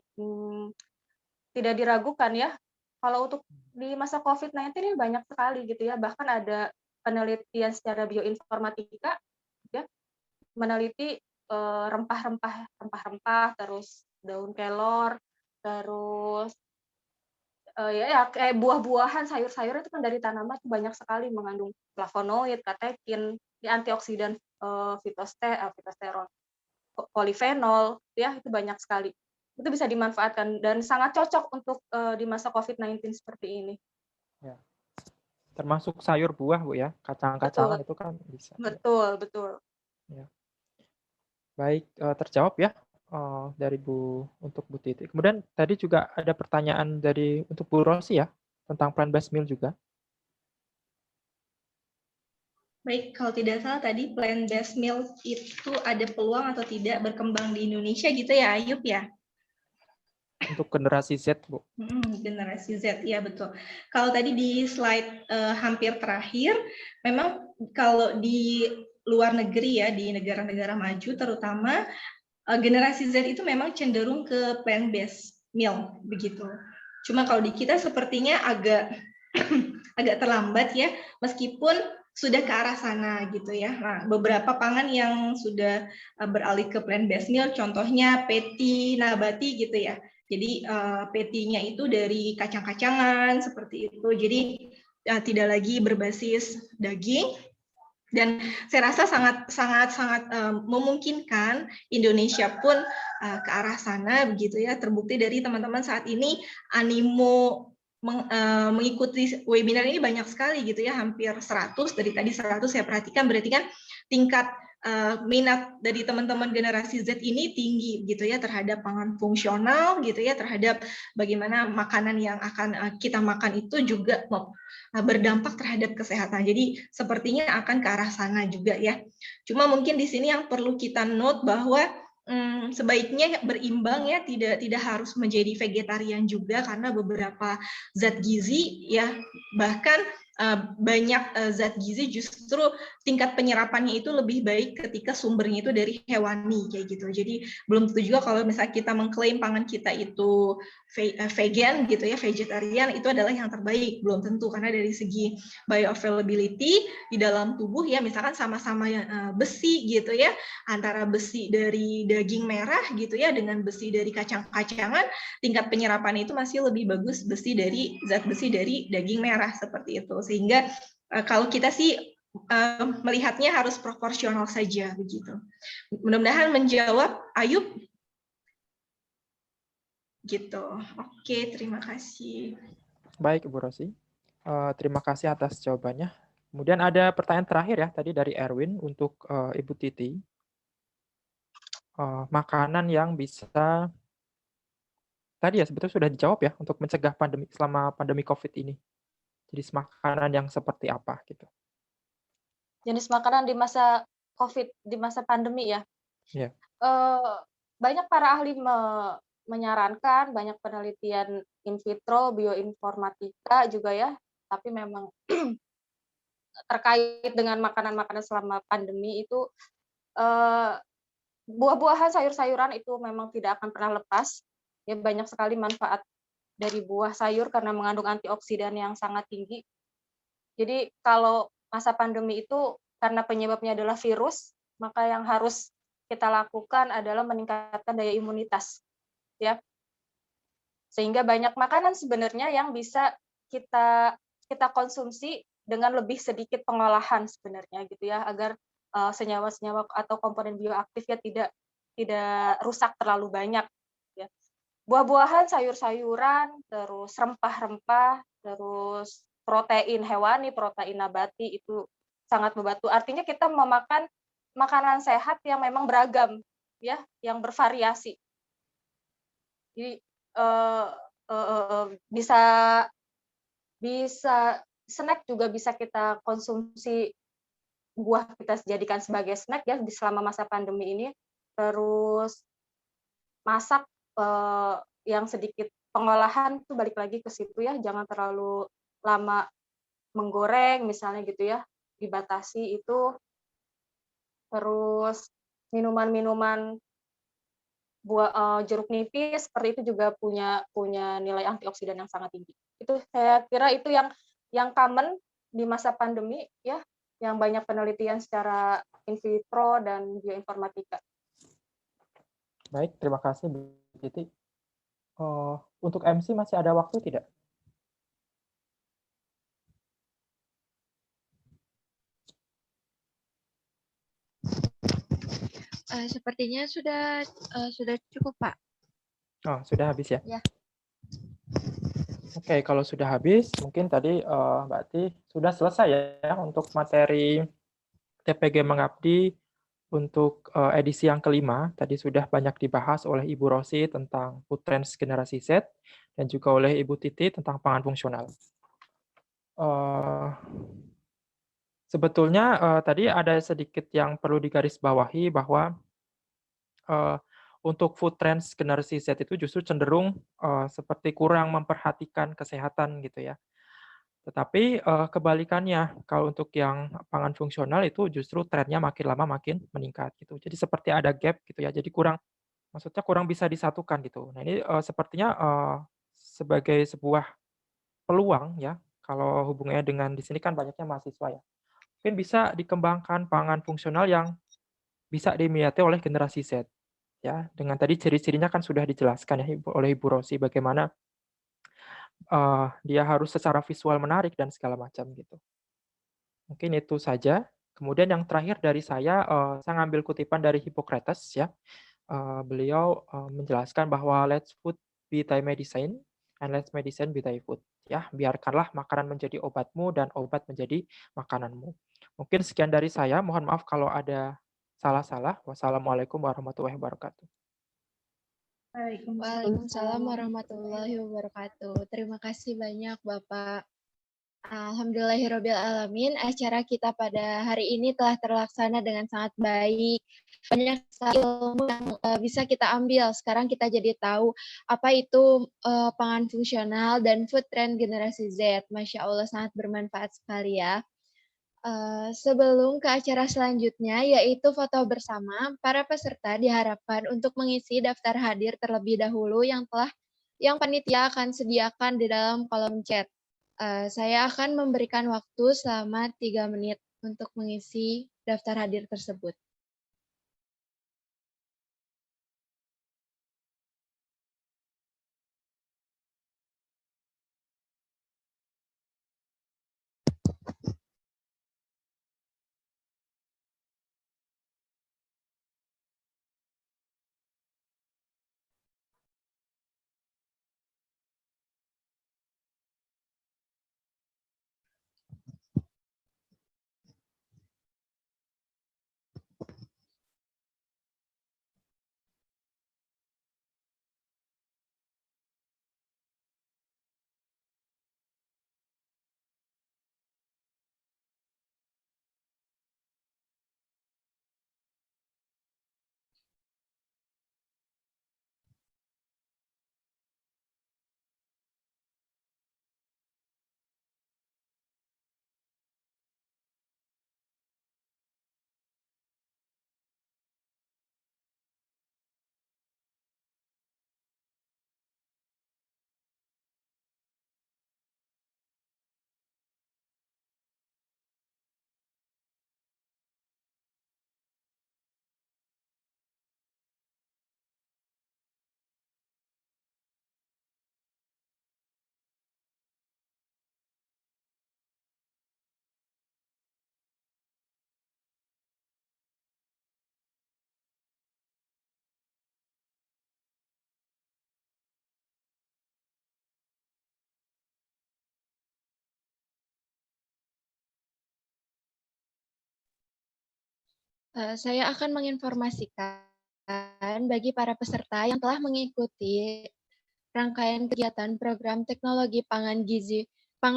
tidak diragukan ya. Kalau untuk di masa COVID-19 ini banyak sekali gitu ya. Bahkan ada penelitian secara bioinformatika ya, meneliti rempah-rempah, terus daun kelor, terus kayak buah-buahan, sayur-sayur itu kan dari tanaman itu banyak sekali mengandung flavonoid, katekin, antioksidan, fitosterol, polifenol, ya itu banyak sekali. Itu bisa dimanfaatkan dan sangat cocok untuk di masa COVID-19 seperti ini. Ya. Termasuk sayur buah, Bu ya, kacang-kacangan itu kan bisa. Betul. Ya. Baik, terjawab ya dari untuk Bu Titi. Kemudian tadi juga ada pertanyaan untuk Bu Rosi ya, tentang plant-based meal juga. Baik, kalau tidak salah tadi plant-based meal itu ada peluang atau tidak berkembang di Indonesia gitu ya, Ayub ya? Untuk generasi Z, Bu. Generasi Z, ya betul. Kalau tadi di slide hampir terakhir, memang kalau di luar negeri ya, di negara-negara maju terutama, generasi Z itu memang cenderung ke plant-based meal, begitu. Cuma kalau di kita sepertinya agak terlambat ya, meskipun sudah ke arah sana gitu ya. Nah, beberapa pangan yang sudah beralih ke plant-based meal, contohnya patty nabati gitu ya. Jadi patty-nya itu dari kacang-kacangan seperti itu. Jadi tidak lagi berbasis daging. Dan saya rasa sangat memungkinkan Indonesia pun ke arah sana begitu ya. Terbukti dari teman-teman saat ini animo mengikuti webinar ini banyak sekali gitu ya, hampir 100, dari tadi 100 saya perhatikan, berarti kan tingkat minat dari teman-teman generasi Z ini tinggi gitu ya terhadap pangan fungsional gitu ya, terhadap bagaimana makanan yang akan kita makan itu juga berdampak terhadap kesehatan. Jadi sepertinya akan ke arah sana juga ya. Cuma mungkin di sini yang perlu kita note bahwa sebaiknya berimbang ya, tidak harus menjadi vegetarian juga, karena beberapa zat gizi ya, bahkan banyak zat gizi justru tingkat penyerapannya itu lebih baik ketika sumbernya itu dari hewani kayak gitu. Jadi belum tentu juga kalau misalnya kita mengklaim pangan kita itu vegan gitu ya, vegetarian itu adalah yang terbaik, belum tentu, karena dari segi bioavailability di dalam tubuh ya, misalkan sama-sama besi gitu ya, antara besi dari daging merah gitu ya dengan besi dari kacang-kacangan, tingkat penyerapan itu masih lebih bagus zat besi dari daging merah seperti itu. Sehingga kalau kita sih melihatnya harus proporsional saja begitu. Mudah-mudahan menjawab Ayub gitu. Oke, terima kasih. Baik, Ibu Rosi. Terima kasih atas jawabannya. Kemudian ada pertanyaan terakhir ya, tadi dari Erwin untuk Ibu Titi. Makanan yang bisa, tadi ya sebetulnya sudah dijawab ya, untuk mencegah pandemi selama pandemi COVID ini. Jenis makanan yang seperti apa gitu. Jenis makanan di masa COVID, di masa pandemi ya. Ya. Banyak para ahli menyarankan, banyak penelitian in vitro, bioinformatika juga ya, tapi memang terkait dengan makanan-makanan selama pandemi itu buah-buahan, sayur-sayuran itu memang tidak akan pernah lepas. Ya, banyak sekali manfaat dari buah sayur karena mengandung antioksidan yang sangat tinggi. Jadi kalau masa pandemi itu karena penyebabnya adalah virus, maka yang harus kita lakukan adalah meningkatkan daya imunitas, ya. Sehingga banyak makanan sebenarnya yang bisa kita konsumsi dengan lebih sedikit pengolahan sebenarnya gitu ya, agar senyawa-senyawa atau komponen bioaktif ya tidak rusak terlalu banyak ya. Buah-buahan, sayur-sayuran, terus rempah-rempah, terus protein hewani, protein nabati itu sangat membantu. Artinya kita memakan makanan sehat yang memang beragam ya, yang bervariasi. Jadi bisa snack juga bisa kita konsumsi, buah kita jadikan sebagai snack ya di selama masa pandemi ini. Terus masak yang sedikit pengolahan itu balik lagi ke situ ya, jangan terlalu lama menggoreng misalnya gitu ya, dibatasi itu. Terus minuman-minuman jeruk nipis seperti itu juga punya nilai antioksidan yang sangat tinggi. Itu saya kira itu yang common di masa pandemi ya, yang banyak penelitian secara in vitro dan bioinformatika. Baik, terima kasih Bu Titi. Untuk MC masih ada waktu tidak? Sepertinya sudah cukup, Pak. Oh, sudah habis ya? Ya. Oke, kalau sudah habis, mungkin tadi berarti sudah selesai ya untuk materi TPG Mengabdi untuk edisi yang kelima. Tadi sudah banyak dibahas oleh Ibu Rosi tentang Food Trends Generasi Z dan juga oleh Ibu Titi tentang pangan fungsional. Sebetulnya tadi ada sedikit yang perlu digarisbawahi bahwa untuk food trends generasi Z itu justru cenderung seperti kurang memperhatikan kesehatan gitu ya. Tetapi kebalikannya, kalau untuk yang pangan fungsional itu justru trennya makin lama makin meningkat gitu. Jadi seperti ada gap gitu ya. Jadi maksudnya kurang bisa disatukan gitu. Nah ini sepertinya sebagai sebuah peluang ya. Kalau hubungannya dengan di sini kan banyaknya mahasiswa ya. Mungkin bisa dikembangkan pangan fungsional yang bisa diminati oleh generasi Z. Ya, dengan tadi ciri-cirinya kan sudah dijelaskan ya oleh Ibu Rosi bagaimana dia harus secara visual menarik dan segala macam gitu. Mungkin itu saja. Kemudian yang terakhir dari saya ngambil kutipan dari Hippocrates ya. Beliau menjelaskan bahwa let's food be thy medicine and let's medicine be thy food. Ya, biarkanlah makanan menjadi obatmu dan obat menjadi makananmu. Mungkin sekian dari saya. Mohon maaf kalau ada salah-salah. Wassalamualaikum warahmatullahi wabarakatuh. Waalaikumsalam warahmatullahi wabarakatuh. Terima kasih banyak Bapak. Alhamdulillahirabbil alamin, acara kita pada hari ini telah terlaksana dengan sangat baik. Banyak ilmu yang bisa kita ambil. Sekarang kita jadi tahu apa itu pangan fungsional dan food trend generasi Z. Masya Allah sangat bermanfaat sekali ya. Sebelum ke acara selanjutnya, yaitu foto bersama, para peserta diharapkan untuk mengisi daftar hadir terlebih dahulu yang panitia akan sediakan di dalam kolom chat. Saya akan memberikan waktu selama 3 menit untuk mengisi daftar hadir tersebut. Saya akan menginformasikan bagi para peserta yang telah mengikuti rangkaian kegiatan program teknologi pangan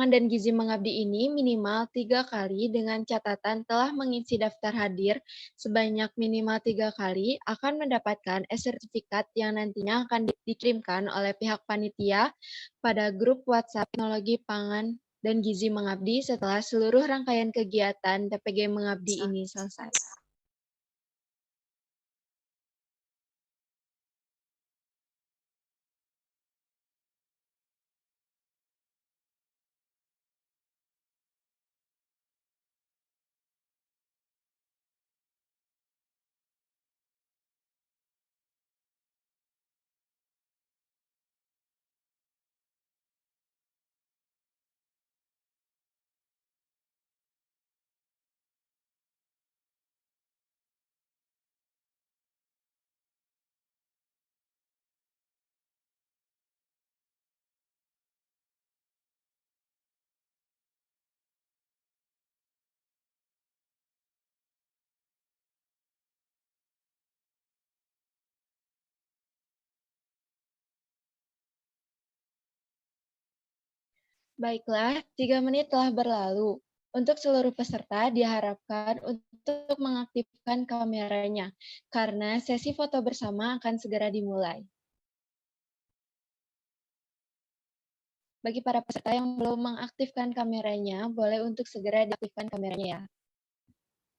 dan gizi mengabdi ini minimal 3 kali dengan catatan telah mengisi daftar hadir sebanyak minimal 3 kali akan mendapatkan e-sertifikat yang nantinya akan dikirimkan oleh pihak panitia pada grup WhatsApp teknologi pangan dan gizi mengabdi setelah seluruh rangkaian kegiatan TPG mengabdi ini selesai. Baiklah, 3 menit telah berlalu. Untuk seluruh peserta diharapkan untuk mengaktifkan kameranya, karena sesi foto bersama akan segera dimulai. Bagi para peserta yang belum mengaktifkan kameranya, boleh untuk segera diaktifkan kameranya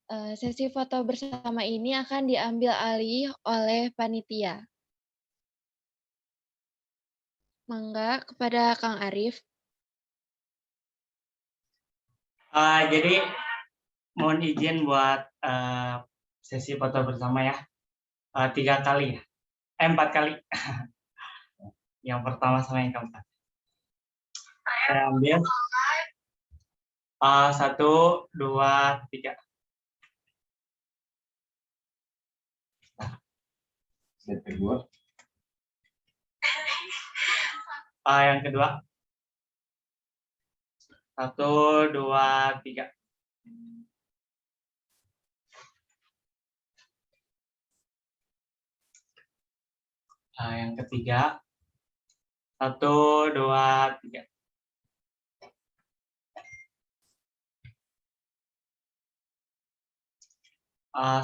ya. Sesi foto bersama ini akan diambil alih oleh panitia. Mangga kepada Kang Arif. Jadi mohon izin buat sesi foto bersama ya. 3 kali, 4 kali. Yang pertama sama yang keempat. Saya ambil 1, 2, 3. Yang kedua. Yang kedua. 1, 2, 3. Yang ketiga. 1, 2, 3.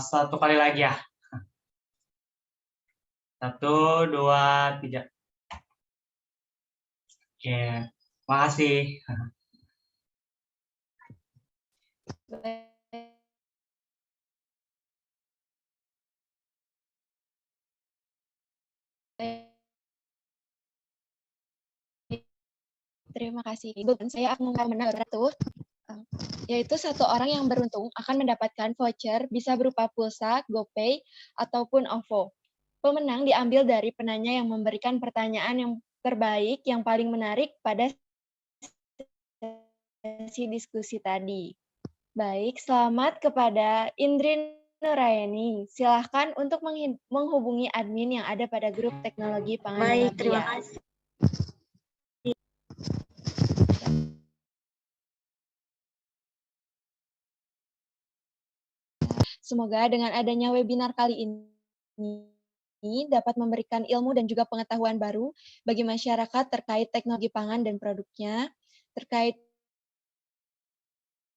Satu kali lagi ya. 1, 2, 3. Oke, makasih. Terima kasih. Saya akan mengumumkan beratu, yaitu 1 orang yang beruntung akan mendapatkan voucher bisa berupa pulsa, GoPay, ataupun OVO. Pemenang diambil dari penanya yang memberikan pertanyaan yang terbaik, yang paling menarik pada sesi diskusi tadi. Baik, selamat kepada Indri Nurayani. Silahkan untuk menghubungi admin yang ada pada grup teknologi pangan. Baik, terima kasih. Semoga dengan adanya webinar kali ini dapat memberikan ilmu dan juga pengetahuan baru bagi masyarakat terkait teknologi pangan dan produknya, terkait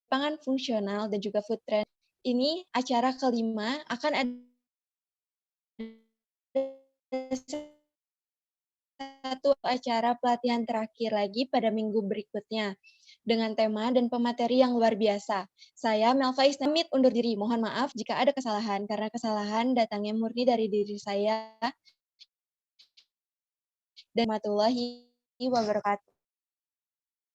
pangan fungsional dan juga food trend. Ini acara kelima akan ada satu acara pelatihan terakhir lagi pada minggu berikutnya dengan tema dan pemateri yang luar biasa. Saya Melva Isnamit undur diri. Mohon maaf jika ada kesalahan, karena kesalahan datangnya murni dari diri saya. Dan warahmatullahi wabarakatuh.